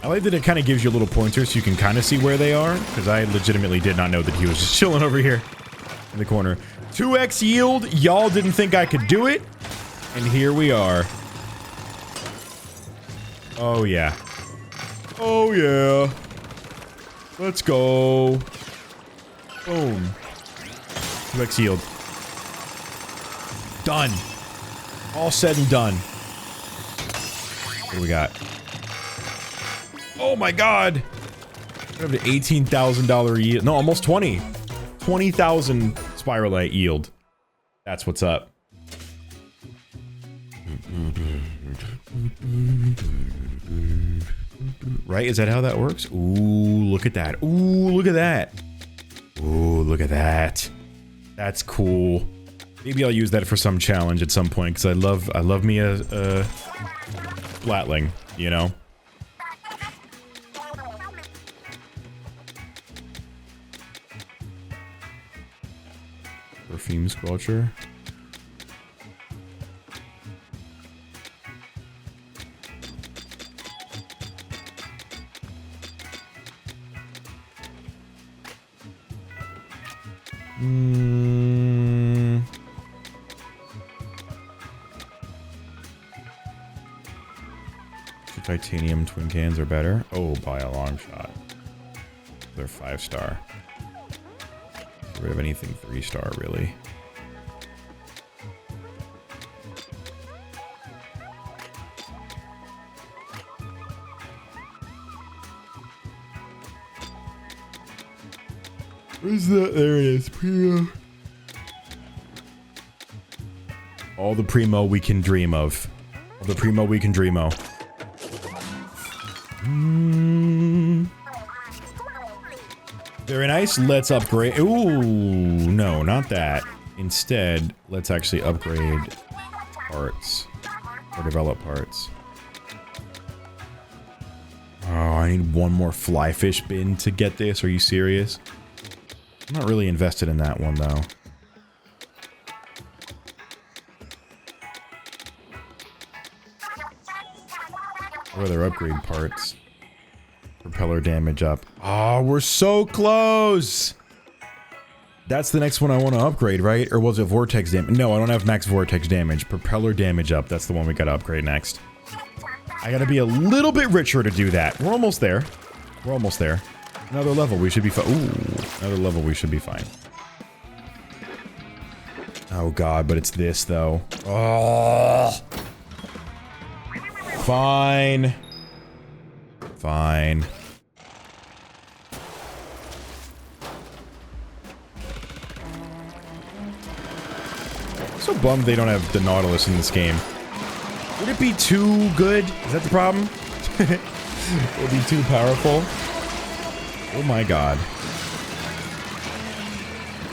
I like that it kind of gives you a little pointer so you can kind of see where they are, because I legitimately did not know that he was just chilling over here in the corner. 2x yield, y'all didn't think I could do it, and here we are. Oh yeah. Oh yeah. Let's go. Boom. 2x yield. Done. All said and done. What do we got? Oh my god! We have an $18,000 yield. No, almost 20. 20,000 spiralite yield. That's what's up. Right? Is that how that works? Ooh, look at that. Ooh, look at that. Ooh, look at that. That's cool. Maybe I'll use that for some challenge at some point, because I love me a splatling, you know? Perfume squelcher. Titanium twin cans are better. Oh, by a long shot. They're 5-star. Get rid of anything 3-star, really. Where's the... There it is. Primo. All the primo we can dream of. All the primo we can dream of. Very nice. Let's upgrade. Ooh, no, not that. Instead, let's actually upgrade parts. Or develop parts. Oh, I need one more fly fish bin to get this. Are you serious? I'm not really invested in that one, though. What other upgrade parts? Propeller damage up. Oh, we're so close! That's the next one I want to upgrade, right? Or was it vortex damage? No, I don't have max vortex damage. Propeller damage up. That's the one we gotta upgrade next. I gotta be a little bit richer to do that. We're almost there. We're almost there. Another level, we should be fine. Ooh, another level, we should be fine. Oh god, but it's this, though. Oh! Fine. Fine. So bummed they don't have the Nautilus in this game. Would it be too good? Is that the problem? Would it be too powerful? Oh my god.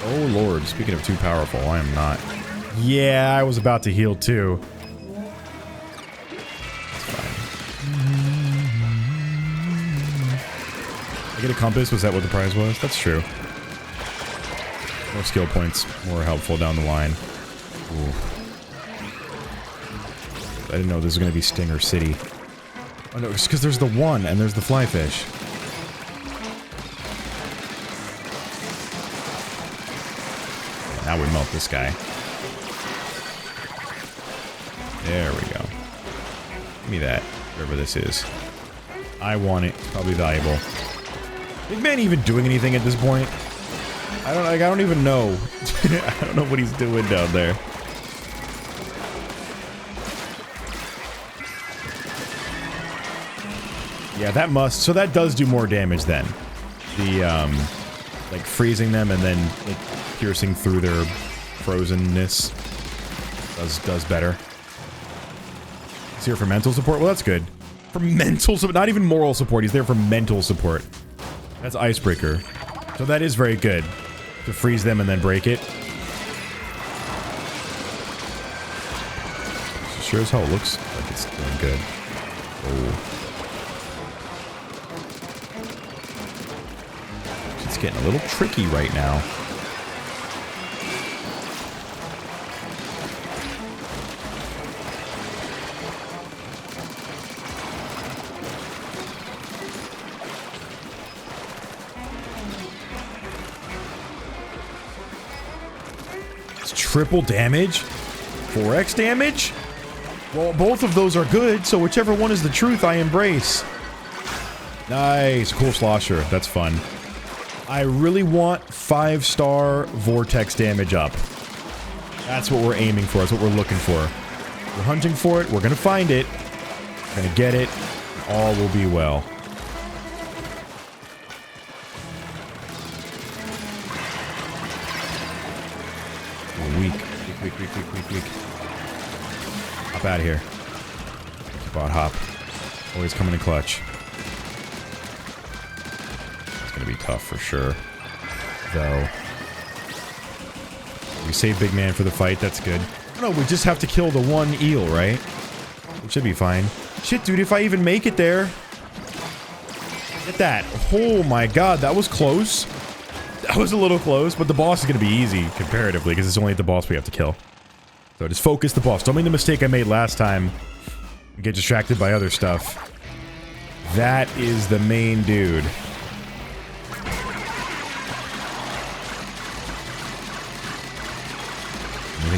Oh lord, speaking of too powerful, I am not. Yeah, I was about to heal too. I get a compass? Was that what the prize was? That's true. More skill points, more helpful down the line. Ooh. I didn't know this was gonna be Stinger City. Oh no, it's because there's the one and there's the fly fish. Now we melt this guy. There we go. Give me that, whatever this is. I want it. It's probably valuable. Big man even doing anything at this point? I don't even know. I don't know what he's doing down there. Yeah, that must... So that does do more damage then. The, like, freezing them and then, like, piercing through their frozenness does better. He's here for mental support? Well, that's good. For mental support, not even moral support. He's there for mental support. That's Icebreaker. So that is very good. To freeze them and then break it. Sure as hell looks like it's doing good. Oh. It's getting a little tricky right now. It's triple damage? 4x damage? Well, both of those are good, so whichever one is the truth, I embrace. Nice. Cool slosher. That's fun. I really want 5-star vortex damage up. That's what we're aiming for. That's what we're looking for. We're hunting for it. We're gonna find it. We're gonna get it. All will be well. Weak. Hop out of here. Bot hop. Always coming in clutch. It's gonna be tough for sure. Though. We save Big Man for the fight, that's good. No, we just have to kill the one eel, right? It should be fine. Shit, dude, if I even make it there. Get that. Oh my god, that was close. That was a little close, but the boss is gonna be easy, comparatively, because it's only the boss we have to kill. So just focus the boss. Don't make the mistake I made last time. And get distracted by other stuff. That is the main dude.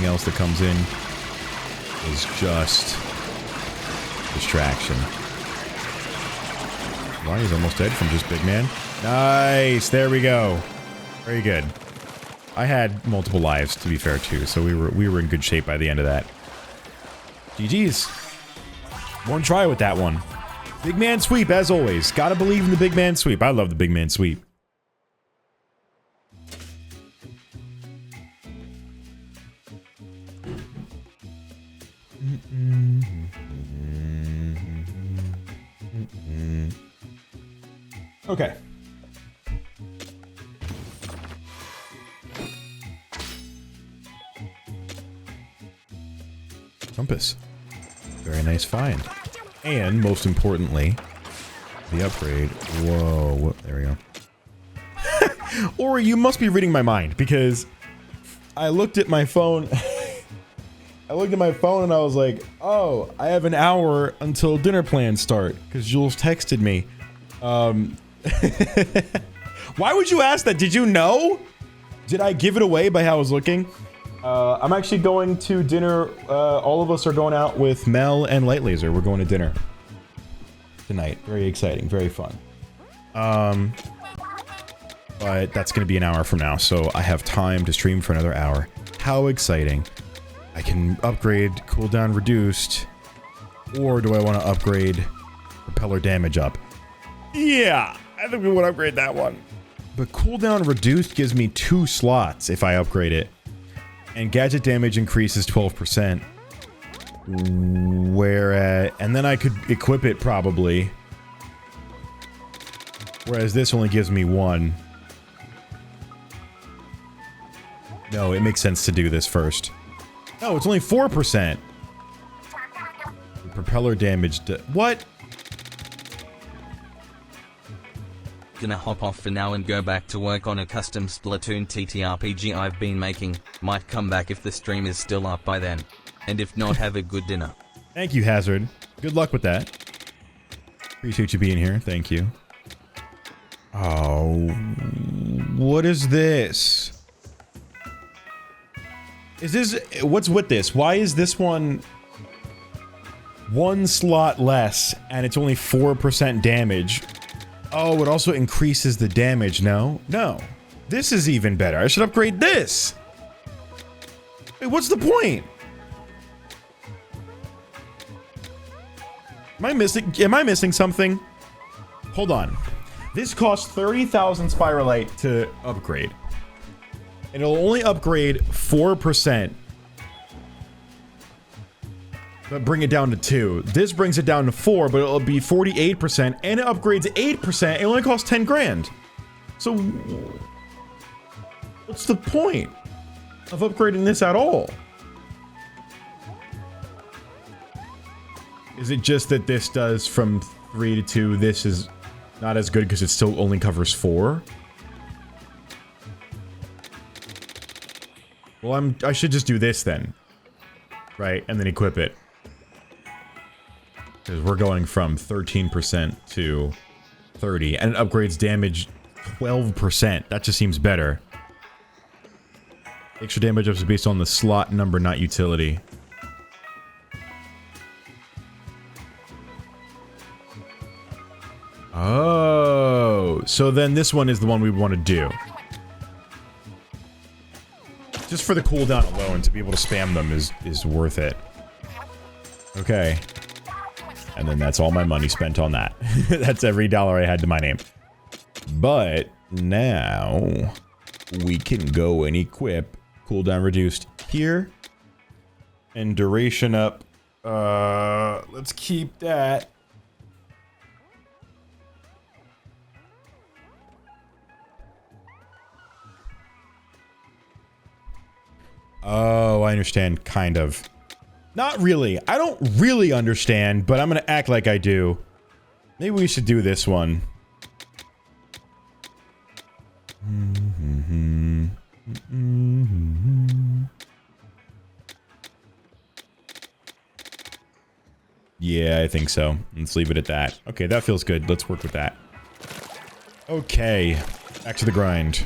everything else that comes in is just distraction. Why he's almost dead from just big man. Nice, there we go. Very good. I had multiple lives, to be fair, too, so we were in good shape by the end of that. GG's. One try with that one. Big man sweep, as always. Gotta believe in the big man sweep. I love the big man sweep. Okay. Compass. Very nice find. And, most importantly, the upgrade. Whoa, whoop, there we go. Or you must be reading my mind, because I looked at my phone. I looked at my phone and I was like, oh, I have an hour until dinner plans start, because Jules texted me. Why would you ask that? Did you know? Did I give it away by how I was looking? I'm actually going to dinner. All of us are going out with Mel and Light Laser. We're going to dinner tonight. Very exciting. Very fun. But that's going to be an hour from now, so I have time to stream for another hour. How exciting. I can upgrade cooldown reduced, or do I want to upgrade repeller damage up? Yeah, I think we would upgrade that one. But cooldown reduced gives me 2 slots if I upgrade it. And gadget damage increases 12%. Whereas, and then I could equip it probably. Whereas this only gives me 1. No, it makes sense to do this first. No, it's only 4%. Propeller damage. What? Gonna hop off for now and go back to work on a custom Splatoon TTRPG I've been making. Might come back if the stream is still up by then. And if not, have a good dinner. Thank you, Hazard. Good luck with that. Appreciate you being here. Thank you. Oh, what is this? Is this... What's with this? Why is this one 1 slot less and it's only 4% damage? Oh, it also increases the damage. No. No. This is even better. I should upgrade this. Wait, what's the point? Am I missing something? Hold on. This costs 30,000 Spiralite to upgrade. And it'll only upgrade 4%. But bring it down to 2. This brings it down to 4, but it'll be 48%, and it upgrades 8%. It only costs 10 grand. So, what's the point of upgrading this at all? Is it just that this does from 3 to 2? This is not as good because it still only covers 4? Well, I should just do this then. Right, and then equip it. Because we're going from 13% to 30, and it upgrades damage 12%. That just seems better. Extra damage ups is based on the slot number, not utility. Oh, so then this one is the one we want to do. Just for the cooldown alone, to be able to spam them is worth it. Okay. And then that's all my money spent on that. That's every dollar I had to my name. But now we can go and equip cooldown reduced here and duration up. Let's keep that. Oh, I understand, kind of. Not really. I don't really understand, but I'm gonna act like I do. Maybe we should do this one. Yeah, I think so. Let's leave it at that. Okay, that feels good. Let's work with that. Okay, back to the grind.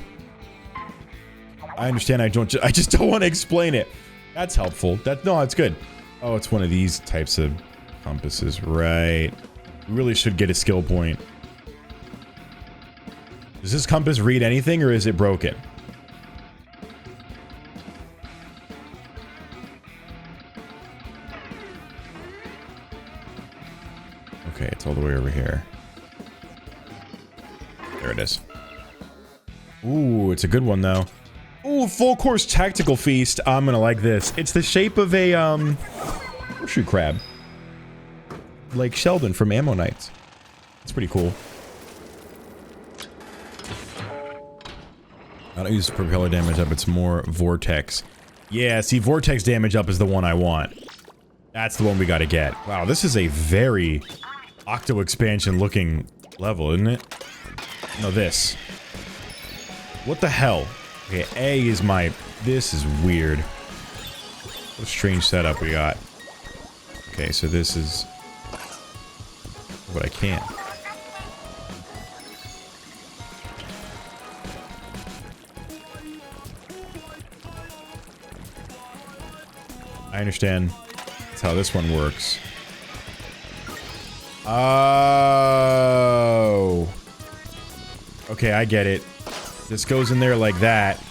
I understand I just don't want to explain it. That's helpful. No, that's good. Oh, it's one of these types of compasses, right? We really should get a skill point. Does this compass read anything, or is it broken? Okay, it's all the way over here. There it is. Ooh, it's a good one, though. Ooh, full course tactical feast. I'm gonna like this. It's the shape of a, horseshoe crab. Like Sheldon from Ammo Knights. It's pretty cool. I don't use propeller damage up, it's more vortex. Yeah, see, vortex damage up is the one I want. That's the one we gotta get. Wow, this is a very Octo expansion looking level, isn't it? No, this. What the hell? Okay, A is my... This is weird. What a strange setup we got. Okay, so this is... what I can. I understand. That's how this one works. Oh. Okay, I get it. This goes in there like that.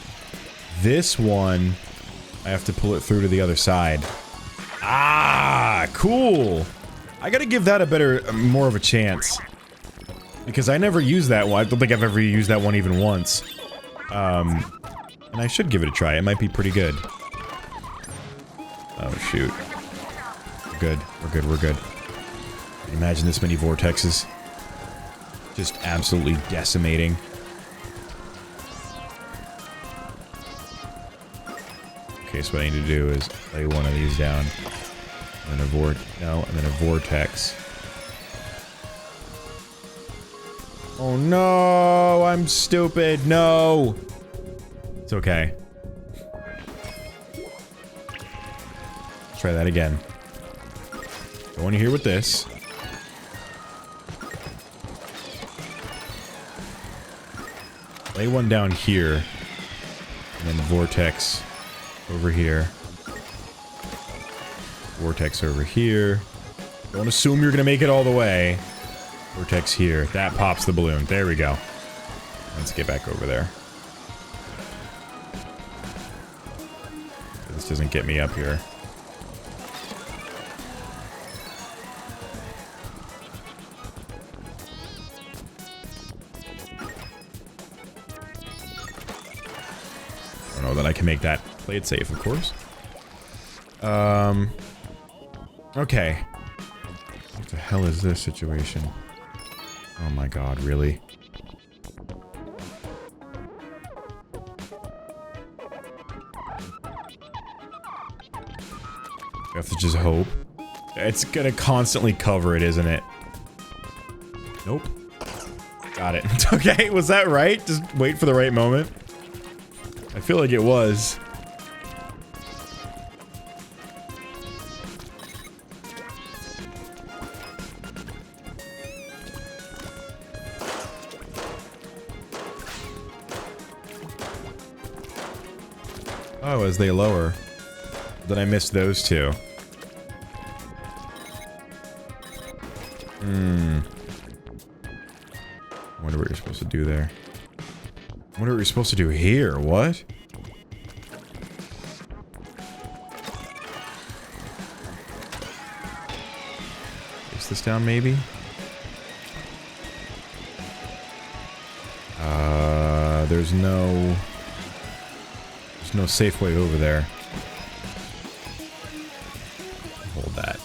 This one, I have to pull it through to the other side. Ah, cool. I gotta give that a better, more of a chance. Because I never used that one. I don't think I've ever used that one even once. And I should give it a try. It might be pretty good. Oh, shoot. We're good. We're good. We're good. Imagine this many vortexes. Just absolutely decimating. Okay, so what I need to do is lay one of these down. And then a and then a vortex. Oh no! I'm stupid! No! It's okay. Let's try that again. Go in here with this. Lay one down here. And then vortex over here. Vortex over here. Don't assume you're gonna make it all the way. Vortex here. That pops the balloon. There we go. Let's get back over there. This doesn't get me up here. I don't know that I can make that. Play it safe, of course. Okay. What the hell is this situation? Oh my god, really? We have to just hope. It's gonna constantly cover it, isn't it? Nope. Got it. Okay, was that right? Just wait for the right moment. I feel like it was. Oh, as they lower. Then I missed those two. I wonder what you're supposed to do there. I wonder what you're supposed to do here. What? Place this down, maybe? There's no safe way over there. Hold that.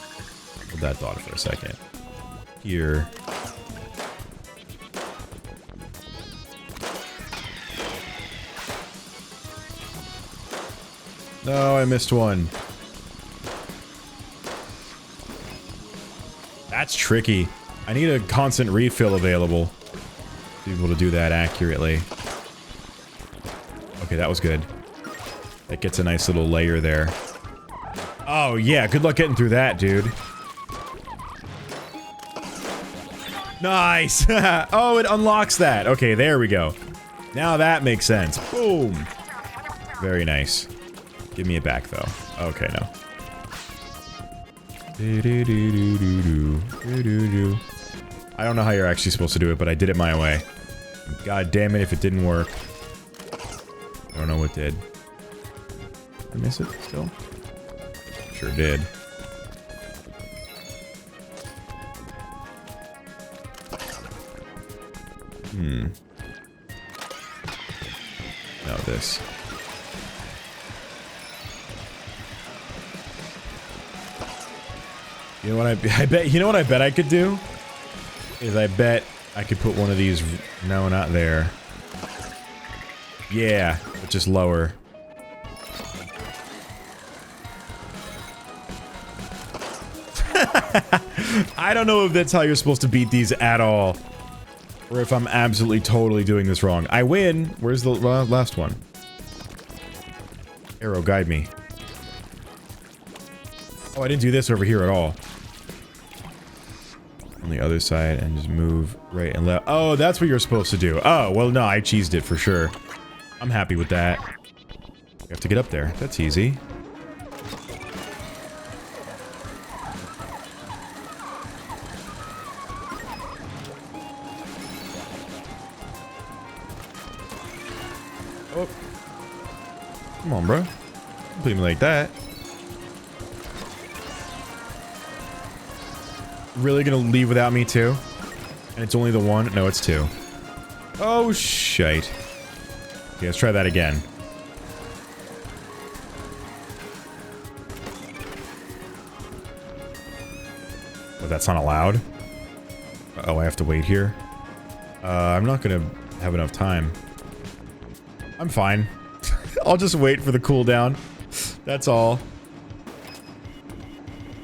Hold that thought for a second. Here. No, I missed one. That's tricky. I need a constant refill available to be able to do that accurately. Okay, that was good. That gets a nice little layer there. Oh, yeah. Good luck getting through that, dude. Nice! Oh, it unlocks that. Okay, there we go. Now that makes sense. Boom! Very nice. Give me it back, though. Okay, no. I don't know how you're actually supposed to do it, but I did it my way. God damn it if it didn't work. I don't know what did. Did I miss it still? Sure did. No, this. You know what I bet, you know what I bet I could do? Is I bet I could put one of these, no, not there. Yeah, but just lower. I don't know if that's how you're supposed to beat these at all. Or if I'm absolutely totally doing this wrong. I win! Where's the last one? Arrow, guide me. Oh, I didn't do this over here at all. On the other side and just move right and left. Oh, that's what you're supposed to do. Oh, well, no, I cheesed it for sure. I'm happy with that. You have to get up there. That's easy. Oh. Come on, bro. Don't play me like that. Really gonna leave without me too? And it's only the one? No, it's two. Oh, shite. Okay, let's try that again. Oh, that's not allowed? Uh-oh, I have to wait here. I'm not gonna have enough time. I'm fine. I'll just wait for the cooldown. That's all.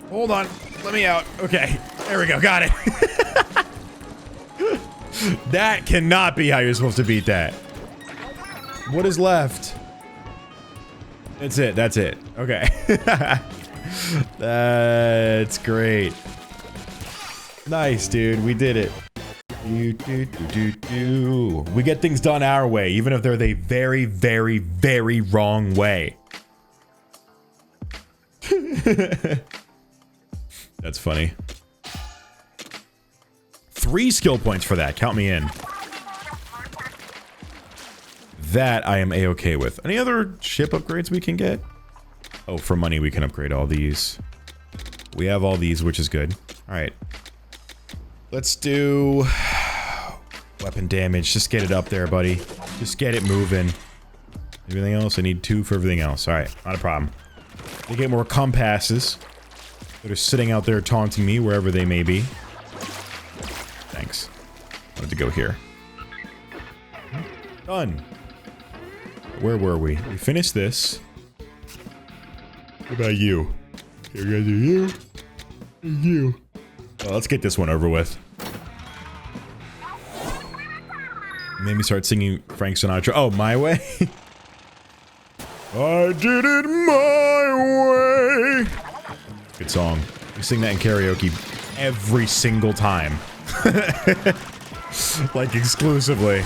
Hold on. Let me out. Okay. There we go. Got it. That cannot be how you're supposed to beat that. What is left? That's it. That's it. Okay. That's great. Nice, dude. We did it. We get things done our way, even if they're the very, very, very wrong way. That's funny. 3 skill points for that. Count me in. That I am A-okay with. Any other ship upgrades we can get? Oh, for money we can upgrade all these. We have all these, which is good. Alright. Let's do... weapon damage. Just get it up there, buddy. Just get it moving. Everything else? I need 2 for everything else. Alright, not a problem. They get more compasses that are sitting out there taunting me wherever they may be. Thanks. Wanted to go here. Done. Where were we? We finished this. What about you? Here, we gotta do you. You. Well, let's get this one over with. Made me start singing Frank Sinatra. Oh, My Way? I did it my way. Good song. We sing that in karaoke every single time. Like, exclusively.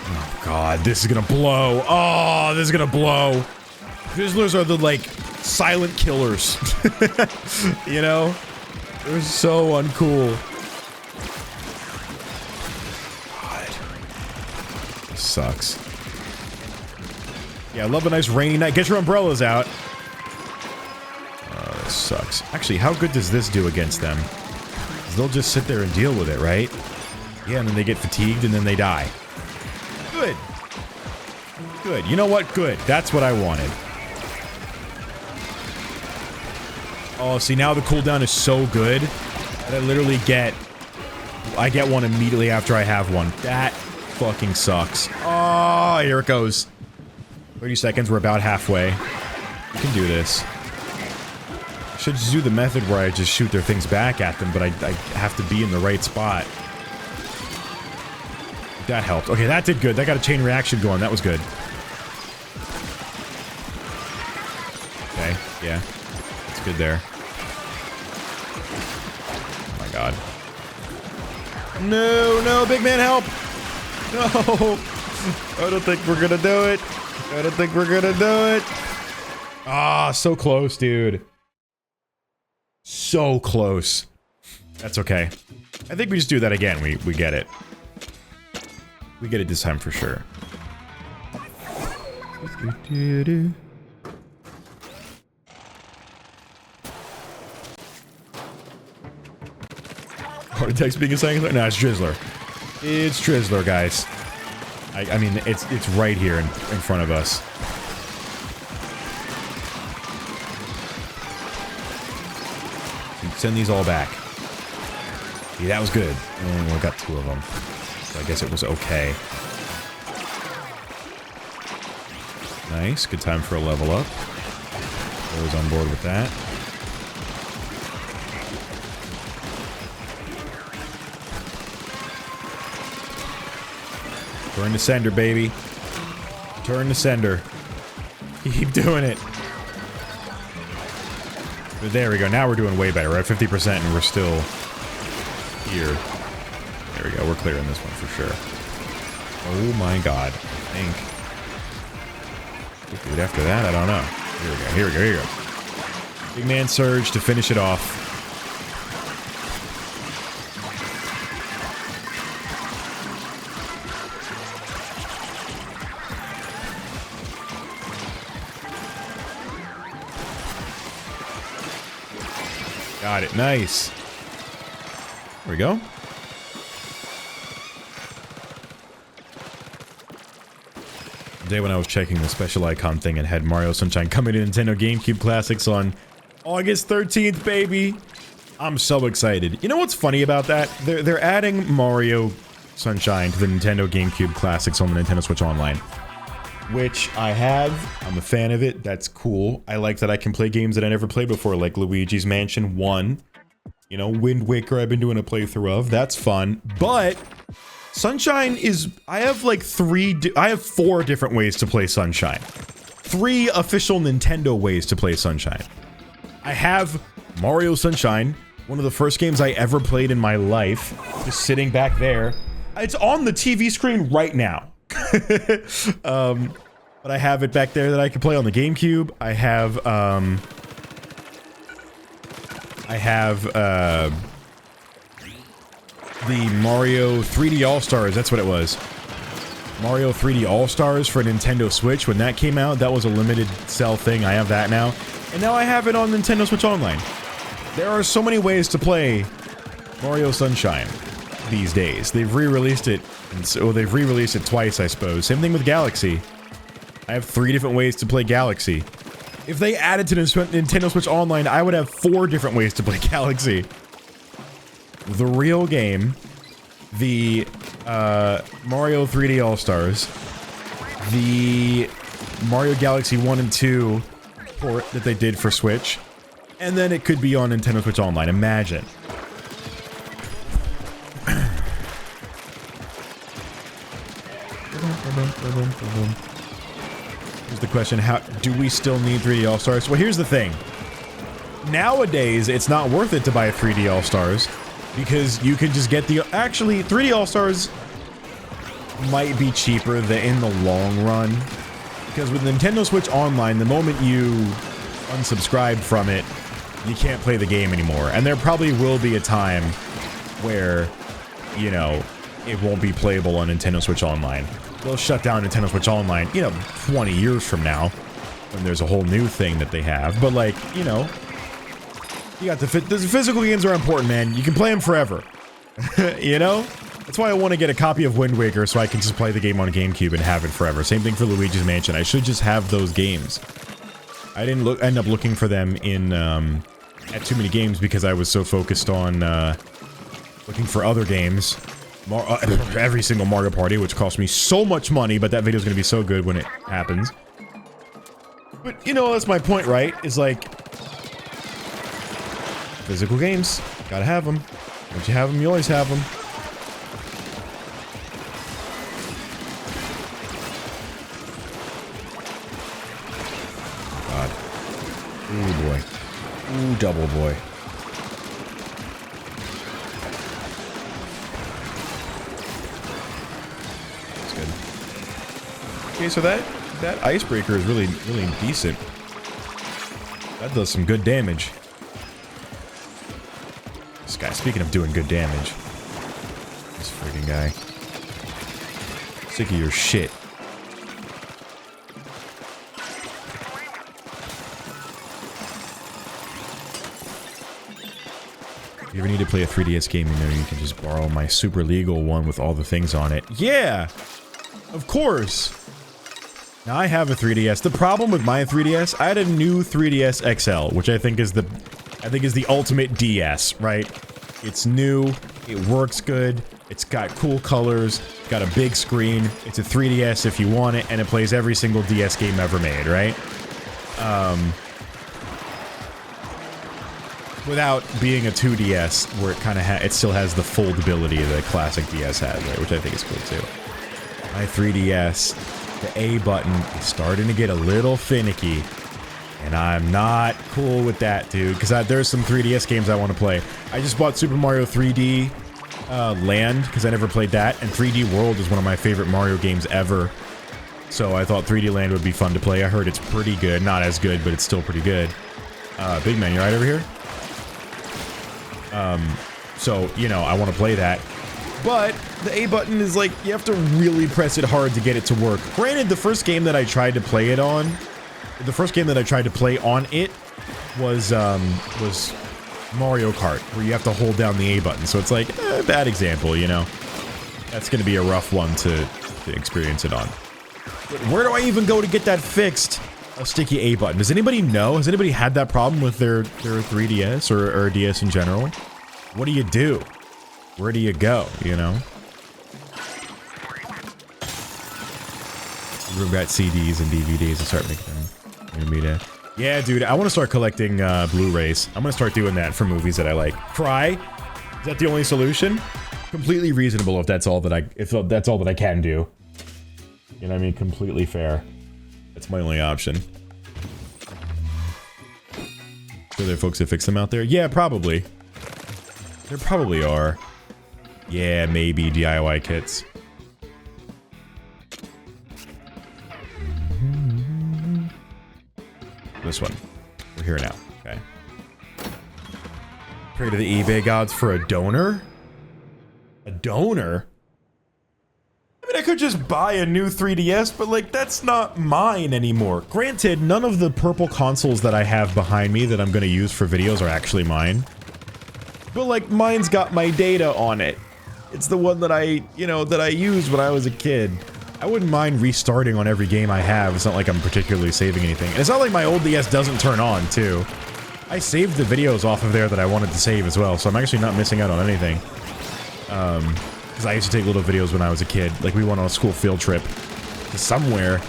Oh, God. This is gonna blow. Oh, this is gonna blow. Fizzlers are the, like, silent killers. You know? They're so uncool. God. This sucks. Yeah, I love a nice rainy night. Get your umbrellas out. This sucks. Actually, how good does this do against them? 'Cause they'll just sit there and deal with it, right? Yeah, and then they get fatigued and then they die. Good. Good. You know what? Good. That's what I wanted. Oh, see, now the cooldown is so good that I literally get... I get one immediately after I have one. That fucking sucks. Oh, here it goes. 30 seconds, we're about halfway. We can do this. I should just do the method where I just shoot their things back at them, but I have to be in the right spot. That helped. Okay, that did good. That got a chain reaction going. That was good. Okay, yeah. That's good there. Oh my god. No, no, big man, help! No! I don't think we're gonna do it. I don't think we're gonna do it. Ah, so close, dude. So close. That's okay. I think we just do that again. We get it. We get it this time for sure. Heart attack being a second? No, it's Drizzler. It's Drizzler, guys. I mean, it's right here in front of us. Send these all back. Yeah, that was good. And we got 2 of them. So I guess it was okay. Nice. Good time for a level up. I was on board with that. Turn to sender, baby. Turn to sender. Keep doing it. But there we go. Now we're doing way better. We're at 50% and we're still here. There we go. We're clearing this one for sure. Oh my god. I think. What after that? I don't know. Here we go. Here we go. Here we go. Big man surge to finish it off. Got it. Nice. There we go. The day when I was checking the special icon thing and had Mario Sunshine coming to Nintendo GameCube Classics on August 13th, baby. I'm so excited. You know what's funny about that? They're adding Mario Sunshine to the Nintendo GameCube Classics on the Nintendo Switch Online. Which I have. I'm a fan of it. That's cool. I like that I can play games that I never played before, like Luigi's Mansion 1. You know, Wind Waker I've been doing a playthrough of. That's fun. But Sunshine is... I have like 4 different ways to play Sunshine. 3 official Nintendo ways to play Sunshine. I have Mario Sunshine, one of the first games I ever played in my life. Just sitting back there. It's on the TV screen right now. But I have it back there that I can play on the GameCube. I have the Mario 3D All-Stars, that's what it was. Mario 3D All-Stars for Nintendo Switch. When that came out, that was a limited sell thing. I have that now. And now I have it on Nintendo Switch Online. There are so many ways to play Mario Sunshine these days. They've re-released it. Well, they've re-released it twice, I suppose. Same thing with Galaxy. I have 3 different ways to play Galaxy. If they added to Nintendo Switch Online, I would have 4 different ways to play Galaxy. The real game, the Mario 3D All-Stars, the Mario Galaxy 1 and 2 port that they did for Switch, and then it could be on Nintendo Switch Online. Imagine. Here's the question, how do we still need 3D All-Stars? Well, here's the thing. Nowadays, it's not worth it to buy 3D All-Stars because you can just get the... Actually, 3D All-Stars might be cheaper in the long run. Because with Nintendo Switch Online, the moment you unsubscribe from it, you can't play the game anymore. And there probably will be a time where, you know, it won't be playable on Nintendo Switch Online. They'll shut down Nintendo Switch Online, you know, 20 years from now, when there's a whole new thing that they have. But, like, you know, you got the physical games are important, man. You can play them forever. You know? That's why I want to get a copy of Wind Waker so I can just play the game on GameCube and have it forever. Same thing for Luigi's Mansion. I should just have those games. I didn't end up looking for them in, at too many games because I was so focused on, looking for other games. Every single Mario Party, which cost me so much money, but that video's gonna be so good when it happens. But, you know, that's my point, right? Is like... physical games. Gotta have them. Once you have them, you always have them. God. Ooh, boy. Ooh, double boy. Okay, so that That icebreaker is really decent. That does some good damage. This guy, speaking of doing good damage. This freaking guy. Sick of your shit. If you ever need to play a 3DS game, you know you can just borrow my super legal one with all the things on it. Yeah! Of course! Now I have a 3DS. The problem with my 3DS, I had a new 3DS XL, which I think is the ultimate DS, right? It's new, it works good, it's got cool colors, it's got a big screen, it's a 3DS if you want it, and it plays every single DS game ever made, right? Without being a 2DS, where it still has the foldability the classic DS had, right? Which I think is cool too. My 3DS, the A button is starting to get a little finicky, and I'm not cool with that, dude. Because there's some 3DS games I want to play. I just bought Super Mario 3D Land because I never played that, and 3D World is one of my favorite Mario games ever. So I thought 3D Land would be fun to play. I heard it's pretty good, not as good, but it's still pretty good. Big man, you right over here? So, you know, I want to play that. But the A button is like, you have to really press it hard to get it to work. Granted, the first game that I tried to play it on, was Mario Kart, where you have to hold down the A button. So it's like, bad example, you know? That's going to be a rough one to experience it on. But where do I even go to get that fixed? A sticky A button. Does anybody know? Has anybody had that problem with their 3DS or DS in general? What do you do? Where do you go, you know? We've got CDs and DVDs and start making them. Yeah, dude, I want to start collecting Blu-rays. I'm going to start doing that for movies that I like. Cry? Is that the only solution? Completely reasonable if that's all that I can do. You know what I mean? Completely fair. That's my only option. Are there folks that fix them out there? Yeah, probably. There probably are. Yeah, maybe DIY kits. This one. We're here now. Okay. Pray to the eBay gods for a donor? A donor? I mean, I could just buy a new 3DS, but, like, that's not mine anymore. Granted, none of the purple consoles that I have behind me that I'm gonna use for videos are actually mine. But, like, mine's got my data on it. It's the one that I used when I was a kid. I wouldn't mind restarting on every game I have. It's not like I'm particularly saving anything. And it's not like my old DS doesn't turn on, too. I saved the videos off of there that I wanted to save as well, so I'm actually not missing out on anything. Because I used to take little videos when I was a kid. Like, we went on a school field trip to somewhere,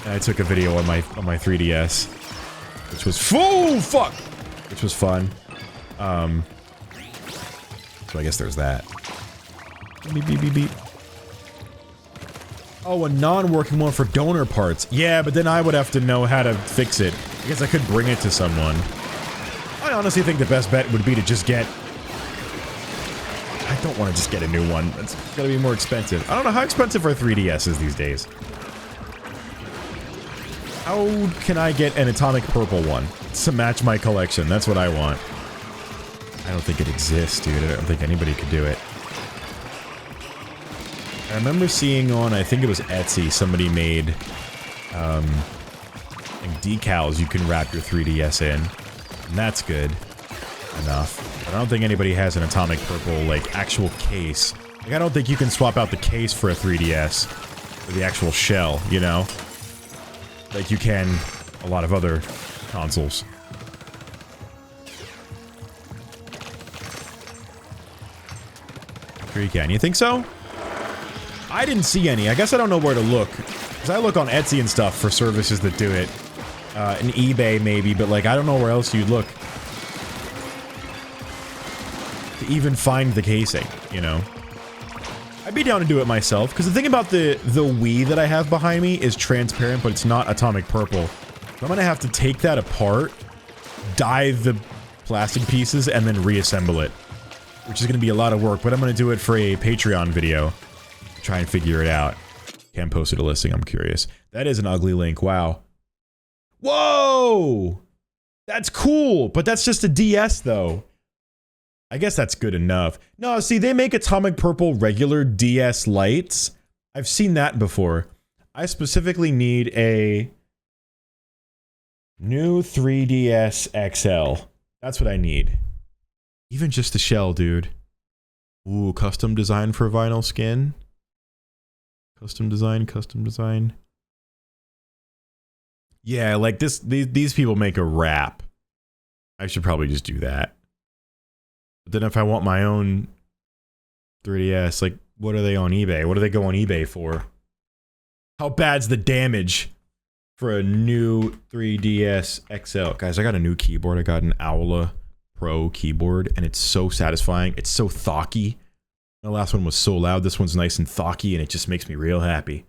and I took a video on my 3DS, which was which was fun. So I guess there's that. Beep, beep, beep, beep. Oh, a non-working one for donor parts. Yeah, but then I would have to know how to fix it. I guess I could bring it to someone. I honestly think the best bet would be to just get... I don't want to just get a new one. It's gonna be more expensive. I don't know how expensive are 3DSs these days. How can I get an atomic purple one to match my collection? That's what I want. I don't think it exists, dude. I don't think anybody could do it. I remember seeing on, I think it was Etsy, somebody made, like decals you can wrap your 3DS in. And that's good enough. But I don't think anybody has an atomic purple, like, actual case. Like, I don't think you can swap out the case for a 3DS. For the actual shell, you know? Like you can a lot of other consoles. Sure you can. You think so? I didn't see any. I guess I don't know where to look. Because I look on Etsy and stuff for services that do it. And eBay maybe, but like I don't know where else you'd look. To even find the casing, you know? I'd be down to do it myself, because the thing about the Wii that I have behind me is transparent, but it's not atomic purple. So I'm gonna have to take that apart, dye the plastic pieces, and then reassemble it. Which is gonna be a lot of work, but I'm gonna do it for a Patreon video. Try and figure it out. Can post it a listing, I'm curious. That is an ugly Link. Wow. Whoa! That's cool, but that's just a DS though. I guess that's good enough. No, see, they make Atomic Purple regular DS lights. I've seen that before. I specifically need a new 3DS XL. That's what I need. Even just the shell, dude. Ooh, custom design for vinyl skin. Custom design, custom design. Yeah, like these people make a wrap. I should probably just do that. But then if I want my own 3DS, like, what are they on eBay? What do they go on eBay for? How bad's the damage for a new 3DS XL? Guys, I got a new keyboard. I got an Owla Pro keyboard, and it's so satisfying. It's so thocky. The last one was so loud. This one's nice and thocky, and it just makes me real happy.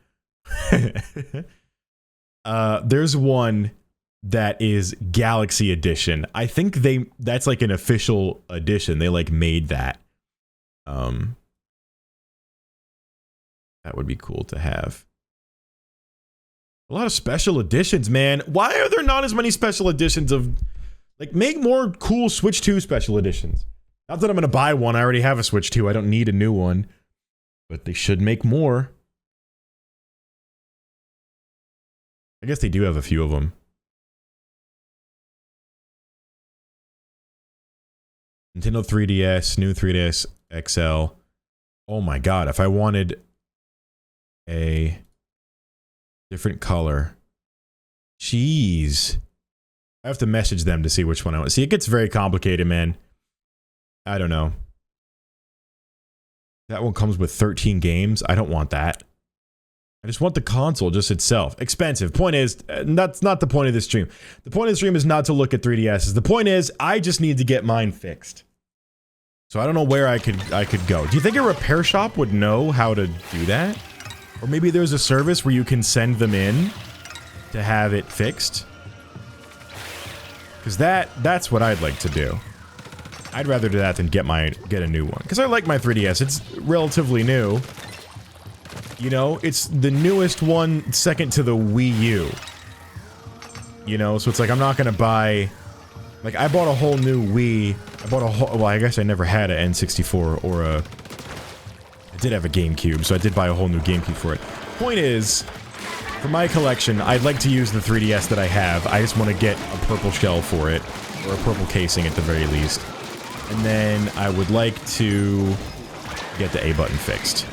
There's one that is Galaxy Edition. I think that's like an official edition. They like made that. That would be cool to have. A lot of special editions, man. Why are there not as many special editions of... Like, make more cool Switch 2 special editions. Not that I'm gonna buy one. I already have a Switch 2. I don't need a new one. But they should make more. I guess they do have a few of them. Nintendo 3DS, new 3DS XL. Oh my god, if I wanted a different color. Jeez. I have to message them to see which one I want. See, it gets very complicated, man. I don't know. That one comes with 13 games. I don't want that. I just want the console just itself. Expensive. Point is, that's not the point of this stream. The point of the stream is not to look at 3DSs. The point is, I just need to get mine fixed. So I don't know where I could go. Do you think a repair shop would know how to do that? Or maybe there's a service where you can send them in to have it fixed? Because that's what I'd like to do. I'd rather do that than get a new one. Because I like my 3DS. It's relatively new. You know, it's the newest one, second to the Wii U. You know, so it's like I'm not gonna buy... Like, I bought a whole new Wii. I bought a whole... Well, I guess I never had an N64 or a... I did have a GameCube, so I did buy a whole new GameCube for it. Point is, for my collection, I'd like to use the 3DS that I have. I just want to get a purple shell for it. Or a purple casing at the very least. And then I would like to get the A button fixed.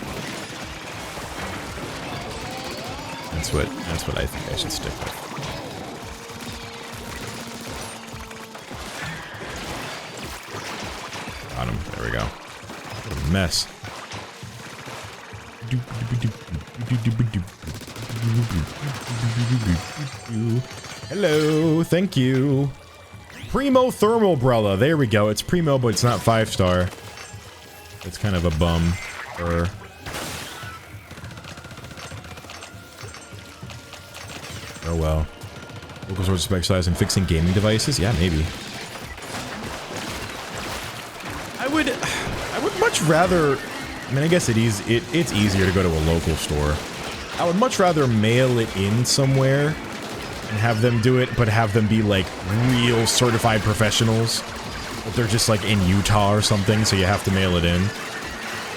That's what I think I should stick with. Got him. There we go. What a mess. Hello, thank you. Primo Thermal Umbrella. There we go. It's Primo, but it's not 5-star. It's kind of a bum. Oh well. Local stores specialize in fixing gaming devices? Yeah, maybe. I would much rather... I mean, I guess it's easier to go to a local store. I would much rather mail it in somewhere and have them do it, but have them be like real certified professionals. But they're just like in Utah or something, so you have to mail it in.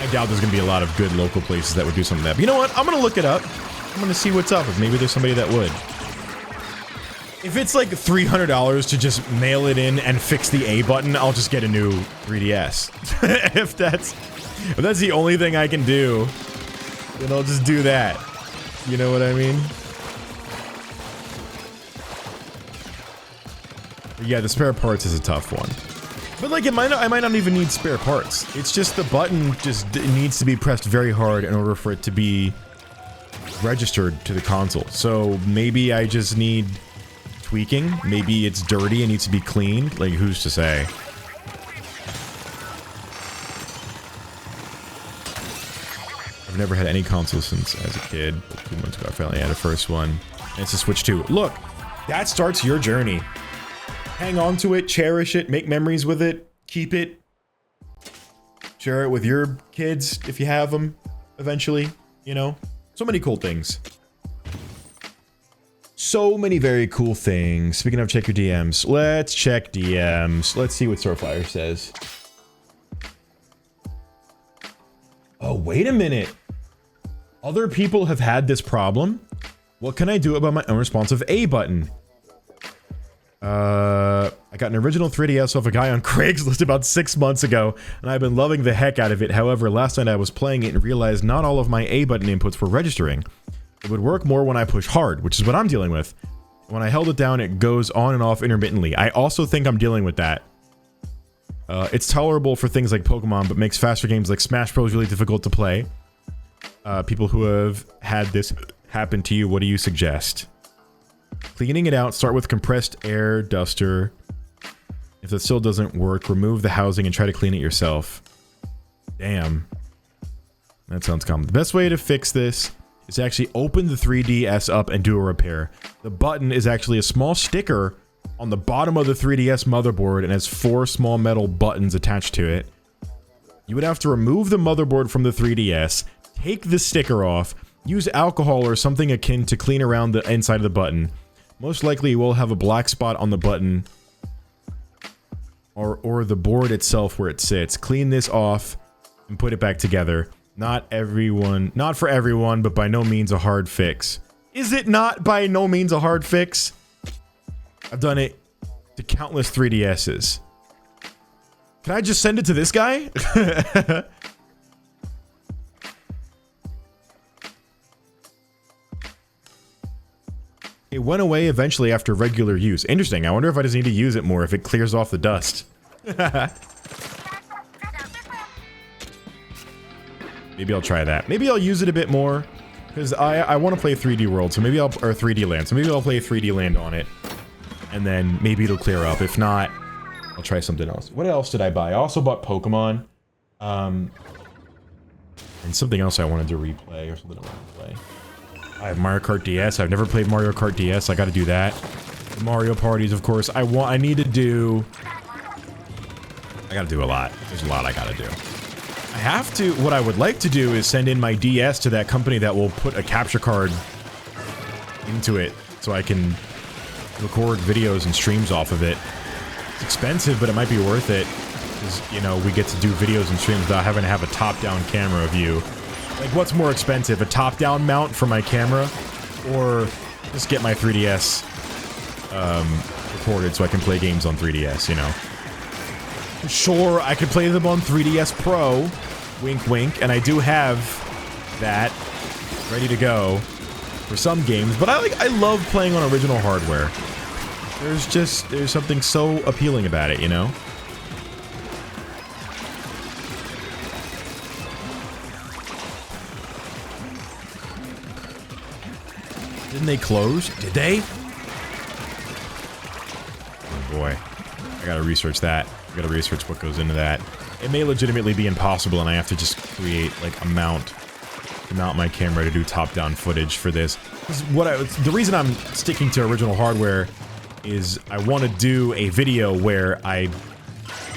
I doubt there's gonna be a lot of good local places that would do something like that. But you know what? I'm gonna look it up. I'm gonna see what's up. If maybe there's somebody that would. If it's like $300 to just mail it in and fix the A button, I'll just get a new 3DS. if that's the only thing I can do, then I'll just do that. You know what I mean? But yeah, the spare parts is a tough one. But like, I might not even need spare parts. It's just the button just needs to be pressed very hard in order for it to be registered to the console. So maybe I just need tweaking. Maybe it's dirty and needs to be cleaned. Like, who's to say? I've never had any console since as a kid. But 2 months ago, I finally had a first one. And it's a Switch 2. Look, that starts your journey. Hang on to it, cherish it, make memories with it, keep it. Share it with your kids if you have them eventually, you know? So many cool things. So many very cool things. Speaking of check your DMs, let's check DMs. Let's see what Swordflyer says. Oh, wait a minute. Other people have had this problem. What can I do about my unresponsive A button? I got an original 3DS off a guy on Craigslist about 6 months ago, and I've been loving the heck out of it. However, last night I was playing it and realized not all of my A button inputs were registering. It would work more when I push hard, which is what I'm dealing with. When I held it down, it goes on and off intermittently. I also think I'm dealing with that. It's tolerable for things like Pokemon, but makes faster games like Smash Bros. Really difficult to play. People who have had this happen to you, what do you suggest? Cleaning it out, start with compressed air duster. If that still doesn't work, remove the housing and try to clean it yourself. Damn. That sounds common. The best way to fix this is to actually open the 3DS up and do a repair. The button is actually a small sticker on the bottom of the 3DS motherboard and has 4 small metal buttons attached to it. You would have to remove the motherboard from the 3DS, take the sticker off, use alcohol or something akin to clean around the inside of the button. Most likely you will have a black spot on the button or the board itself where it sits. Clean this off and put it back together. Not for everyone, but by no means a hard fix. Is it not by no means a hard fix? I've done it to countless 3DSs. Can I just send it to this guy? It went away eventually after regular use. Interesting. I wonder if I just need to use it more if it clears off the dust. Maybe I'll try that. Maybe I'll use it a bit more because I want to play 3D World, so maybe or 3D Land. So maybe I'll play 3D Land on it, and then maybe it'll clear up. If not, I'll try something else. What else did I buy? I also bought Pokemon, and something else I wanted to replay or something I wanted to play. I have Mario Kart DS. I've never played Mario Kart DS. I got to do that. The Mario parties, of course. I got to do a lot. There's a lot I got to do. I have to, what I would like to do is send in my DS to that company that will put a capture card into it so I can record videos and streams off of it. It's expensive, but it might be worth it because, you know, we get to do videos and streams without having to have a top-down camera view. Like, what's more expensive, a top-down mount for my camera or just get my 3DS recorded so I can play games on 3DS, you know? Sure, I could play them on 3DS Pro, wink wink, and I do have that ready to go for some games, but I love playing on original hardware. There's something so appealing about it, you know? Didn't they close? Did they? Oh boy. I gotta research that. I gotta research what goes into that. It may legitimately be impossible and I have to just create, like, a mount to mount my camera to do top-down footage for this. The reason I'm sticking to original hardware is I want to do a video where I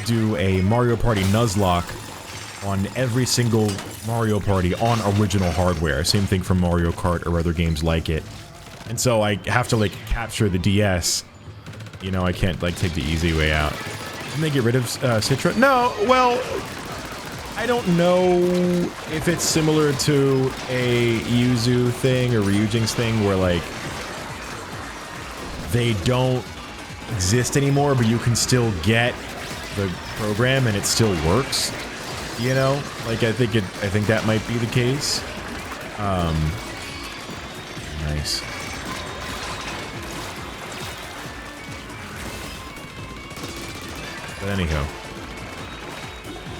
do a Mario Party Nuzlocke on every single Mario Party on original hardware. Same thing for Mario Kart or other games like it. And so I have to, like, capture the DS. You know, I can't, like, take the easy way out. Didn't they get rid of Citra? No, well, I don't know if it's similar to a Yuzu thing or Ryujin's thing where, like, they don't exist anymore, but you can still get the program and it still works. You know? Like, I think that might be the case. Nice. But anyhow,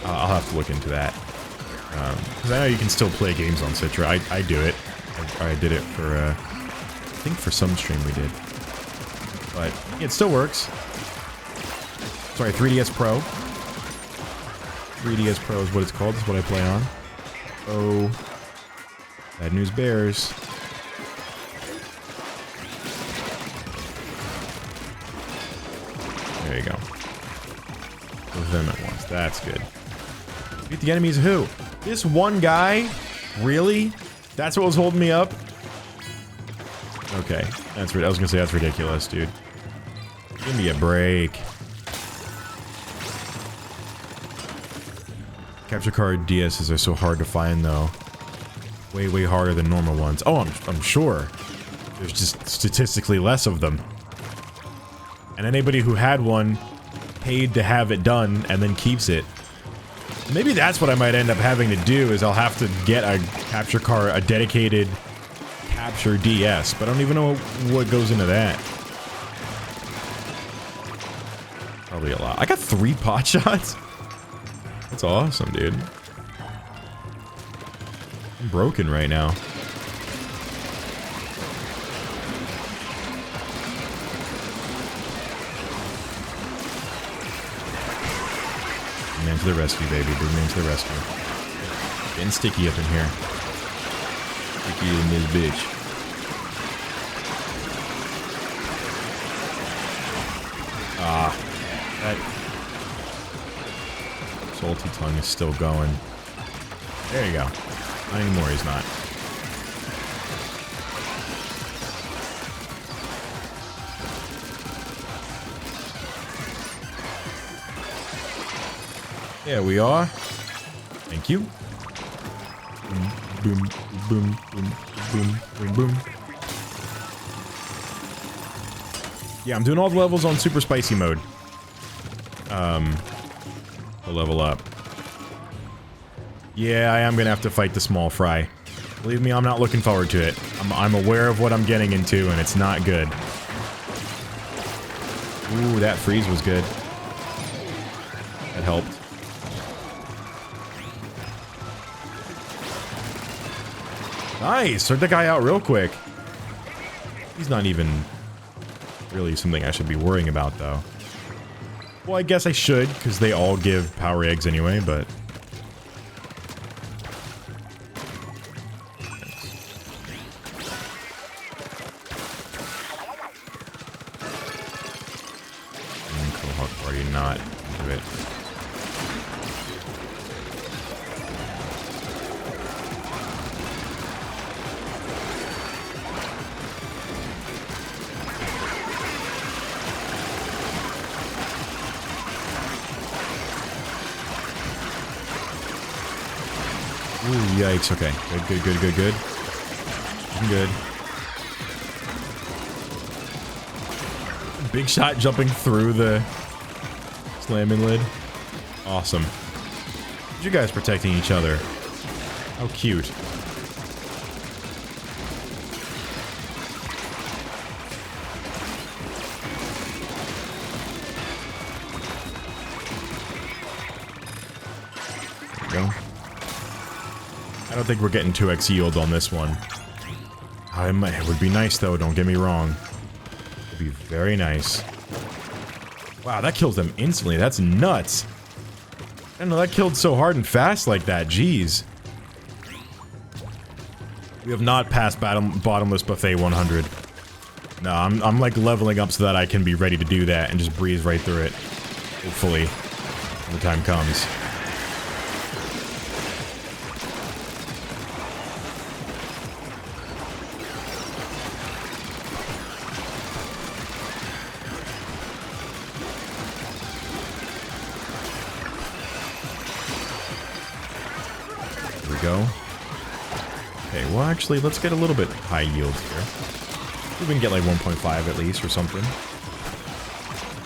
I'll have to look into that. Because I know you can still play games on Citra. I do it. I did it for, I think for some stream we did. But yeah, it still works. Sorry, 3DS Pro. 3DS Pro is what it's called. That's what I play on. Oh. Bad News Bears. There you go. Both of them at once. That's good. Beat the enemies who? This one guy? Really? That's what was holding me up? Okay, that's I was gonna say that's ridiculous, dude. Give me a break. Capture card DSs are so hard to find, though. Way, way harder than normal ones. Oh, I'm sure. There's just statistically less of them. And anybody who had one paid to have it done and then keeps it. Maybe that's what I might end up having to do, is I'll have to get a capture card, a dedicated capture DS, but I don't even know what goes into that. Probably a lot. I got 3 pot shots? That's awesome, dude. I'm broken right now. Man to the rescue, baby. Big man to the rescue. Getting sticky up in here. Sticky in this bitch. Ah. That salty tongue is still going. There you go. Not anymore, he's not. There we are. Thank you. Boom, boom, boom, boom, boom, boom. Yeah, I'm doing all the levels on super spicy mode. To level up. Yeah, I am gonna have to fight the small fry. Believe me, I'm not looking forward to it. I'm aware of what I'm getting into, and it's not good. Ooh, that freeze was good. That helped. Nice! Took the guy out real quick. He's not even really something I should be worrying about, though. Well, I guess I should, because they all give power eggs anyway, but... Cohawk Party not into it. Ooh, yikes. Okay. Good, good, good, good, good. Good. Big shot jumping through the slamming lid. Awesome. You guys protecting each other. How cute. There we go. I don't think we're getting 2x yield on this one. It would be nice, though, don't get me wrong. It would be very nice. Wow, that kills them instantly. That's nuts. I don't know, that killed so hard and fast like that. Jeez. We have not passed Bottomless Buffet 100. No, I'm like leveling up so that I can be ready to do that and just breeze right through it. Hopefully. When the time comes. Go. Okay, well actually, let's get a little bit high yield here. We can get like 1.5 at least or something.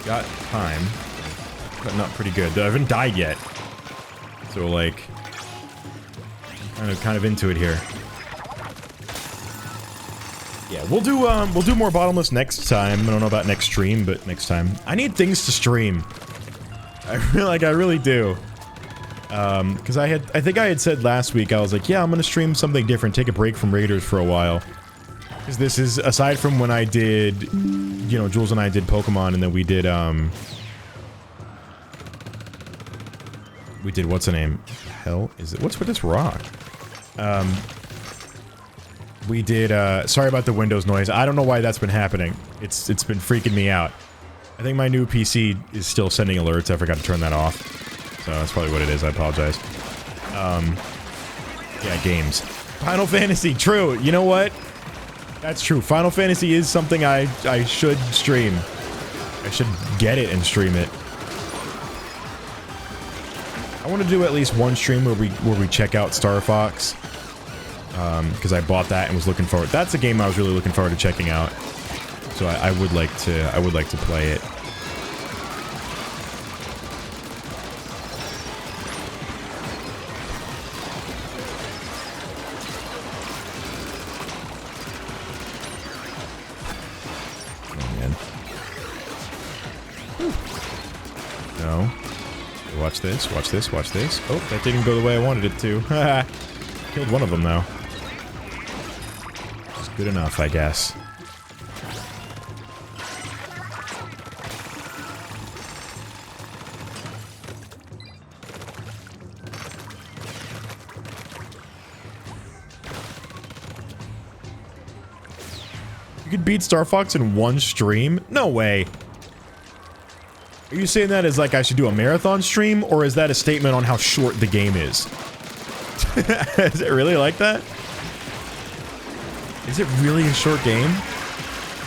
Got time. Cutting up pretty good. I haven't died yet. So like kind of into it here. Yeah, we'll do more Bottomless next time. I don't know about next stream, but next time. I need things to stream. I really do. Because I think I had said last week, I was like, yeah, I'm gonna stream something different, take a break from Raiders for a while. Because this is, aside from when I did, you know, Jules and I did Pokemon, and then we did, what's the name? Hell is it? What's with this rock? We did, sorry about the Windows noise. I don't know why that's been happening. It's been freaking me out. I think my new PC is still sending alerts. I forgot to turn that off. So that's probably what it is. I apologize. Yeah, games. Final Fantasy, true. You know what? That's true. Final Fantasy is something I should stream. I should get it and stream it. I want to do at least one stream where we check out Star Fox. Because I bought that and was looking forward. That's a game I was really looking forward to checking out. So I would like to play it. No. Watch this, watch this, watch this. Oh, that didn't go the way I wanted it to. Killed one of them, though. It's good enough, I guess. You could beat Star Fox in one stream? No way. Are you saying that as like I should do a marathon stream, or is that a statement on how short the game is? Is it really like that? Is it really a short game?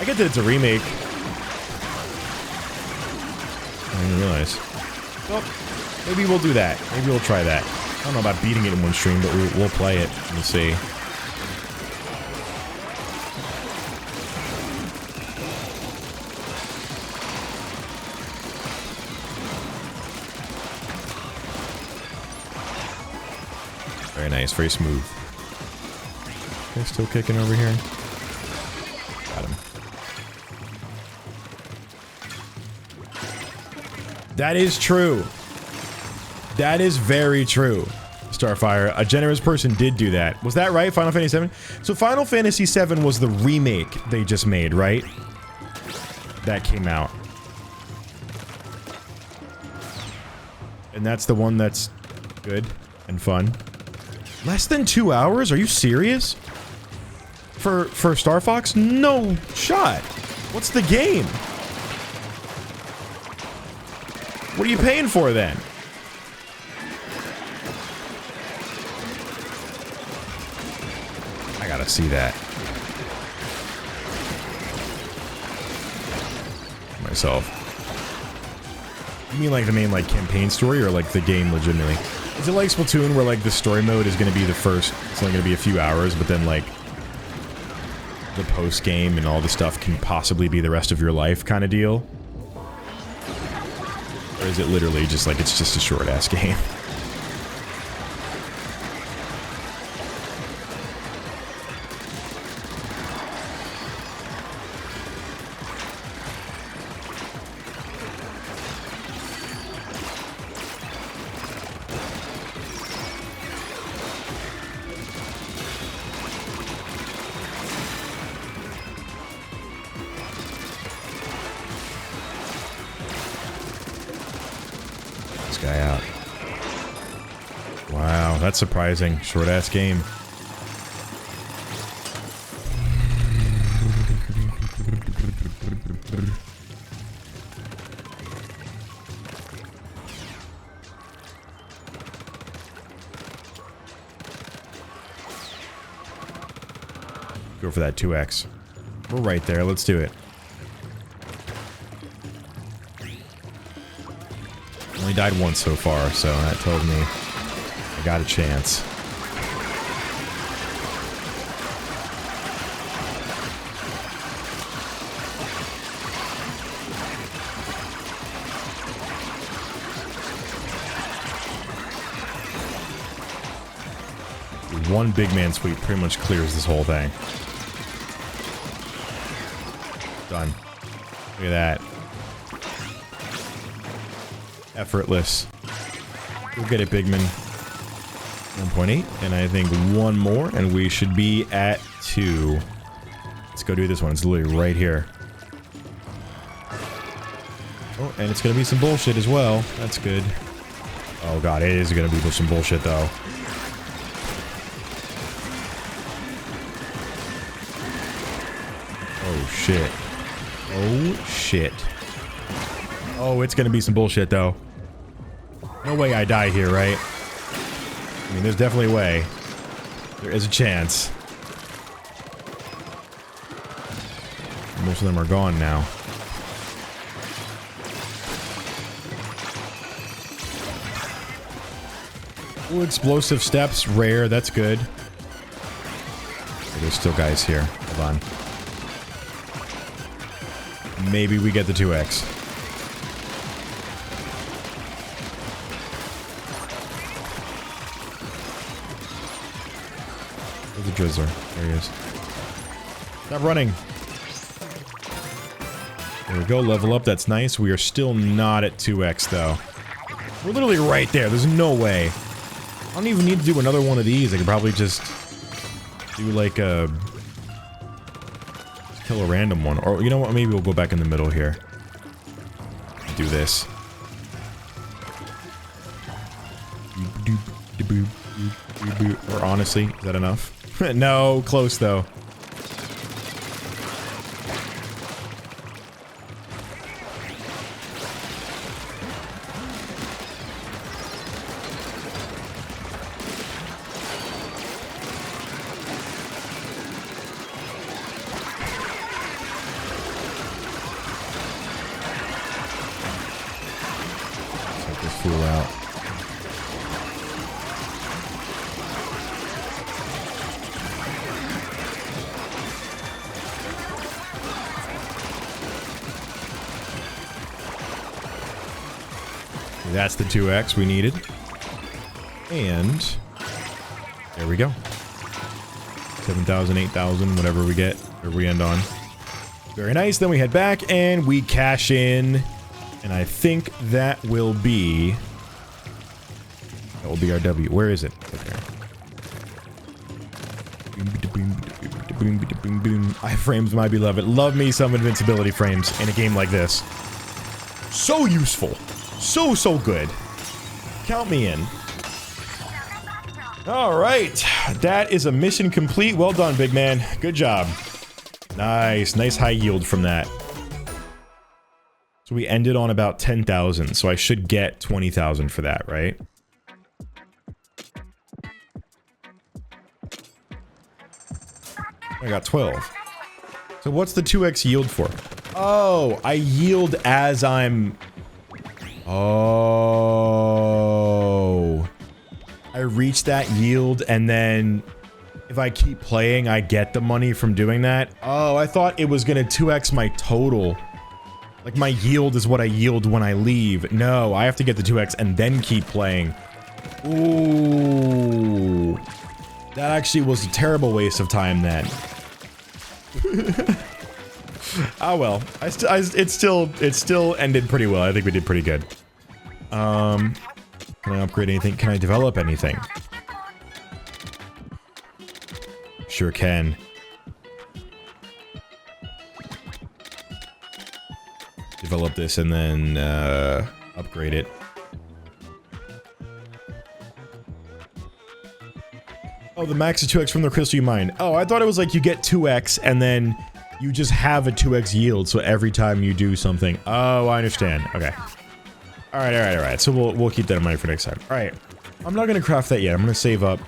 I get that it's a remake. I didn't realize. Well, maybe we'll do that. Maybe we'll try that. I don't know about beating it in one stream, but we'll play it. We'll see. Very nice, very smooth. Okay, still kicking over here. Got him. That is true. That is very true. Starfire, a generous person did do that. Was that right, Final Fantasy VII? So Final Fantasy VII was the remake they just made, right? That came out. And that's the one that's good and fun. Less than 2 hours? Are you serious? For Star Fox? No shot. What's the game? What are you paying for then? I gotta see that. Myself. You mean like the main like campaign story or like the game legitimately? Is it like Splatoon where like the story mode is gonna be the first, it's only gonna be a few hours, but then like the post game and all the stuff can possibly be the rest of your life kind of deal? Or is it literally just like it's just a short ass game? Guy out. Wow, that's surprising. Short ass game. Go for that 2x. We're right there. Let's do it. Only died once so far, so that tells me I got a chance. One big man sweep pretty much clears this whole thing. Done. Look at that. Effortless. We'll get it, Bigman. 1.8, and I think one more, and we should be at 2. Let's go do this one. It's literally right here. Oh, and it's gonna be some bullshit as well. That's good. Oh god, it is gonna be some bullshit though. Oh shit. Oh shit. Oh, it's gonna be some bullshit, though. No way I die here, right? I mean, there's definitely a way. There is a chance. Most of them are gone now. Ooh, explosive steps, rare, that's good. There's still guys here. Hold on. Maybe we get the 2x. Where's the drizzler? There he is. Stop running. There we go, level up, that's nice. We are still not at 2x though. We're literally right there, there's no way. I don't even need to do another one of these, I could probably just do like a... just kill a random one. Or you know what, maybe we'll go back in the middle here. Do this. Or honestly, is that enough? No, close though. Fool out. That's the 2x we needed. And there we go. 7,000, 8,000, whatever we get, or we end on. Very nice. Then we head back and we cash in. And I think that will be our W. Where is it? Okay. Iframes, my beloved. Love me some invincibility frames in a game like this. So useful. So good. Count me in. Alright. That is a mission complete. Well done, big man. Good job. Nice. Nice high yield from that. So we ended on about 10,000, so I should get 20,000 for that, right? I got 12. So what's the 2x yield for? Oh, I yield as I'm... Oh. I reach that yield and then if I keep playing, I get the money from doing that. Oh, I thought it was gonna 2x my total. Like my yield is what I yield when I leave. No, I have to get the 2x and then keep playing. Ooh. That actually was a terrible waste of time then. Ah well, it still ended pretty well. I think we did pretty good. Can I upgrade anything? Can I develop anything? Sure can. Develop this and then upgrade it. Oh, the max is 2x from the crystal you mine. Oh, I thought it was like you get 2x and then you just have a 2x yield, so every time you do something. Oh, I understand. Okay. Alright. So we'll keep that in mind for next time. Alright. I'm not gonna craft that yet. I'm gonna save up.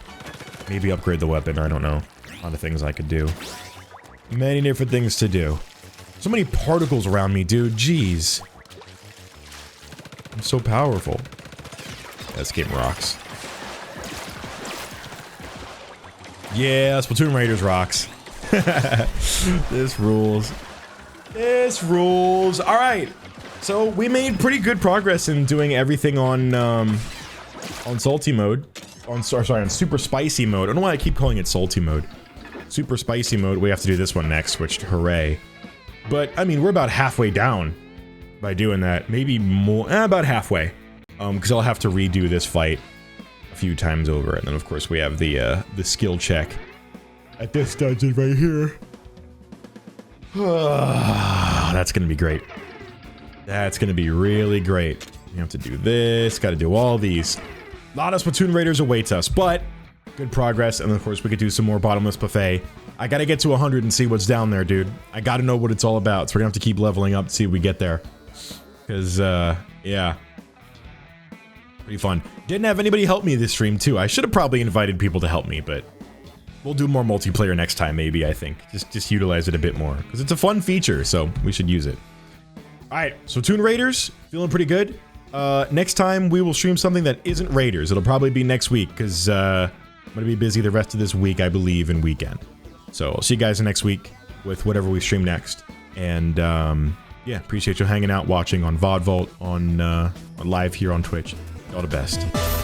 Maybe upgrade the weapon, I don't know. A lot of things I could do. Many different things to do. So many particles around me, dude. Jeez. I'm so powerful. Yeah, this game rocks. Yeah, Splatoon Raiders rocks. This rules. This rules. Alright. So we made pretty good progress in doing everything on salty mode. On super spicy mode. I don't know why I keep calling it salty mode. Super spicy mode. We have to do this one next, which hooray. But, I mean, we're about halfway down by doing that. Maybe more, about halfway. Because I'll have to redo this fight a few times over. And then, of course, we have the skill check at this dungeon right here. That's gonna be great. That's gonna be really great. You have to do this, gotta do all these. A lot of Splatoon Raiders awaits us, but good progress. And, of course, we could do some more Bottomless Buffet. I gotta get to 100 and see what's down there, dude. I gotta know what it's all about, so we're gonna have to keep leveling up to see if we get there. Because, yeah. Pretty fun. Didn't have anybody help me this stream, too. I should have probably invited people to help me, but... We'll do more multiplayer next time, maybe, I think. Just utilize it a bit more. Because it's a fun feature, so we should use it. Alright, so Toon Raiders, feeling pretty good. Next time, we will stream something that isn't Raiders. It'll probably be next week, because I'm going to be busy the rest of this week, I believe, and weekend. So, I'll see you guys next week with whatever we stream next. And, yeah, appreciate you hanging out, watching on VOD Vault, on live here on Twitch. All the best.